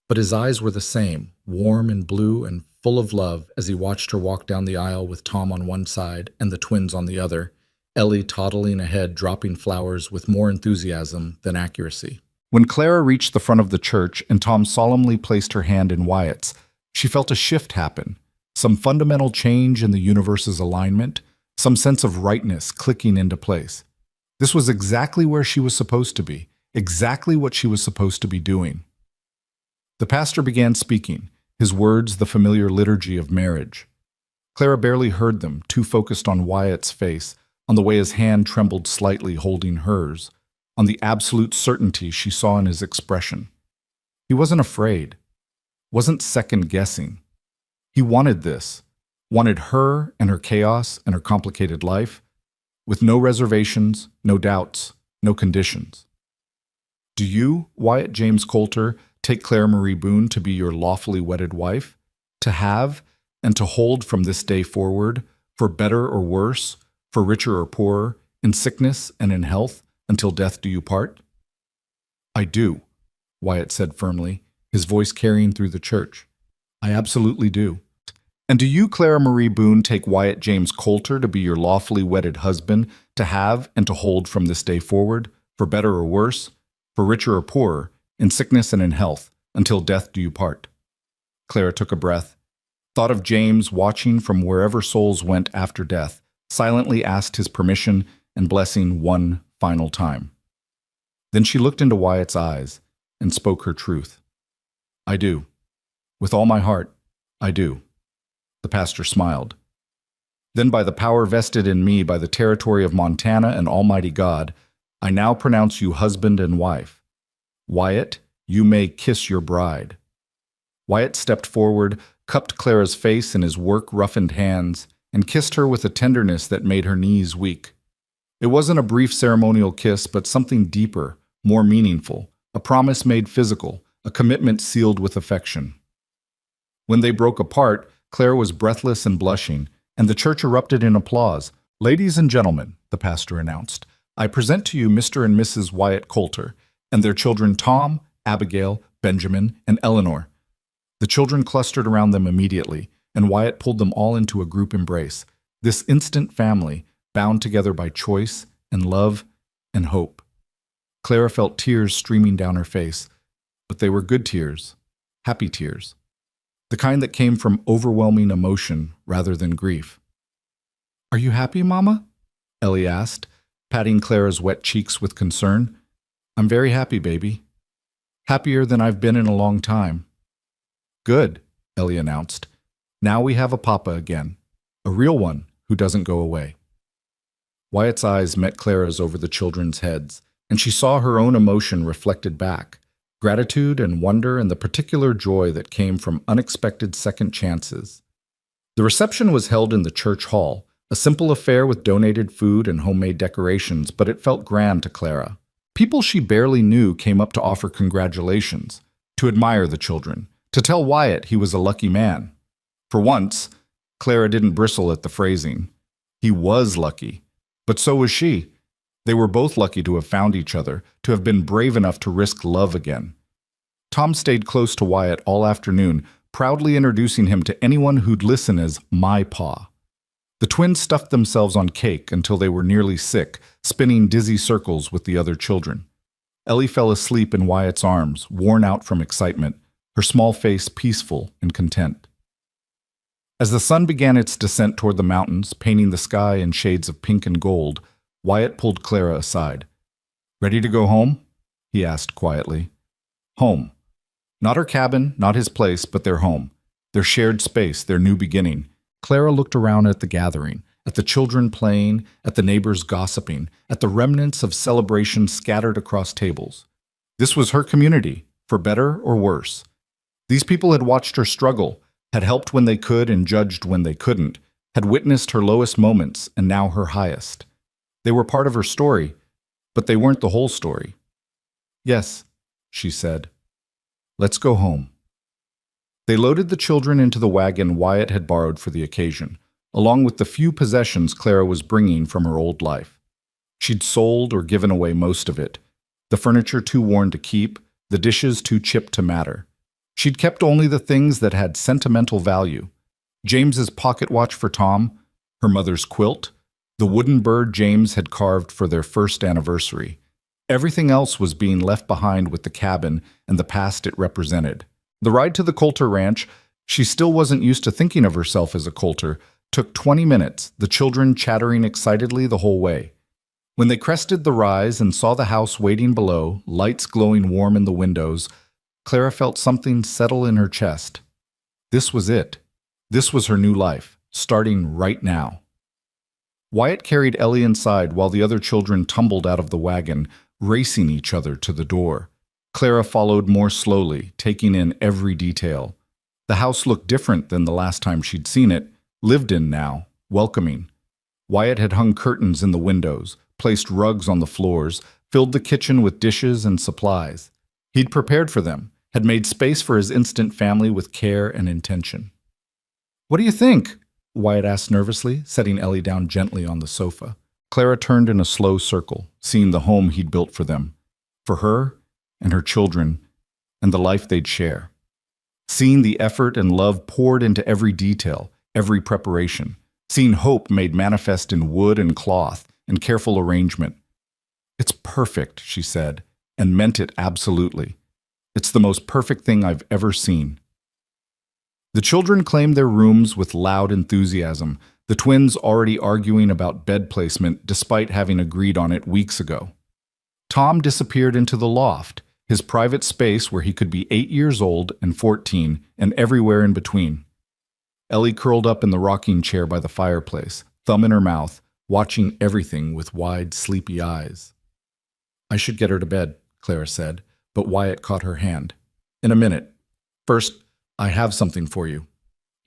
S2: But his eyes were the same, warm and blue and full of love as he watched her walk down the aisle with Tom on one side and the twins on the other, Ellie toddling ahead dropping flowers with more enthusiasm than accuracy. When Clara reached the front of the church and Tom solemnly placed her hand in Wyatt's, she felt a shift happen, some fundamental change in the universe's alignment, some sense of rightness clicking into place. This was exactly where she was supposed to be, exactly what she was supposed to be doing. The pastor began speaking, his words the familiar liturgy of marriage. Clara barely heard them, too focused on Wyatt's face, on the way his hand trembled slightly holding hers, on the absolute certainty she saw in his expression. He wasn't afraid, wasn't second-guessing. He wanted this, wanted her and her chaos and her complicated life, with no reservations, no doubts, no conditions. Do you, Wyatt James Coulter, take Clara Marie Boone to be your lawfully wedded wife, to have and to hold from this day forward, for better or worse, for richer or poorer, in sickness and in health, until death do you part? I do, Wyatt said firmly, his voice carrying through the church. I absolutely do. And do you, Clara Marie Boone, take Wyatt James Coulter to be your lawfully wedded husband, to have and to hold from this day forward, for better or worse, for richer or poorer, in sickness and in health, until death do you part? Clara took a breath, thought of James watching from wherever souls went after death, silently asked his permission and blessing one final time. Then she looked into Wyatt's eyes and spoke her truth. I do. With all my heart, I do. The pastor smiled. Then by the power vested in me by the territory of Montana and Almighty God, I now pronounce you husband and wife. Wyatt, you may kiss your bride. Wyatt stepped forward, cupped Clara's face in his work-roughened hands, and kissed her with a tenderness that made her knees weak. It wasn't a brief ceremonial kiss, but something deeper, more meaningful, a promise made physical, a commitment sealed with affection. When they broke apart, Clara was breathless and blushing, and the church erupted in applause. Ladies and gentlemen, the pastor announced, I present to you Mr. and Mrs. Wyatt Coulter, and their children Tom, Abigail, Benjamin, and Eleanor. The children clustered around them immediately, and Wyatt pulled them all into a group embrace, this instant family, bound together by choice and love and hope. Clara felt tears streaming down her face, but they were good tears, happy tears, the kind that came from overwhelming emotion rather than grief. Are you happy, Mama? Ellie asked, patting Clara's wet cheeks with concern. I'm very happy, baby. Happier than I've been in a long time. Good, Ellie announced. Now we have a papa again, a real one who doesn't go away. Wyatt's eyes met Clara's over the children's heads, and she saw her own emotion reflected back, gratitude and wonder and the particular joy that came from unexpected second chances. The reception was held in the church hall, a simple affair with donated food and homemade decorations, but it felt grand to Clara. People she barely knew came up to offer congratulations, to admire the children, to tell Wyatt he was a lucky man. For once, Clara didn't bristle at the phrasing. He was lucky, but so was she. They were both lucky to have found each other, to have been brave enough to risk love again. Tom stayed close to Wyatt all afternoon, proudly introducing him to anyone who'd listen as my pa. The twins stuffed themselves on cake until they were nearly sick, spinning dizzy circles with the other children. Ellie fell asleep in Wyatt's arms, worn out from excitement, her small face peaceful and content. As the sun began its descent toward the mountains, painting the sky in shades of pink and gold, Wyatt pulled Clara aside. Ready to go home? He asked quietly. Home. Not her cabin, not his place, but their home. Their shared space, their new beginning. Clara looked around at the gathering, at the children playing, at the neighbors gossiping, at the remnants of celebration scattered across tables. This was her community, for better or worse. These people had watched her struggle, had helped when they could and judged when they couldn't, had witnessed her lowest moments and now her highest. They were part of her story, but they weren't the whole story. Yes, she said. Let's go home. They loaded the children into the wagon Wyatt had borrowed for the occasion, along with the few possessions Clara was bringing from her old life. She'd sold or given away most of it, the furniture too worn to keep, the dishes too chipped to matter. She'd kept only the things that had sentimental value. James's pocket watch for Tom, her mother's quilt, the wooden bird James had carved for their first anniversary. Everything else was being left behind with the cabin and the past it represented. The ride to the Coulter ranch, she still wasn't used to thinking of herself as a Coulter, Took 20 minutes, the children chattering excitedly the whole way. When they crested the rise and saw the house waiting below, lights glowing warm in the windows, Clara felt something settle in her chest. This was it. This was her new life, starting right now. Wyatt carried Ellie inside while the other children tumbled out of the wagon, racing each other to the door. Clara followed more slowly, taking in every detail. The house looked different than the last time she'd seen it, lived in now, welcoming. Wyatt had hung curtains in the windows, placed rugs on the floors, filled the kitchen with dishes and supplies. He'd prepared for them, had made space for his instant family with care and intention. "What do you think?" Wyatt asked nervously, setting Ellie down gently on the sofa. Clara turned in a slow circle, seeing the home he'd built for them, for her and her children, and the life they'd share. Seeing the effort and love poured into every detail, every preparation. Seeing hope made manifest in wood and cloth and careful arrangement. "It's perfect," she said, and meant it absolutely. "It's the most perfect thing I've ever seen." The children claimed their rooms with loud enthusiasm, the twins already arguing about bed placement despite having agreed on it weeks ago. Tom disappeared into the loft, his private space where he could be 8 years old and 14 and everywhere in between. Ellie curled up in the rocking chair by the fireplace, thumb in her mouth, watching everything with wide, sleepy eyes. "I should get her to bed," Clara said, but Wyatt caught her hand. "In a minute. First, I have something for you."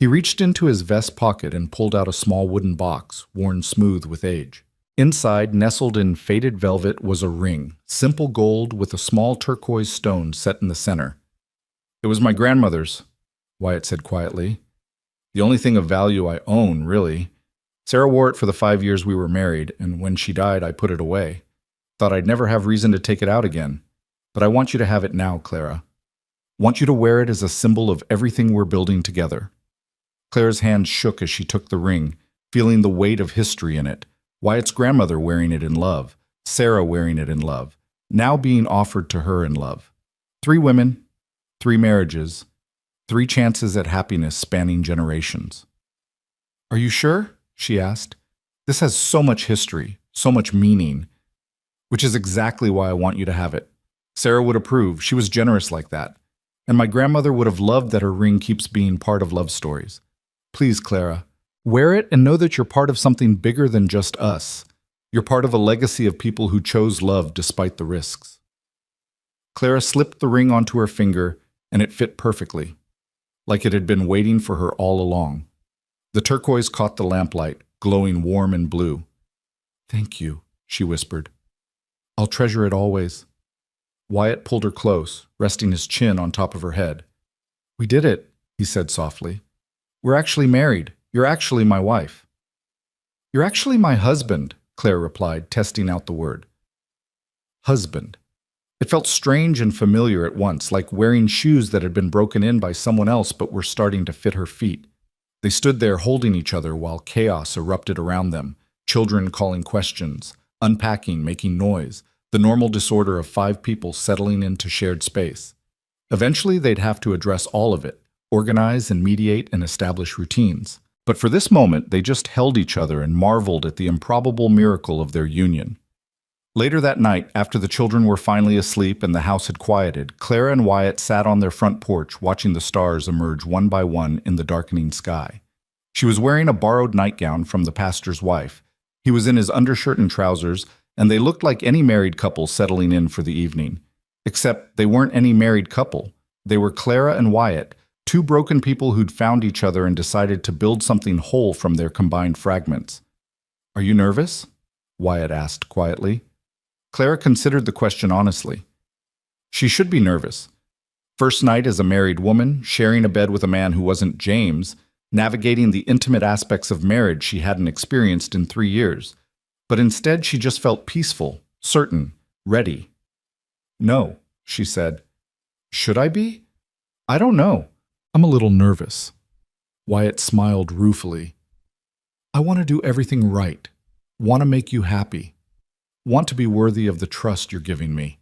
S2: He reached into his vest pocket and pulled out a small wooden box, worn smooth with age. Inside, nestled in faded velvet, was a ring, simple gold with a small turquoise stone set in the center. "It was my grandmother's," Wyatt said quietly. "The only thing of value I own, really. Sarah wore it for the 5 years we were married, and when she died, I put it away. Thought I'd never have reason to take it out again. But I want you to have it now, Clara. Want you to wear it as a symbol of everything we're building together." Clara's hand shook as she took the ring, feeling the weight of history in it. Wyatt's grandmother wearing it in love, Sarah wearing it in love, now being offered to her in love. 3 women, 3 marriages, 3 chances at happiness spanning generations. "Are you sure?" she asked. "This has so much history, so much meaning, which is exactly why I want you to have it. Sarah would approve. She was generous like that. And my grandmother would have loved that her ring keeps being part of love stories. Please, Clara, wear it and know that you're part of something bigger than just us. You're part of a legacy of people who chose love despite the risks." Clara slipped the ring onto her finger, and it fit perfectly, like it had been waiting for her all along. The turquoise caught the lamplight, glowing warm and blue. "Thank you," she whispered. "I'll treasure it always." Wyatt pulled her close, resting his chin on top of her head. "We did it," he said softly. "We're actually married. You're actually my wife." "You're actually my husband," Claire replied, testing out the word. Husband. It felt strange and familiar at once, like wearing shoes that had been broken in by someone else but were starting to fit her feet. They stood there holding each other while chaos erupted around them, children calling questions, unpacking, making noise, the normal disorder of 5 people settling into shared space. Eventually, they'd have to address all of it, organize and mediate and establish routines. But for this moment, they just held each other and marveled at the improbable miracle of their union. Later that night, after the children were finally asleep and the house had quieted, Clara and Wyatt sat on their front porch watching the stars emerge one by one in the darkening sky. She was wearing a borrowed nightgown from the pastor's wife. He was in his undershirt and trousers, and they looked like any married couple settling in for the evening. Except they weren't any married couple. They were Clara and Wyatt, 2 broken people who'd found each other and decided to build something whole from their combined fragments. "Are you nervous?" Wyatt asked quietly. Clara considered the question honestly. She should be nervous. First night as a married woman, sharing a bed with a man who wasn't James, navigating the intimate aspects of marriage she hadn't experienced in 3 years. But instead she just felt peaceful, certain, ready. "No," she said. "Should I be? I don't know. I'm a little nervous." Wyatt smiled ruefully. "I want to do everything right. Want to make you happy. Want to be worthy of the trust you're giving me."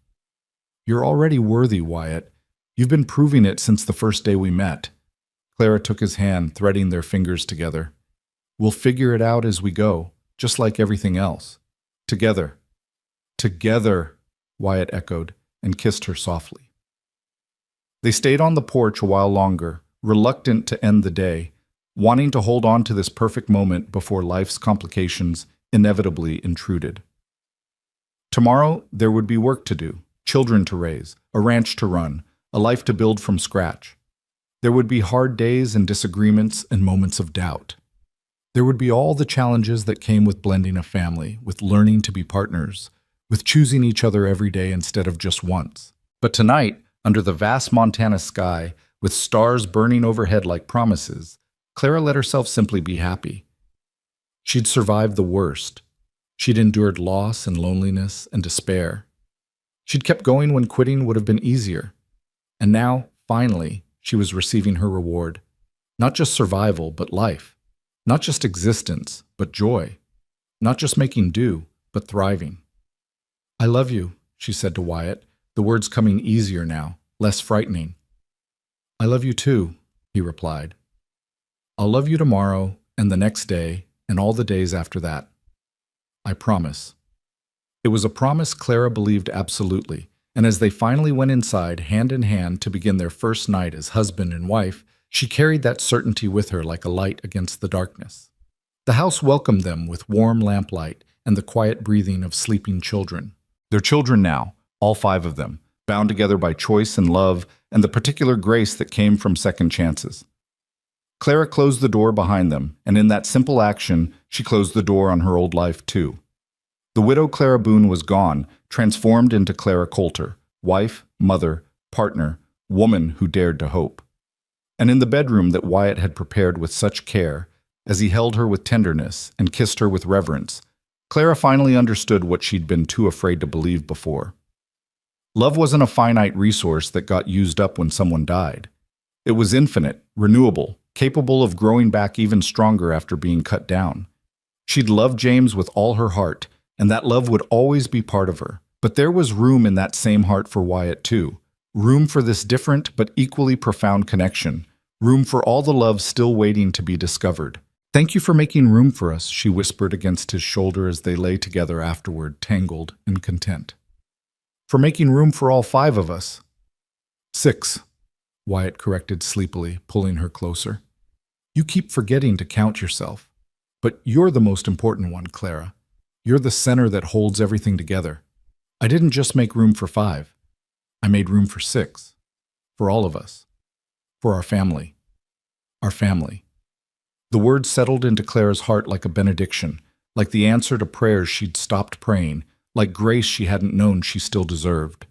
S2: "You're already worthy, Wyatt. You've been proving it since the first day we met." Clara took his hand, threading their fingers together. We'll figure it out as we go, just like everything else. Together. Together, Wyatt echoed and kissed her softly. They stayed on the porch a while longer, reluctant to end the day, wanting to hold on to this perfect moment before life's complications inevitably intruded. Tomorrow, there would be work to do, children to raise, a ranch to run, a life to build from scratch. There would be hard days and disagreements and moments of doubt. There would be all the challenges that came with blending a family, with learning to be partners, with choosing each other every day instead of just once. But tonight, under the vast Montana sky, with stars burning overhead like promises, Clara let herself simply be happy. She'd survived the worst. She'd endured loss and loneliness and despair. She'd kept going when quitting would have been easier. And now, finally, she was receiving her reward. Not just survival, but life. Not just existence, but joy. Not just making do, but thriving. "I love you," she said to Wyatt, the words coming easier now, less frightening. "I love you too," he replied. "I'll love you tomorrow, and the next day, and all the days after that. I promise." It was a promise Clara believed absolutely, and as they finally went inside, hand in hand, to begin their first night as husband and wife, she carried that certainty with her like a light against the darkness. The house welcomed them with warm lamplight and the quiet breathing of sleeping children. Their children now, all 5 of them, bound together by choice and love and the particular grace that came from second chances. Clara closed the door behind them, and in that simple action, she closed the door on her old life too. The widow Clara Boone was gone, transformed into Clara Coulter, wife, mother, partner, woman who dared to hope. And in the bedroom that Wyatt had prepared with such care, as he held her with tenderness and kissed her with reverence, Clara finally understood what she'd been too afraid to believe before. Love wasn't a finite resource that got used up when someone died. It was infinite, renewable, capable of growing back even stronger after being cut down. She'd loved James with all her heart, and that love would always be part of her. But there was room in that same heart for Wyatt too. Room for this different but equally profound connection. Room for all the love still waiting to be discovered. "Thank you for making room for us," she whispered against his shoulder as they lay together afterward, tangled and content. "For making room for all 5 of us." 6, Wyatt corrected sleepily, pulling her closer. "You keep forgetting to count yourself. But you're the most important one, Clara. You're the center that holds everything together. I didn't just make room for 5. I made room for 6. For all of us. For our family. Our family." The words settled into Clara's heart like a benediction, like the answer to prayers she'd stopped praying, like grace she hadn't known she still deserved.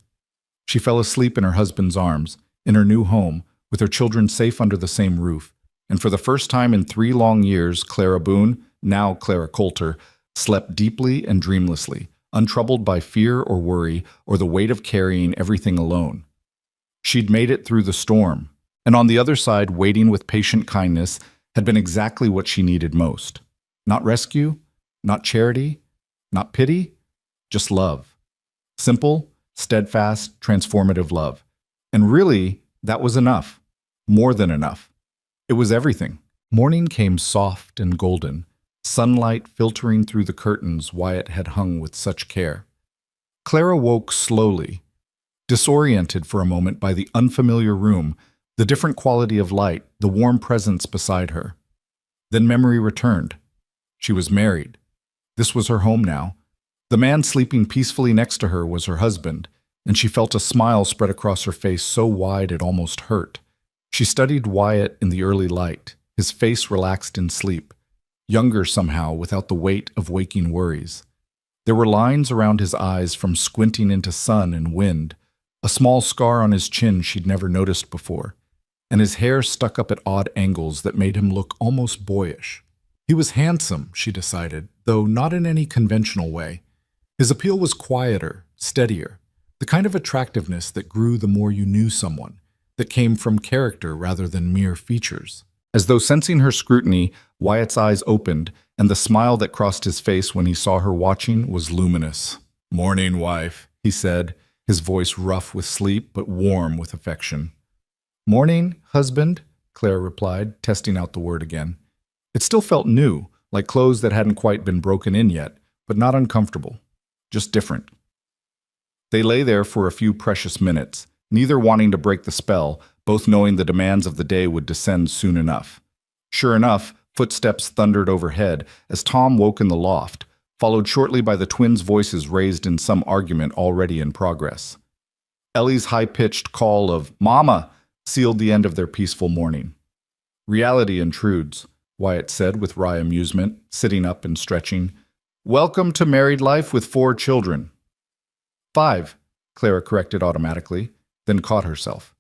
S2: She fell asleep in her husband's arms, in her new home, with her children safe under the same roof, and for the first time in 3 long years, Clara Boone, now Clara Coulter, slept deeply and dreamlessly, untroubled by fear or worry or the weight of carrying everything alone. She'd made it through the storm, and on the other side, waiting with patient kindness, had been exactly what she needed most. Not rescue, not charity, not pity, just love. Simple, steadfast, transformative love. And really, that was enough. More than enough. It was everything. Morning came soft and golden, sunlight filtering through the curtains Wyatt had hung with such care. Clara woke slowly, disoriented for a moment by the unfamiliar room, the different quality of light, the warm presence beside her. Then memory returned. She was married. This was her home now. The man sleeping peacefully next to her was her husband, and she felt a smile spread across her face so wide it almost hurt. She studied Wyatt in the early light, his face relaxed in sleep, younger somehow without the weight of waking worries. There were lines around his eyes from squinting into sun and wind, a small scar on his chin she'd never noticed before, and his hair stuck up at odd angles that made him look almost boyish. He was handsome, she decided, though not in any conventional way. His appeal was quieter, steadier, the kind of attractiveness that grew the more you knew someone, that came from character rather than mere features. As though sensing her scrutiny, Wyatt's eyes opened, and the smile that crossed his face when he saw her watching was luminous. "Morning, wife," he said, his voice rough with sleep but warm with affection. "Morning, husband," Clara replied, testing out the word again. It still felt new, like clothes that hadn't quite been broken in yet, but not uncomfortable, just different. They lay there for a few precious minutes, neither wanting to break the spell, both knowing the demands of the day would descend soon enough. Sure enough, footsteps thundered overhead as Tom woke in the loft, followed shortly by the twins' voices raised in some argument already in progress. Ellie's high-pitched call of "Mama" sealed the end of their peaceful morning. "Reality intrudes," Wyatt said with wry amusement, sitting up and stretching. "Welcome to married life with 4 children." 5, Clara corrected automatically, then caught herself.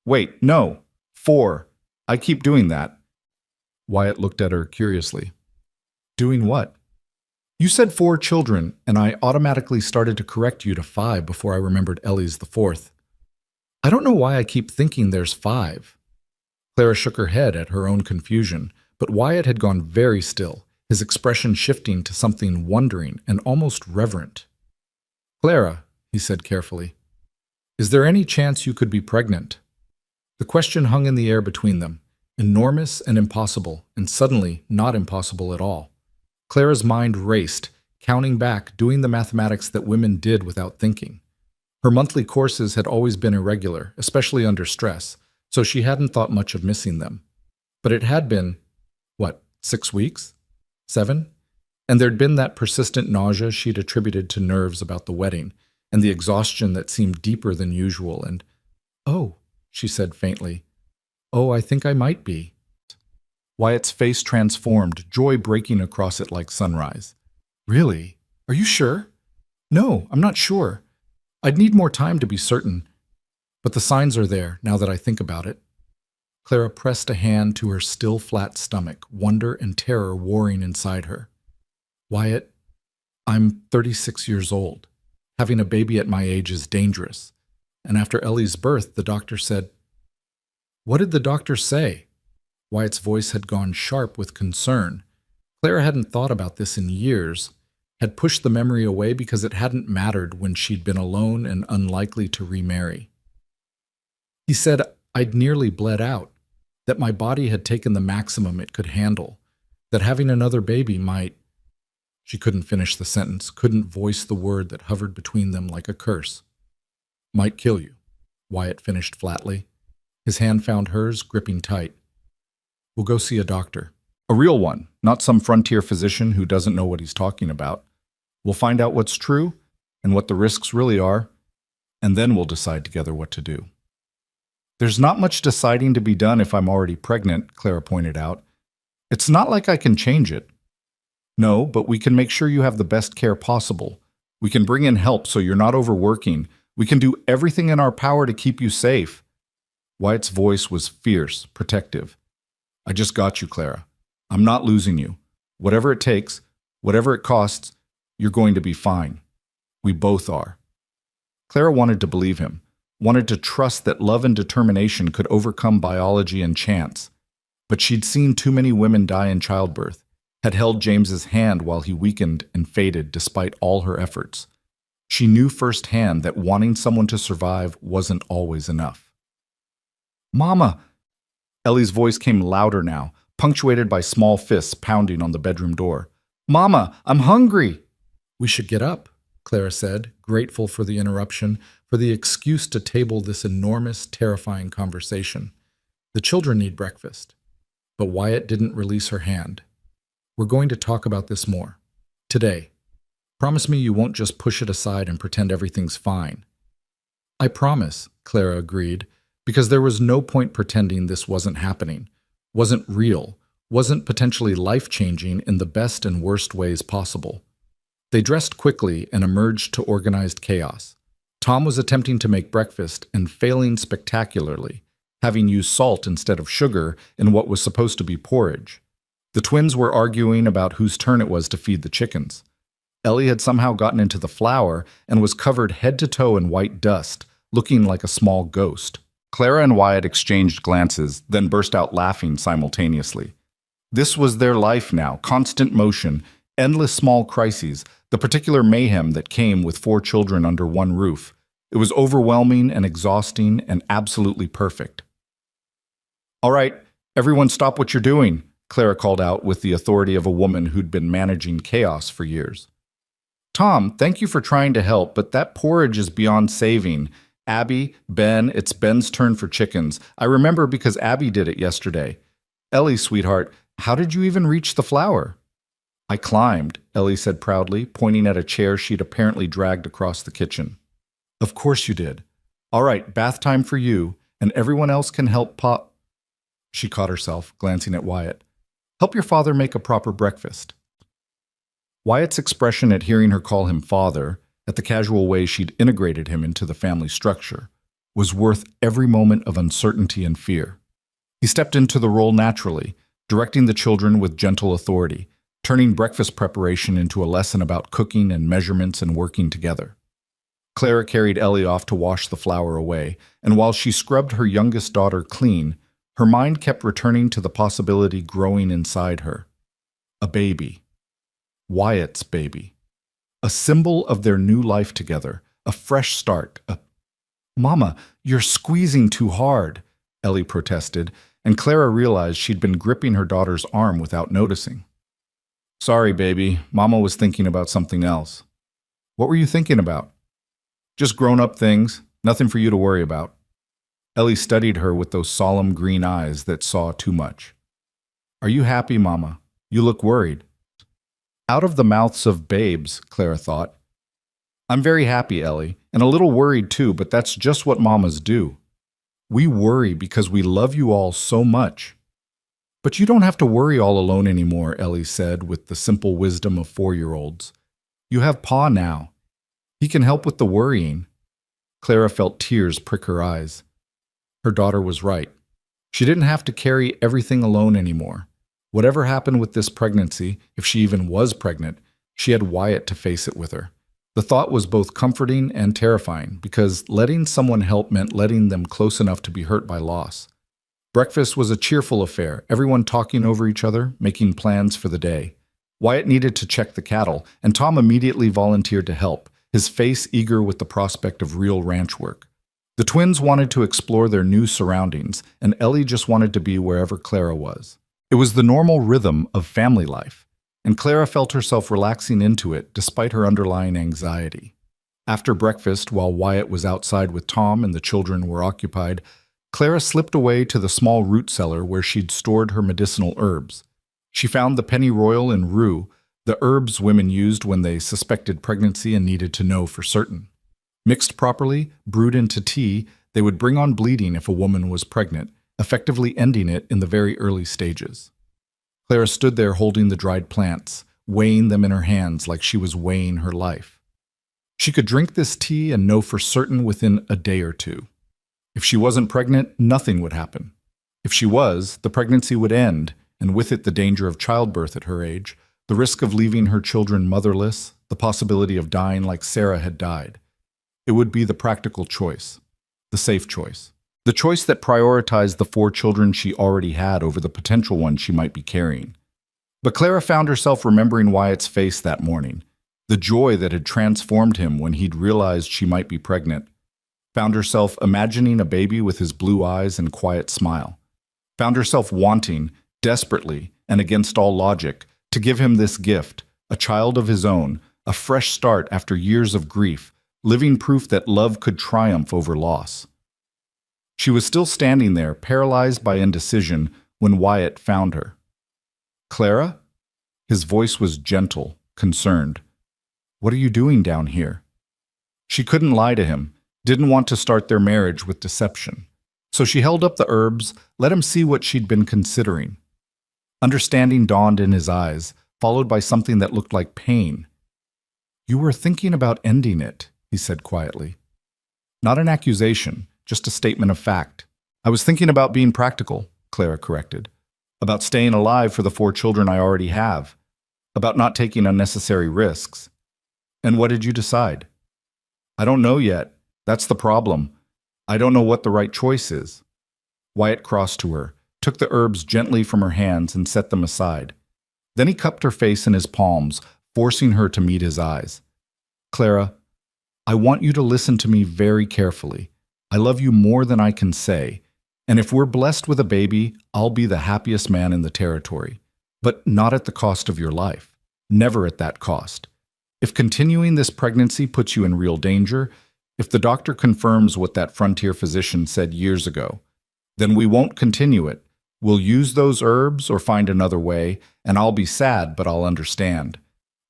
S2: "Wait, no, 4. I keep doing that." Wyatt looked at her curiously. "Doing what?" "You said 4 children, and I automatically started to correct you to 5 before I remembered Ellie's the 4th. I don't know why I keep thinking there's 5. Clara shook her head at her own confusion, but Wyatt had gone very still, his expression shifting to something wondering and almost reverent. "Clara," he said carefully, "is there any chance you could be pregnant?" The question hung in the air between them, enormous and impossible, and suddenly not impossible at all. Clara's mind raced, counting back, doing the mathematics that women did without thinking. Her monthly courses had always been irregular, especially under stress, so she hadn't thought much of missing them. But it had been, 6 weeks? 7? And there'd been that persistent nausea she'd attributed to nerves about the wedding, and the exhaustion that seemed deeper than usual, and, "Oh," she said faintly, "oh, I think I might be." Wyatt's face transformed, joy breaking across it like sunrise. "Really? Are you sure?" "No, I'm not sure. I'd need more time to be certain. But the signs are there, now that I think about it." Clara pressed a hand to her still flat stomach, wonder and terror warring inside her. "Wyatt, I'm 36 years old. Having a baby at my age is dangerous. And after Ellie's birth, the doctor said—" "What did the doctor say?" Wyatt's voice had gone sharp with concern. Clara hadn't thought about this in years, had pushed the memory away because it hadn't mattered when she'd been alone and unlikely to remarry. "He said I'd nearly bled out, that my body had taken the maximum it could handle, that having another baby might—" She couldn't finish the sentence, couldn't voice the word that hovered between them like a curse. "Might kill you," Wyatt finished flatly. His hand found hers, gripping tight. "We'll go see a doctor. A real one, not some frontier physician who doesn't know what he's talking about. We'll find out what's true and what the risks really are, and then we'll decide together what to do." "There's not much deciding to be done if I'm already pregnant," Clara pointed out. "It's not like I can change it." "No, but we can make sure you have the best care possible. We can bring in help so you're not overworking. We can do everything in our power to keep you safe." Wyatt's voice was fierce, protective. "I just got you, Clara. I'm not losing you. Whatever it takes, whatever it costs, you're going to be fine. We both are." Clara wanted to believe him, wanted to trust that love and determination could overcome biology and chance. But she'd seen too many women die in childbirth, had held James's hand while he weakened and faded despite all her efforts. She knew firsthand that wanting someone to survive wasn't always enough. "Mama!" Ellie's voice came louder now, punctuated by small fists pounding on the bedroom door. "Mama, I'm hungry!" "We should get up," Clara said, grateful for the interruption, for the excuse to table this enormous, terrifying conversation. "The children need breakfast." But Wyatt didn't release her hand. "We're going to talk about this more. Today. Promise me you won't just push it aside and pretend everything's fine." "I promise," Clara agreed, because there was no point pretending this wasn't happening, wasn't real, wasn't potentially life-changing in the best and worst ways possible. They dressed quickly and emerged to organized chaos. Tom was attempting to make breakfast and failing spectacularly, having used salt instead of sugar in what was supposed to be porridge. The twins were arguing about whose turn it was to feed the chickens. Ellie had somehow gotten into the flour and was covered head to toe in white dust, looking like a small ghost. Clara and Wyatt exchanged glances, then burst out laughing simultaneously. This was their life now, constant motion, endless small crises, the particular mayhem that came with 4 children under one roof. It was overwhelming and exhausting and absolutely perfect. "All right, everyone stop what you're doing," Clara called out with the authority of a woman who'd been managing chaos for years. Tom, thank you for trying to help, but that porridge is beyond saving. Abby, Ben, it's Ben's turn for chickens. I remember because Abby did it yesterday. Ellie, sweetheart, how did you even reach the flour? I climbed, Ellie said proudly, pointing at a chair she'd apparently dragged across the kitchen. Of course you did. All right, bath time for you, and everyone else can help Pop. She caught herself, glancing at Wyatt. Help your father make a proper breakfast. Wyatt's expression at hearing her call him father, at the casual way she'd integrated him into the family structure, was worth every moment of uncertainty and fear. He stepped into the role naturally, directing the children with gentle authority, turning breakfast preparation into a lesson about cooking and measurements and working together. Clara carried Ellie off to wash the flour away, and while she scrubbed her youngest daughter clean, her mind kept returning to the possibility growing inside her. A baby. Wyatt's baby. A symbol of their new life together, a fresh start. Mama, you're squeezing too hard, Ellie protested, and Clara realized she'd been gripping her daughter's arm without noticing. Sorry, baby. Mama was thinking about something else. What were you thinking about? Just grown-up things, nothing for you to worry about. Ellie studied her with those solemn green eyes that saw too much. Are you happy, Mama? You look worried. Out of the mouths of babes, Clara thought. I'm very happy, Ellie, and a little worried too, but that's just what mamas do. We worry because we love you all so much. But you don't have to worry all alone anymore, Ellie said with the simple wisdom of 4-year-olds. You have Pa now. He can help with the worrying. Clara felt tears prick her eyes. Her daughter was right. She didn't have to carry everything alone anymore. Whatever happened with this pregnancy, if she even was pregnant, she had Wyatt to face it with her. The thought was both comforting and terrifying because letting someone help meant letting them close enough to be hurt by loss. Breakfast was a cheerful affair, everyone talking over each other, making plans for the day. Wyatt needed to check the cattle, and Tom immediately volunteered to help, his face eager with the prospect of real ranch work. The twins wanted to explore their new surroundings, and Ellie just wanted to be wherever Clara was. It was the normal rhythm of family life, and Clara felt herself relaxing into it despite her underlying anxiety. After breakfast, while Wyatt was outside with Tom and the children were occupied, Clara slipped away to the small root cellar where she'd stored her medicinal herbs. She found the pennyroyal and rue, the herbs women used when they suspected pregnancy and needed to know for certain. Mixed properly, brewed into tea, they would bring on bleeding if a woman was pregnant, effectively ending it in the very early stages. Clara stood there holding the dried plants, weighing them in her hands like she was weighing her life. She could drink this tea and know for certain within a day or two. If she wasn't pregnant, nothing would happen. If she was, the pregnancy would end, and with it the danger of childbirth at her age, the risk of leaving her children motherless, the possibility of dying like Sarah had died. It would be the practical choice, the safe choice. The choice that prioritized the 4 children she already had over the potential ones she might be carrying. But Clara found herself remembering Wyatt's face that morning, the joy that had transformed him when he'd realized she might be pregnant. Found herself imagining a baby with his blue eyes and quiet smile. Found herself wanting, desperately and against all logic, to give him this gift, a child of his own, a fresh start after years of grief, living proof that love could triumph over loss. She was still standing there, paralyzed by indecision, when Wyatt found her. Clara? His voice was gentle, concerned. What are you doing down here? She couldn't lie to him, didn't want to start their marriage with deception. So she held up the herbs, let him see what she'd been considering. Understanding dawned in his eyes, followed by something that looked like pain. You were thinking about ending it, he said quietly. Not an accusation. Just a statement of fact. I was thinking about being practical, Clara corrected. About staying alive for the 4 children I already have. About not taking unnecessary risks. And what did you decide? I don't know yet. That's the problem. I don't know what the right choice is. Wyatt crossed to her, took the herbs gently from her hands and set them aside. Then he cupped her face in his palms, forcing her to meet his eyes. Clara, I want you to listen to me very carefully. I love you more than I can say. And if we're blessed with a baby, I'll be the happiest man in the territory. But not at the cost of your life. Never at that cost. If continuing this pregnancy puts you in real danger, if the doctor confirms what that frontier physician said years ago, then we won't continue it. We'll use those herbs or find another way, and I'll be sad, but I'll understand.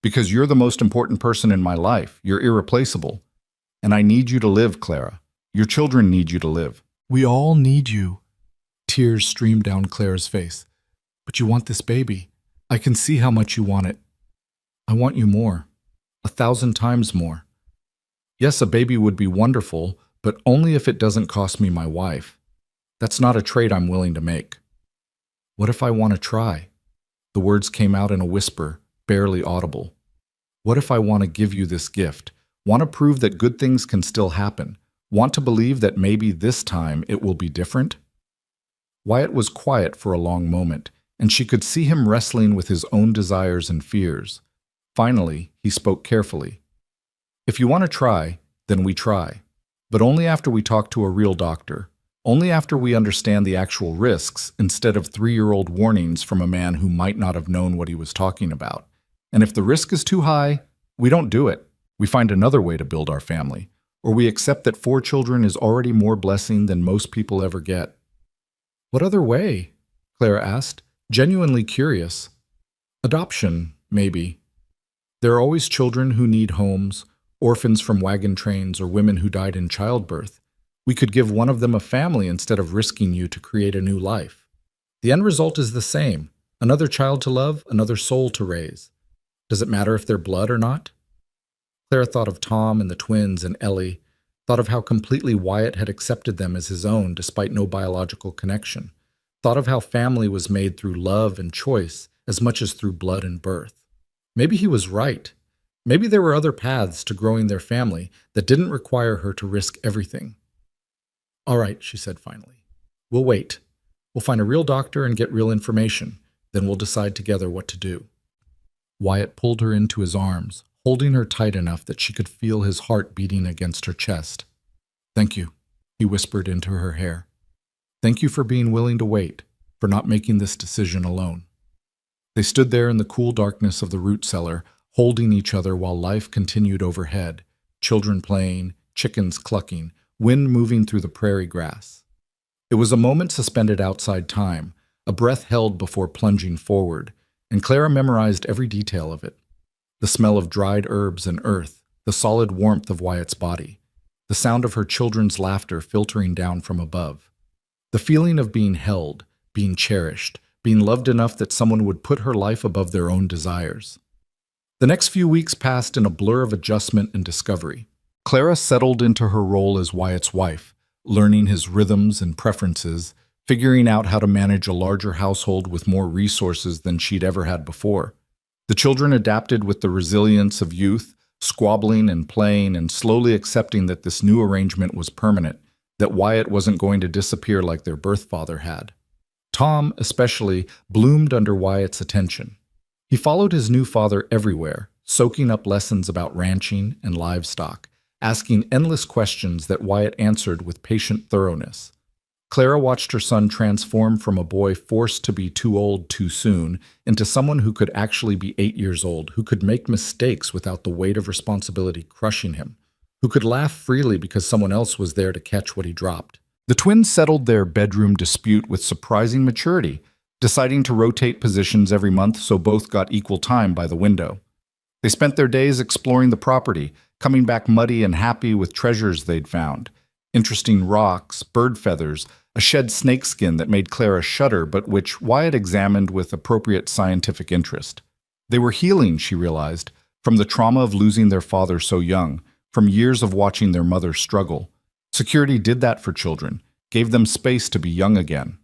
S2: Because you're the most important person in my life. You're irreplaceable. And I need you to live, Clara. Your children need you to live.
S1: We all need you. Tears streamed down Clara's face. But you want this baby. I can see how much you want it. I want you more. 1,000 times more. Yes, a baby would be wonderful, but only if it doesn't cost me my wife. That's not a trade I'm willing to make. What if I want to try? The words came out in a whisper, barely audible. What if I want to give you this gift? Want to prove that good things can still happen? Want to believe that maybe this time it will be different? Wyatt was quiet for a long moment, and she could see him wrestling with his own desires and fears. Finally, he spoke carefully. If you want to try, then we try. But only after we talk to a real doctor. Only after we understand the actual risks instead of 3-year-old warnings from a man who might not have known what he was talking about. And if the risk is too high, we don't do it. We find another way to build our family. Or we accept that 4 children is already more blessing than most people ever get. What other way? Clara asked, genuinely curious. Adoption, maybe. There are always children who need homes, orphans from wagon trains, or women who died in childbirth. We could give one of them a family instead of risking you to create a new life. The end result is the same. Another child to love, another soul to raise. Does it matter if they're blood or not? Clara thought of Tom and the twins and Ellie, thought of how completely Wyatt had accepted them as his own despite no biological connection, thought of how family was made through love and choice as much as through blood and birth. Maybe he was right. Maybe there were other paths to growing their family that didn't require her to risk everything. All right, she said finally. We'll wait. We'll find a real doctor and get real information. Then we'll decide together what to do. Wyatt pulled her into his arms, holding her tight enough that she could feel his heart beating against her chest. Thank you, he whispered into her hair. Thank you for being willing to wait, for not making this decision alone. They stood there in the cool darkness of the root cellar, holding each other while life continued overhead, children playing, chickens clucking, wind moving through the prairie grass. It was a moment suspended outside time, a breath held before plunging forward, and Clara memorized every detail of it. The smell of dried herbs and earth, the solid warmth of Wyatt's body, the sound of her children's laughter filtering down from above. The feeling of being held, being cherished, being loved enough that someone would put her life above their own desires. The next few weeks passed in a blur of adjustment and discovery. Clara settled into her role as Wyatt's wife, learning his rhythms and preferences, figuring out how to manage a larger household with more resources than she'd ever had before. The children adapted with the resilience of youth, squabbling and playing and slowly accepting that this new arrangement was permanent, that Wyatt wasn't going to disappear like their birth father had. Tom, especially, bloomed under Wyatt's attention. He followed his new father everywhere, soaking up lessons about ranching and livestock, asking endless questions that Wyatt answered with patient thoroughness. Clara watched her son transform from a boy forced to be too old too soon into someone who could actually be 8 years old, who could make mistakes without the weight of responsibility crushing him, who could laugh freely because someone else was there to catch what he dropped. The twins settled their bedroom dispute with surprising maturity, deciding to rotate positions every month so both got equal time by the window. They spent their days exploring the property, coming back muddy and happy with treasures they'd found. Interesting rocks, bird feathers, a shed snakeskin that made Clara shudder but which Wyatt examined with appropriate scientific interest. They were healing, she realized, from the trauma of losing their father so young, from years of watching their mother struggle. Security did that for children, gave them space to be young again.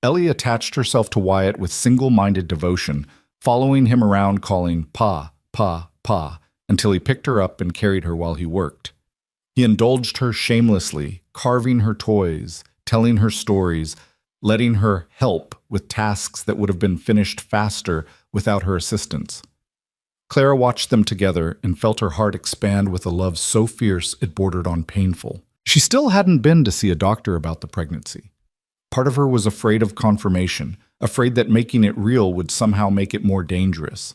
S1: Ellie attached herself to Wyatt with single-minded devotion, following him around calling Pa, Pa, Pa, until he picked her up and carried her while he worked. He indulged her shamelessly, carving her toys, telling her stories, letting her help with tasks that would have been finished faster without her assistance. Clara watched them together and felt her heart expand with a love so fierce it bordered on painful. She still hadn't been to see a doctor about the pregnancy.
S2: Part of her was afraid of confirmation, afraid that making it real would somehow make it more dangerous.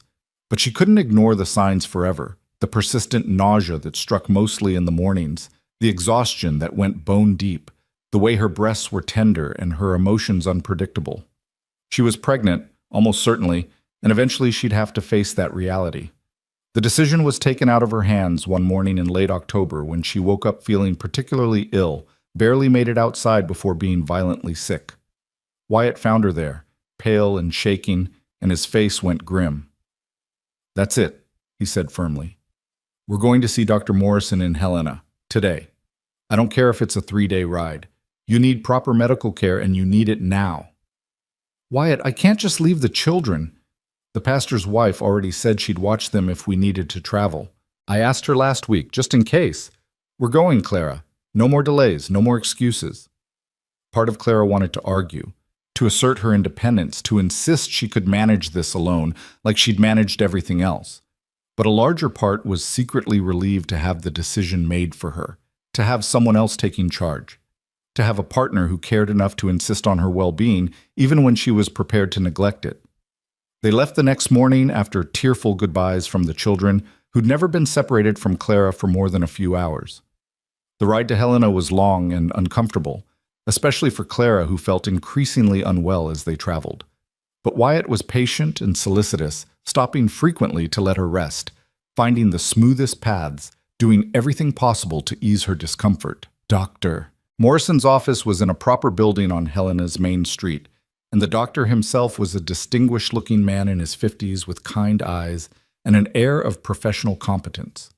S2: But she couldn't ignore the signs forever, the persistent nausea that struck mostly in the mornings, the exhaustion that went bone deep, the way her breasts were tender and her emotions unpredictable. She was pregnant, almost certainly, and eventually she'd have to face that reality. The decision was taken out of her hands one morning in late October when she woke up feeling particularly ill, barely made it outside before being violently sick. Wyatt found her there, pale and shaking, and his face went grim. "That's it," he said firmly. "We're going to see Dr. Morrison in Helena, today. I don't care if it's a 3-day ride. You need proper medical care and you need it now." "Wyatt, I can't just leave the children." The pastor's wife already said she'd watch them if we needed to travel. "I asked her last week, just in case." "We're going, Clara. No more delays, no more excuses." Part of Clara wanted to argue, to assert her independence, to insist she could manage this alone, like she'd managed everything else. But a larger part was secretly relieved to have the decision made for her, to have someone else taking charge, to have a partner who cared enough to insist on her well-being, even when she was prepared to neglect it. They left the next morning after tearful goodbyes from the children, who'd never been separated from Clara for more than a few hours. The ride to Helena was long and uncomfortable, especially for Clara, who felt increasingly unwell as they traveled. But Wyatt was patient and solicitous, stopping frequently to let her rest, finding the smoothest paths, doing everything possible to ease her discomfort. Dr. Morrison's office was in a proper building on Helena's main street, and the doctor himself was a distinguished-looking man in his 50s with kind eyes and an air of professional competence.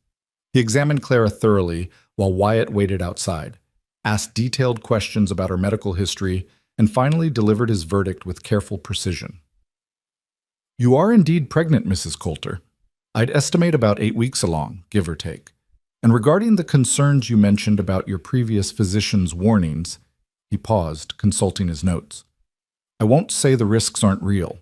S2: He examined Clara thoroughly while Wyatt waited outside, asked detailed questions about her medical history, and finally delivered his verdict with careful precision. "You are indeed pregnant, Mrs. Coulter. I'd estimate about 8 weeks along, give or take. And regarding the concerns you mentioned about your previous physician's warnings," he paused, consulting his notes, "I won't say the risks aren't real.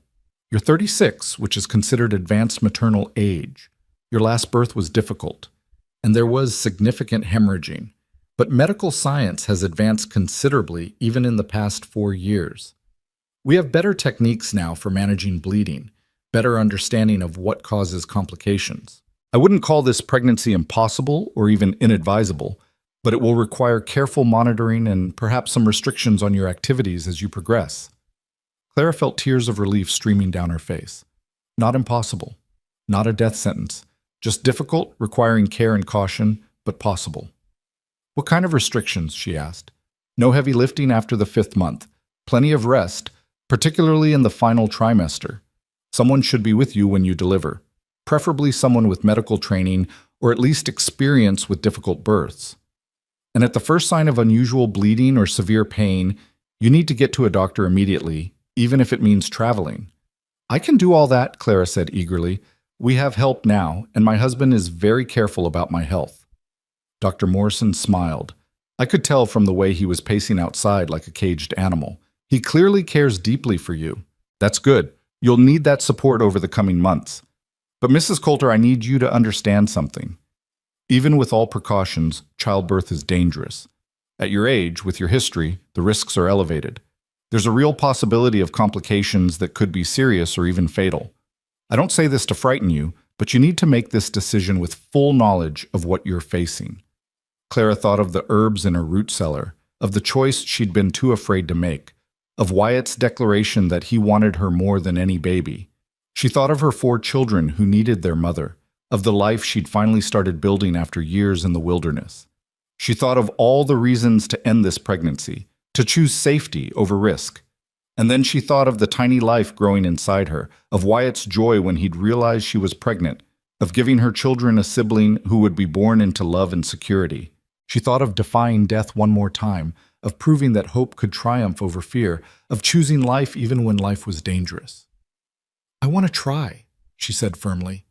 S2: You're 36, which is considered advanced maternal age. Your last birth was difficult, and there was significant hemorrhaging. But medical science has advanced considerably even in the past 4 years. We have better techniques now for managing bleeding, better understanding of what causes complications. I wouldn't call this pregnancy impossible or even inadvisable, but it will require careful monitoring and perhaps some restrictions on your activities as you progress." Clara felt tears of relief streaming down her face. Not impossible, not a death sentence, just difficult, requiring care and caution, but possible. "What kind of restrictions?" she asked. "No heavy lifting after the 5th month. Plenty of rest, particularly in the final trimester. Someone should be with you when you deliver, preferably someone with medical training or at least experience with difficult births. And at the first sign of unusual bleeding or severe pain, you need to get to a doctor immediately, even if it means traveling." "I can do all that," Clara said eagerly. "We have help now, and my husband is very careful about my health." Dr. Morrison smiled. I could tell from the way he was pacing outside like a caged animal. He clearly cares deeply for you. "That's good. You'll need that support over the coming months. But Mrs. Coulter, I need you to understand something. Even with all precautions, childbirth is dangerous. At your age, with your history, the risks are elevated. There's a real possibility of complications that could be serious or even fatal. I don't say this to frighten you, but you need to make this decision with full knowledge of what you're facing." Clara thought of the herbs in her root cellar, of the choice she'd been too afraid to make, of Wyatt's declaration that he wanted her more than any baby. She thought of her 4 children who needed their mother, of the life she'd finally started building after years in the wilderness. She thought of all the reasons to end this pregnancy, to choose safety over risk. And then she thought of the tiny life growing inside her, of Wyatt's joy when he'd realized she was pregnant, of giving her children a sibling who would be born into love and security. She thought of defying death one more time, of proving that hope could triumph over fear, of choosing life even when life was dangerous. "I want to try," she said firmly.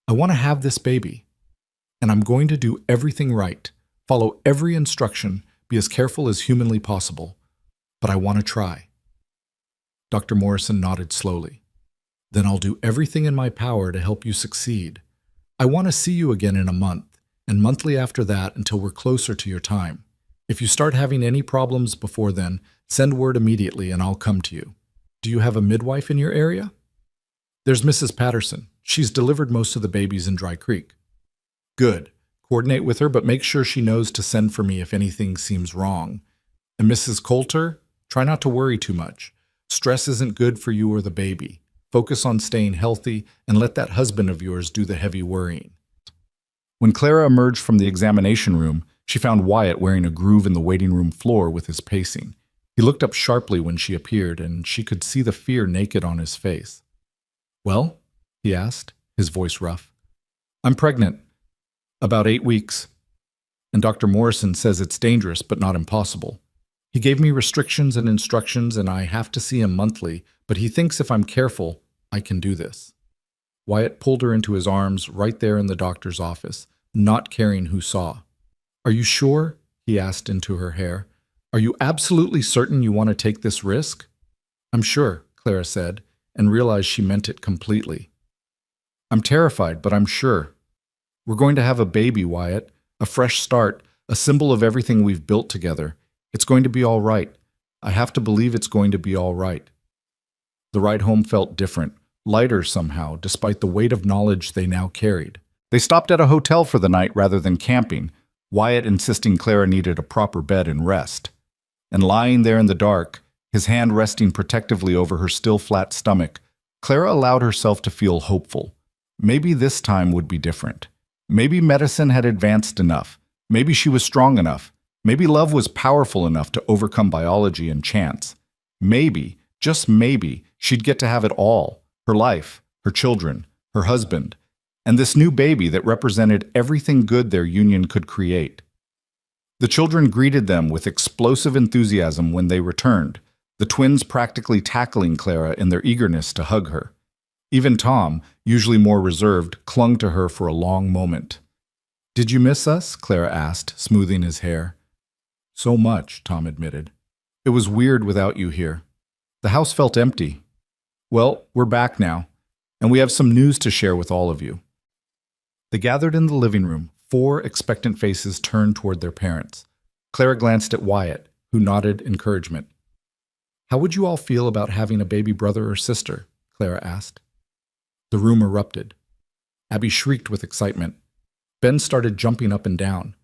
S2: "I want to have this baby. And I'm going to do everything right, follow every instruction, be as careful as humanly possible. But I want to try." Dr. Morrison nodded slowly. "Then I'll do everything in my power to help you succeed. I want to see you again in a month, and monthly after that until we're closer to your time.
S1: If you start having any problems before then, send word immediately and I'll come to you. Do you have a midwife in your area? There's Mrs. Patterson. She's delivered most of the babies in Dry Creek. Good. Coordinate with her, but make sure she knows to send for me if anything seems wrong. And Mrs. Coulter, try not to worry too much. Stress isn't good for you or the baby. Focus on staying healthy and let that husband of yours do the heavy worrying.
S2: When Clara emerged from the examination room, she found Wyatt wearing a groove in the waiting room floor with his pacing. He looked up sharply when she appeared, and she could see the fear naked on his face. Well? He asked, his voice rough. I'm pregnant. About 8 weeks. And Dr. Morrison says it's dangerous but not impossible. He gave me restrictions and instructions, and I have to see him monthly, but he thinks if I'm careful, I can do this. Wyatt pulled her into his arms right there in the doctor's office, not caring who saw. Are you sure? He asked into her hair. Are you absolutely certain you want to take this risk? I'm sure, Clara said, and realized she meant it completely. I'm terrified, but I'm sure. We're going to have a baby, Wyatt, a fresh start, a symbol of everything we've built together. It's going to be all right. I have to believe it's going to be all right. The ride home felt different, lighter somehow, despite the weight of knowledge they now carried. They stopped at a hotel for the night rather than camping, Wyatt insisting Clara needed a proper bed and rest. And lying there in the dark, his hand resting protectively over her still flat stomach, Clara allowed herself to feel hopeful. Maybe this time would be different. Maybe medicine had advanced enough. Maybe she was strong enough. Maybe love was powerful enough to overcome biology and chance. Maybe, just maybe, she'd get to have it all. Her life, her children, her husband, and this new baby that represented everything good their union could create. The children greeted them with explosive enthusiasm when they returned, the twins practically tackling Clara in their eagerness to hug her. Even Tom, usually more reserved, clung to her for a long moment. Did you miss us? Clara asked, smoothing his hair. So much, Tom admitted. It was weird without you here. The house felt empty. Well, we're back now, and we have some news to share with all of you. They gathered in the living room, 4 expectant faces turned toward their parents. Clara glanced at Wyatt, who nodded encouragement. How would you all feel about having a baby brother or sister? Clara asked. The room erupted. Abby shrieked with excitement. Ben started jumping up and down.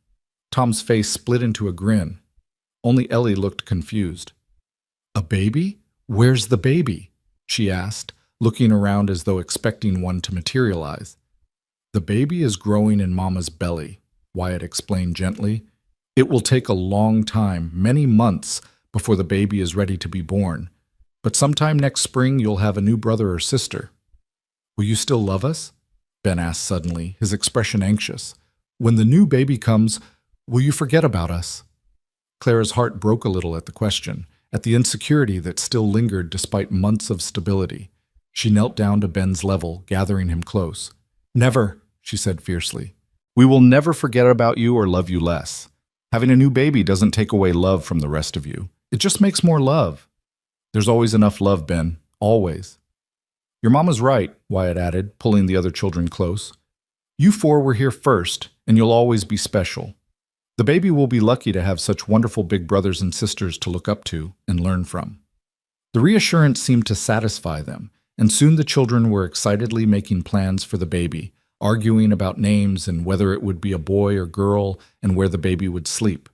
S2: Tom's face split into a grin. Only Ellie looked confused. A baby? Where's the baby? She asked, looking around as though expecting one to materialize. The baby is growing in Mama's belly, Wyatt explained gently. It will take a long time, many months, before the baby is ready to be born. But sometime next spring you'll have a new brother or sister. Will you still love us? Ben asked suddenly, his expression anxious. When the new baby comes, will you forget about us? Clara's heart broke a little at the question, at the insecurity that still lingered despite months of stability. She knelt down to Ben's level, gathering him close. Never, she said fiercely. We will never forget about you or love you less. Having a new baby doesn't take away love from the rest of you. It just makes more love. There's always enough love, Ben. Always. Your mama's right, Wyatt added, pulling the other children close. You 4 were here first, and you'll always be special. The baby will be lucky to have such wonderful big brothers and sisters to look up to and learn from. The reassurance seemed to satisfy them, and soon the children were excitedly making plans for the baby, arguing about names and whether it would be a boy or girl and where the baby would sleep.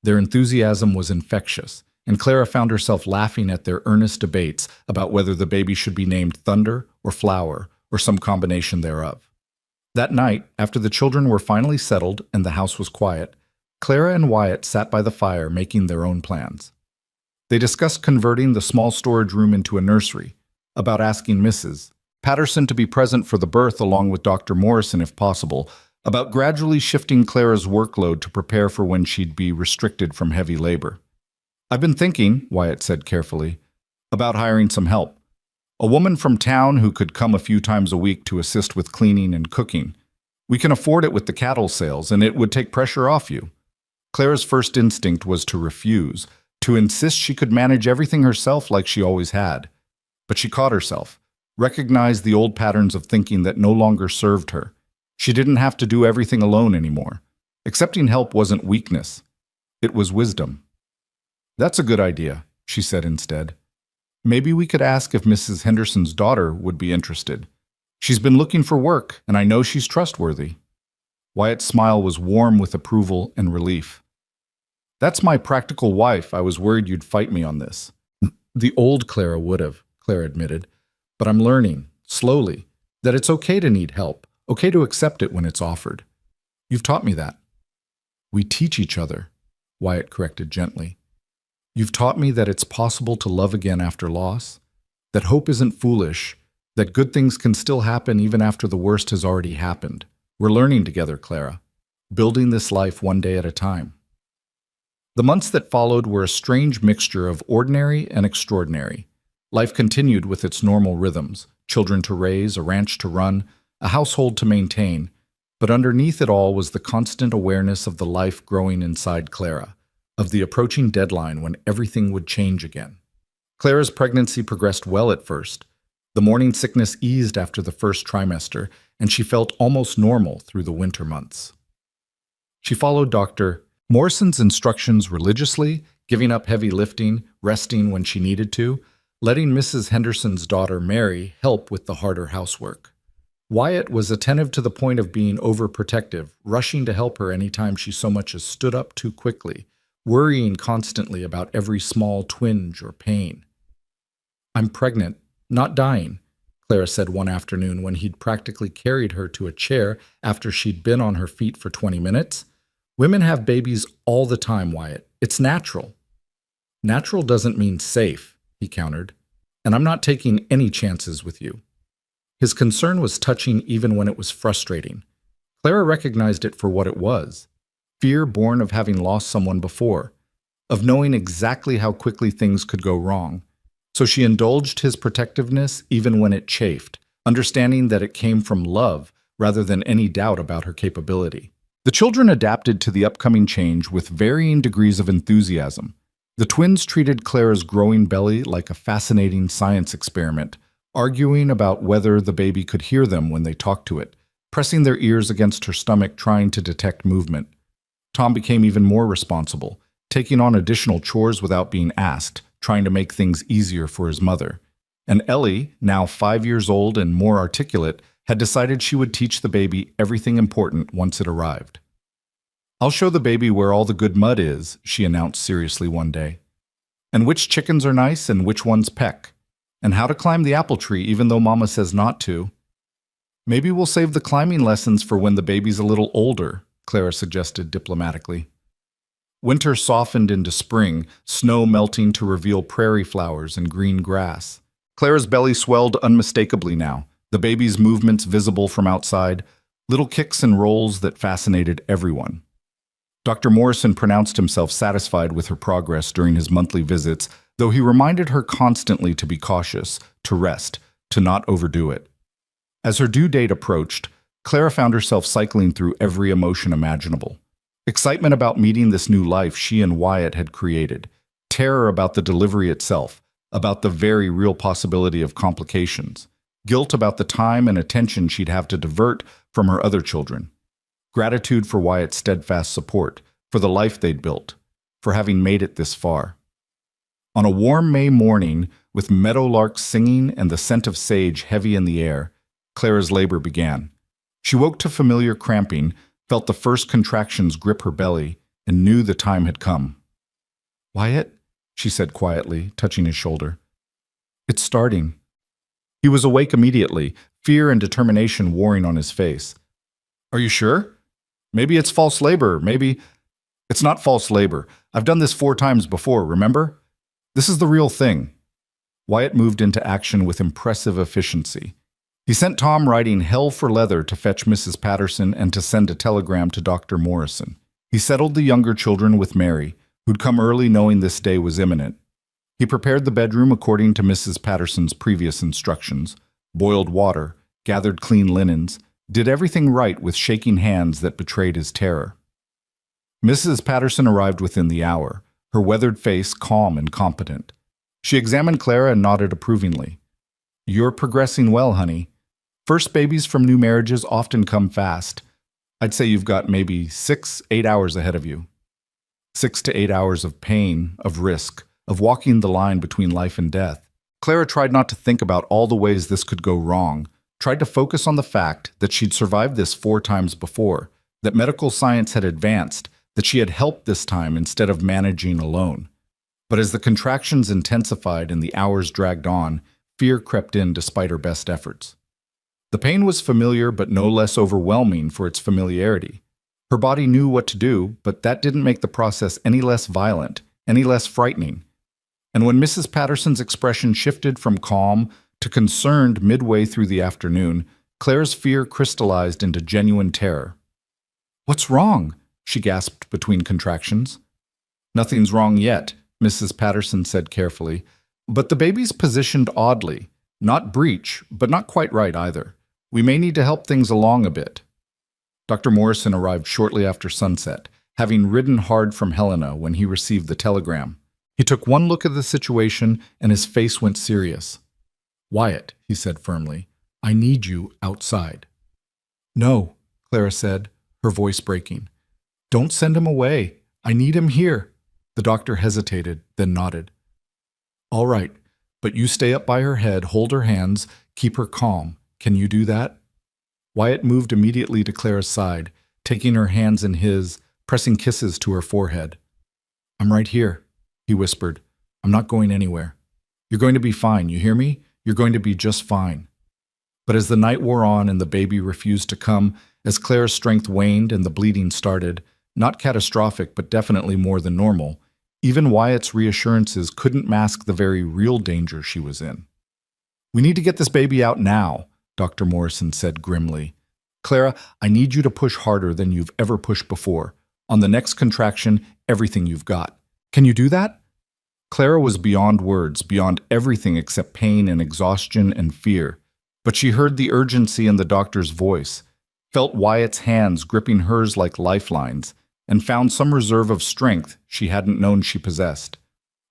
S2: Their enthusiasm was infectious, and Clara found herself laughing at their earnest debates about whether the baby should be named Thunder or Flower or some combination thereof. That night, after the children were finally settled and the house was quiet, Clara and Wyatt sat by the fire making their own plans. They discussed converting the small storage room into a nursery, about asking Mrs. Patterson to be present for the birth along with Dr. Morrison if possible, about gradually shifting Clara's workload to prepare for when she'd be restricted from heavy labor. I've been thinking, Wyatt said carefully, about hiring some help. A woman from town who could come a few times a week to assist with cleaning and cooking. We can afford it with the cattle sales, and it would take pressure off you. Clara's first instinct was to refuse, to insist she could manage everything herself like she always had. But she caught herself, recognized the old patterns of thinking that no longer served her. She didn't have to do everything alone anymore. Accepting help wasn't weakness. It was wisdom. "That's a good idea," she said instead. "Maybe we could ask if Mrs. Henderson's daughter would be interested. She's been looking for work, and I know she's trustworthy." Wyatt's smile was warm with approval and relief. "That's my practical wife. I was worried you'd fight me on this."
S1: The old Clara would have, Claire admitted. But I'm learning, slowly, that it's okay to need help, okay to accept it when it's offered. You've taught me that.
S2: "We teach each other," Wyatt corrected gently.
S1: You've taught me that it's possible to love again after loss, that hope isn't foolish, that good things can still happen even after the worst has already happened. We're learning together, Clara, building this life one day at a time. The months that followed were a strange mixture of ordinary and extraordinary. Life continued with its normal rhythms, children to raise, a ranch to run, a household to maintain, but underneath it all was the constant awareness of the life growing inside Clara, of the approaching deadline when everything would change again. Clara's pregnancy progressed well at first. The morning sickness eased after the first trimester, and she felt almost normal through the winter months. She followed Dr. Morrison's instructions religiously, giving up heavy lifting, resting when she needed to, letting Mrs. Henderson's daughter, Mary, help with the harder housework. Wyatt was attentive to the point of being overprotective, rushing to help her anytime she so much as stood up too quickly, worrying constantly about every small twinge or pain. "I'm pregnant, not dying," Clara said one afternoon when he'd practically carried her to a chair after she'd been on her feet for 20 minutes. "Women have babies all the time, Wyatt. It's natural." "Natural doesn't mean safe," he countered, "and I'm not taking any chances with you." His concern was touching even when it was frustrating. Clara recognized it for what it was: fear born of having lost someone before, of knowing exactly how quickly things could go wrong. So she indulged his protectiveness even when it chafed, understanding that it came from love rather than any doubt about her capability. The children adapted to the upcoming change with varying degrees of enthusiasm. The twins treated Clara's growing belly like a fascinating science experiment, arguing about whether the baby could hear them when they talked to it, pressing their ears against her stomach trying to detect movement. Tom became even more responsible, taking on additional chores without being asked, trying to make things easier for his mother. And Ellie, now 5 years old and more articulate, had decided she would teach the baby everything important once it arrived. "I'll show the baby where all the good mud is," she announced seriously one day. "And which chickens are nice and which ones peck. And how to climb the apple tree even though Mama says not to." "Maybe we'll save the climbing lessons for when the baby's a little older," Clara suggested diplomatically. Winter softened into spring, snow melting to reveal prairie flowers and green grass. Clara's belly swelled unmistakably now, the baby's movements visible from outside, little kicks and rolls that fascinated everyone. Dr. Morrison pronounced himself satisfied with her progress during his monthly visits, though he reminded her constantly to be cautious, to rest, to not overdo it. As her due date approached, Clara found herself cycling through every emotion imaginable. Excitement about meeting this new life she and Wyatt had created, terror about the delivery itself, about the very real possibility of complications, guilt about the time and attention she'd have to divert from her other children, gratitude for Wyatt's steadfast support, for the life they'd built, for having made it this far. On a warm May morning, with meadowlarks singing and the scent of sage heavy in the air, Clara's labor began. She woke to familiar cramping, felt the first contractions grip her belly, and knew the time had come. "Wyatt," she said quietly, touching his shoulder. "It's starting." He was awake immediately, fear and determination warring on his face. "Are you sure? Maybe it's false labor, maybe—" "It's not false labor. I've done this 4 times before, remember? This is the real thing." Wyatt moved into action with impressive efficiency. He sent Tom riding hell for leather to fetch Mrs. Patterson and to send a telegram to Dr. Morrison. He settled the younger children with Mary, who'd come early knowing this day was imminent. He prepared the bedroom according to Mrs. Patterson's previous instructions, boiled water, gathered clean linens, did everything right with shaking hands that betrayed his terror. Mrs. Patterson arrived within the hour, her weathered face calm and competent. She examined Clara and nodded approvingly. "You're progressing well, honey. First babies from new marriages often come fast. I'd say you've got maybe 6-8 hours ahead of you."
S2: 6 to 8 hours of pain, of risk, of walking the line between life and death. Clara tried not to think about all the ways this could go wrong, tried to focus on the fact that she'd survived this 4 times before, that medical science had advanced, that she had helped this time instead of managing alone. But as the contractions intensified and the hours dragged on, fear crept in despite her best efforts. The pain was familiar but no less overwhelming for its familiarity. Her body knew what to do, but that didn't make the process any less violent, any less frightening. And when Mrs. Patterson's expression shifted from calm to concerned midway through the afternoon, Claire's fear crystallized into genuine terror. "What's wrong?" she gasped between contractions. "Nothing's wrong yet," Mrs. Patterson said carefully, "but the baby's positioned oddly. Not breech, but not quite right either. We may need to help things along a bit." Dr. Morrison arrived shortly after sunset, having ridden hard from Helena when he received the telegram. He took one look at the situation and his face went serious. "Wyatt," he said firmly, "I need you outside." "No," Clara said, her voice breaking. "Don't send him away. I need him here." The doctor hesitated, then nodded. "All right, but you stay up by her head, hold her hands, keep her calm. Can you do that?" Wyatt moved immediately to Clara's side, taking her hands in his, pressing kisses to her forehead. "I'm right here," he whispered. "I'm not going anywhere. You're going to be fine, you hear me? You're going to be just fine." But as the night wore on and the baby refused to come, as Clara's strength waned and the bleeding started, not catastrophic but definitely more than normal, even Wyatt's reassurances couldn't mask the very real danger she was in. "We need to get this baby out now," Dr. Morrison said grimly. "Clara, I need you to push harder than you've ever pushed before. On the next contraction, everything you've got. Can you do that?" Clara was beyond words, beyond everything except pain and exhaustion and fear. But she heard the urgency in the doctor's voice, felt Wyatt's hands gripping hers like lifelines, and found some reserve of strength she hadn't known she possessed.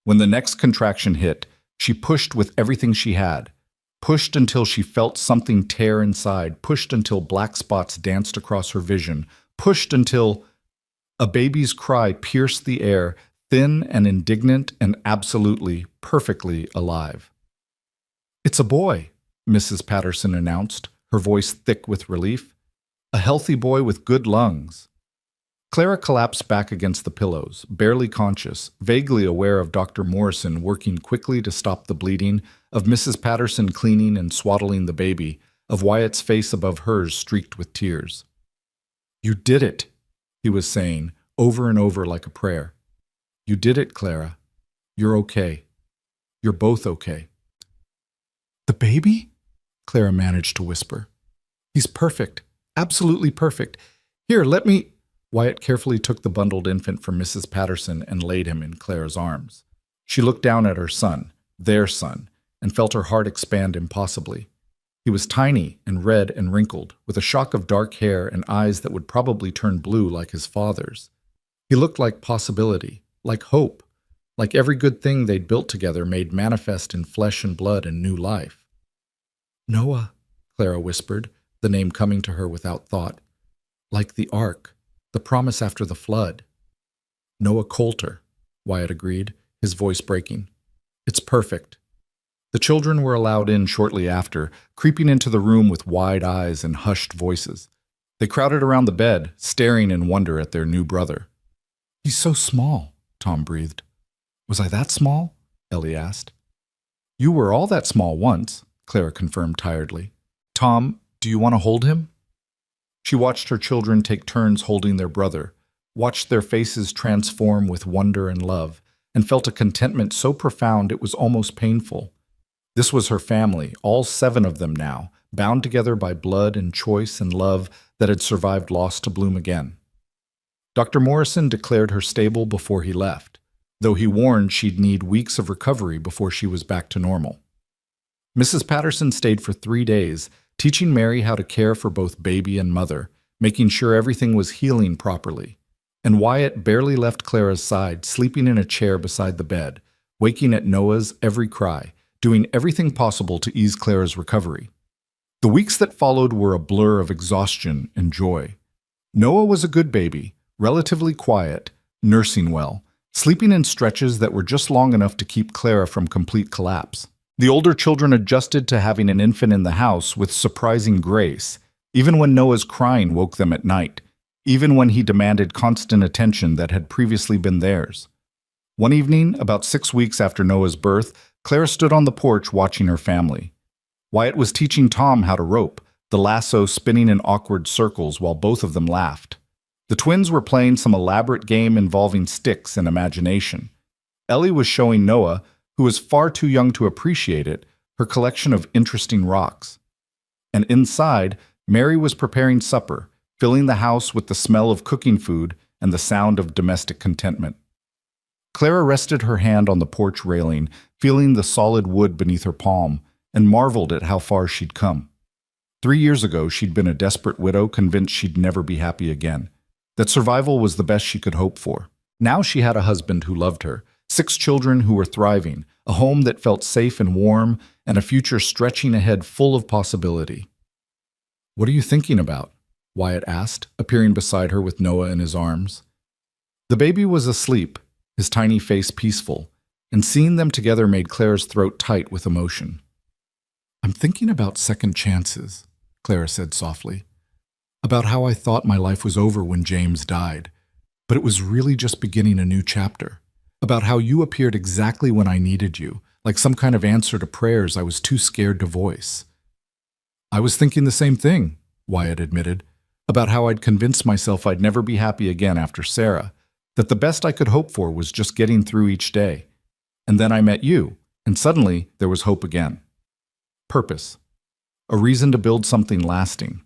S2: When the next contraction hit, she pushed with everything she had. Pushed until she felt something tear inside, pushed until black spots danced across her vision, pushed until a baby's cry pierced the air, thin and indignant and absolutely, perfectly alive. "It's a boy," Mrs. Patterson announced, her voice thick with relief. "A healthy boy with good lungs." Clara collapsed back against the pillows, barely conscious, vaguely aware of Dr. Morrison working quickly to stop the bleeding, of Mrs. Patterson cleaning and swaddling the baby, of Wyatt's face above hers streaked with tears. "You did it," he was saying, over and over like a prayer. "You did it, Clara. You're okay. You're both okay." "The baby?" Clara managed to whisper. "He's perfect. Absolutely perfect. Here, let me—" Wyatt carefully took the bundled infant from Mrs. Patterson and laid him in Clara's arms. She looked down at her son, their son, and felt her heart expand impossibly. He was tiny and red and wrinkled, with a shock of dark hair and eyes that would probably turn blue like his father's. He looked like possibility, like hope, like every good thing they'd built together made manifest in flesh and blood and new life. "Noah," Clara whispered, the name coming to her without thought. "Like the ark, the promise after the flood." "Noah Coulter," Wyatt agreed, his voice breaking. "It's perfect." The children were allowed in shortly after, creeping into the room with wide eyes and hushed voices. They crowded around the bed, staring in wonder at their new brother. "He's so small," Tom breathed. "Was I that small?" Ellie asked. "You were all that small once," Clara confirmed tiredly. "Tom, do you want to hold him?" She watched her children take turns holding their brother, watched their faces transform with wonder and love, and felt a contentment so profound it was almost painful. This was her family, all 7 of them now, bound together by blood and choice and love that had survived loss to bloom again. Dr. Morrison declared her stable before he left, though he warned she'd need weeks of recovery before she was back to normal. Mrs. Patterson stayed for 3 days, teaching Mary how to care for both baby and mother, making sure everything was healing properly. And Wyatt barely left Clara's side, sleeping in a chair beside the bed, waking at Noah's every cry, doing everything possible to ease Clara's recovery. The weeks that followed were a blur of exhaustion and joy. Noah was a good baby, relatively quiet, nursing well, sleeping in stretches that were just long enough to keep Clara from complete collapse. The older children adjusted to having an infant in the house with surprising grace, even when Noah's crying woke them at night, even when he demanded constant attention that had previously been theirs. One evening, about 6 weeks after Noah's birth, Clara stood on the porch watching her family. Wyatt was teaching Tom how to rope, the lasso spinning in awkward circles while both of them laughed. The twins were playing some elaborate game involving sticks and imagination. Ellie was showing Noah, who was far too young to appreciate it, her collection of interesting rocks. And inside, Mary was preparing supper, filling the house with the smell of cooking food and the sound of domestic contentment. Clara rested her hand on the porch railing, feeling the solid wood beneath her palm, and marveled at how far she'd come. 3 years ago, she'd been a desperate widow convinced she'd never be happy again, that survival was the best she could hope for. Now she had a husband who loved her, 6 children who were thriving, a home that felt safe and warm, and a future stretching ahead full of possibility. "What are you thinking about?" Wyatt asked, appearing beside her with Noah in his arms. The baby was asleep, his tiny face peaceful, and seeing them together made Clara's throat tight with emotion. "I'm thinking about second chances," Clara said softly. "About how I thought my life was over when James died, but it was really just beginning a new chapter. About how you appeared exactly when I needed you, like some kind of answer to prayers I was too scared to voice." "I was thinking the same thing," Wyatt admitted, "about how I'd convinced myself I'd never be happy again after Sarah, that the best I could hope for was just getting through each day. And then I met you, and suddenly there was hope again. Purpose. A reason to build something lasting."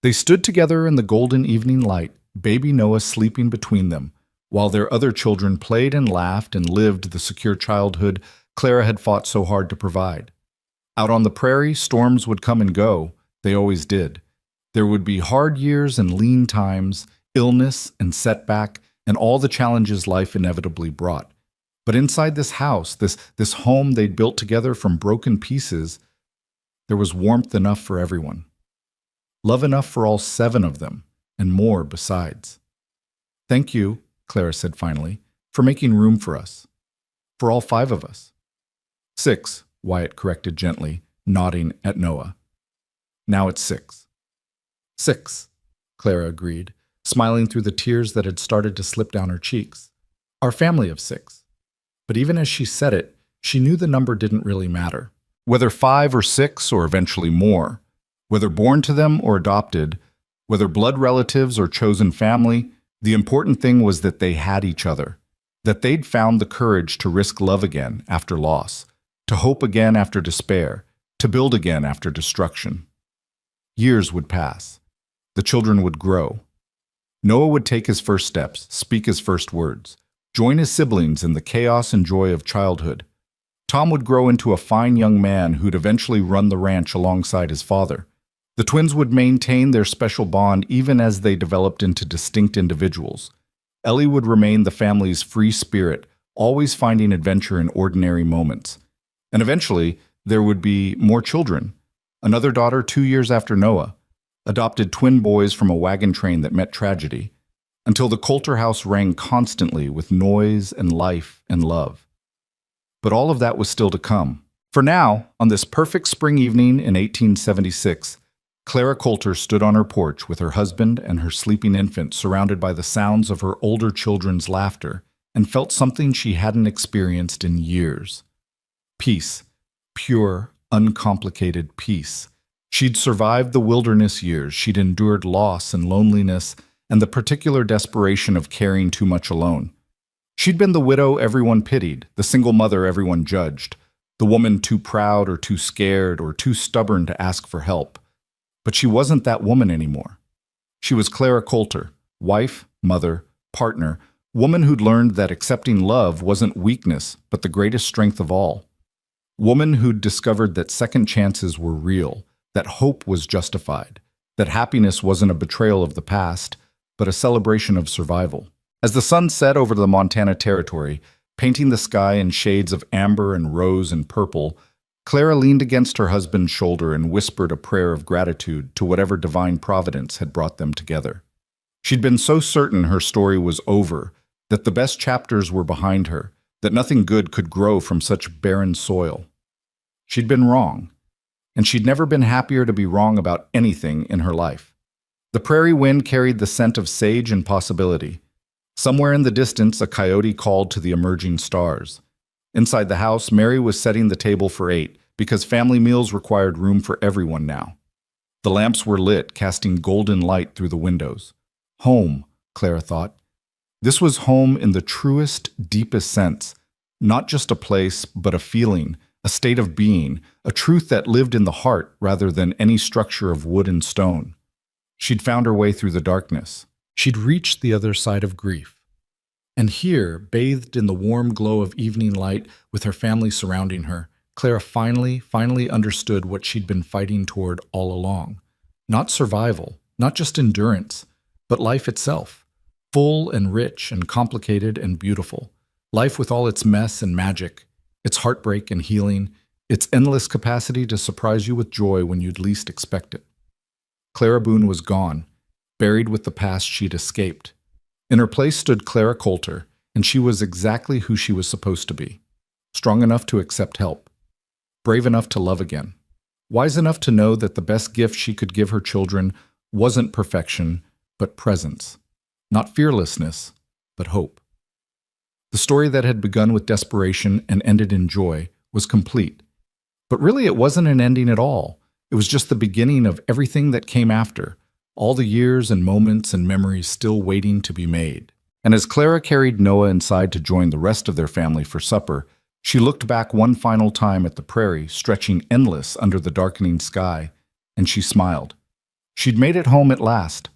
S2: They stood together in the golden evening light, baby Noah sleeping between them, while their other children played and laughed and lived the secure childhood Clara had fought so hard to provide. Out on the prairie, storms would come and go. They always did. There would be hard years and lean times, illness and setback, and all the challenges life inevitably brought. But inside this house, this home they'd built together from broken pieces, there was warmth enough for everyone. Love enough for all 7 of them, and more besides. "Thank you," Clara said finally, "for making room for us. For all 5 of us." 6, Wyatt corrected gently, nodding at Noah. "Now it's 6. 6, Clara agreed, smiling through the tears that had started to slip down her cheeks. "Our family of 6. But even as she said it, she knew the number didn't really matter. Whether 5 or 6 or eventually more, whether born to them or adopted, whether blood relatives or chosen family, the important thing was that they had each other, that they'd found the courage to risk love again after loss, to hope again after despair, to build again after destruction. Years would pass. The children would grow. Noah would take his first steps, speak his first words, join his siblings in the chaos and joy of childhood. Tom would grow into a fine young man who'd eventually run the ranch alongside his father. The twins would maintain their special bond even as they developed into distinct individuals. Ellie would remain the family's free spirit, always finding adventure in ordinary moments. And eventually, there would be more children. Another daughter 2 years after Noah, adopted twin boys from a wagon train that met tragedy, until the Coulter house rang constantly with noise and life and love. But all of that was still to come. For now, on this perfect spring evening in 1876, Clara Coulter stood on her porch with her husband and her sleeping infant surrounded by the sounds of her older children's laughter, and felt something she hadn't experienced in years. Peace. Pure, uncomplicated peace. She'd survived the wilderness years, she'd endured loss and loneliness, and the particular desperation of carrying too much alone. She'd been the widow everyone pitied, the single mother everyone judged, the woman too proud or too scared or too stubborn to ask for help. But she wasn't that woman anymore. She was Clara Coulter, wife, mother, partner, woman who'd learned that accepting love wasn't weakness, but the greatest strength of all. Woman who'd discovered that second chances were real, that hope was justified, that happiness wasn't a betrayal of the past, but a celebration of survival. As the sun set over the Montana Territory, painting the sky in shades of amber and rose and purple, Clara leaned against her husband's shoulder and whispered a prayer of gratitude to whatever divine providence had brought them together. She'd been so certain her story was over that the best chapters were behind her, that nothing good could grow from such barren soil. She'd been wrong, and she'd never been happier to be wrong about anything in her life. The prairie wind carried the scent of sage and possibility. Somewhere in the distance, a coyote called to the emerging stars. Inside the house, Mary was setting the table for 8 because family meals required room for everyone now. The lamps were lit, casting golden light through the windows. Home, Clara thought. This was home in the truest, deepest sense. Not just a place, but a feeling, a state of being, a truth that lived in the heart rather than any structure of wood and stone. She'd found her way through the darkness.
S1: She'd reached the other side of grief. And here, bathed in the warm glow of evening light with her family surrounding her, Clara finally understood what she'd been fighting toward all along. Not survival, not just endurance, but life itself. Full and rich and complicated and beautiful. Life with all its mess and magic, its heartbreak and healing, its endless capacity to surprise you with joy when you'd least expect it. Clara Boone was gone, buried with the past she'd escaped. In her place stood Clara Coulter, and she was exactly who she was supposed to be. Strong enough to accept help. Brave enough to love again. Wise enough to know that the best gift she could give her children wasn't perfection, but presence. Not fearlessness, but hope. The story that had begun with desperation and ended in joy was complete. But really it wasn't an ending at all. It was just the beginning of everything that came after, all the years and moments and memories still waiting to be made. And as Clara carried Noah inside to join the rest of their family for supper, she looked back one final time at the prairie, stretching endless under the darkening sky, and she smiled. She'd made it home at last,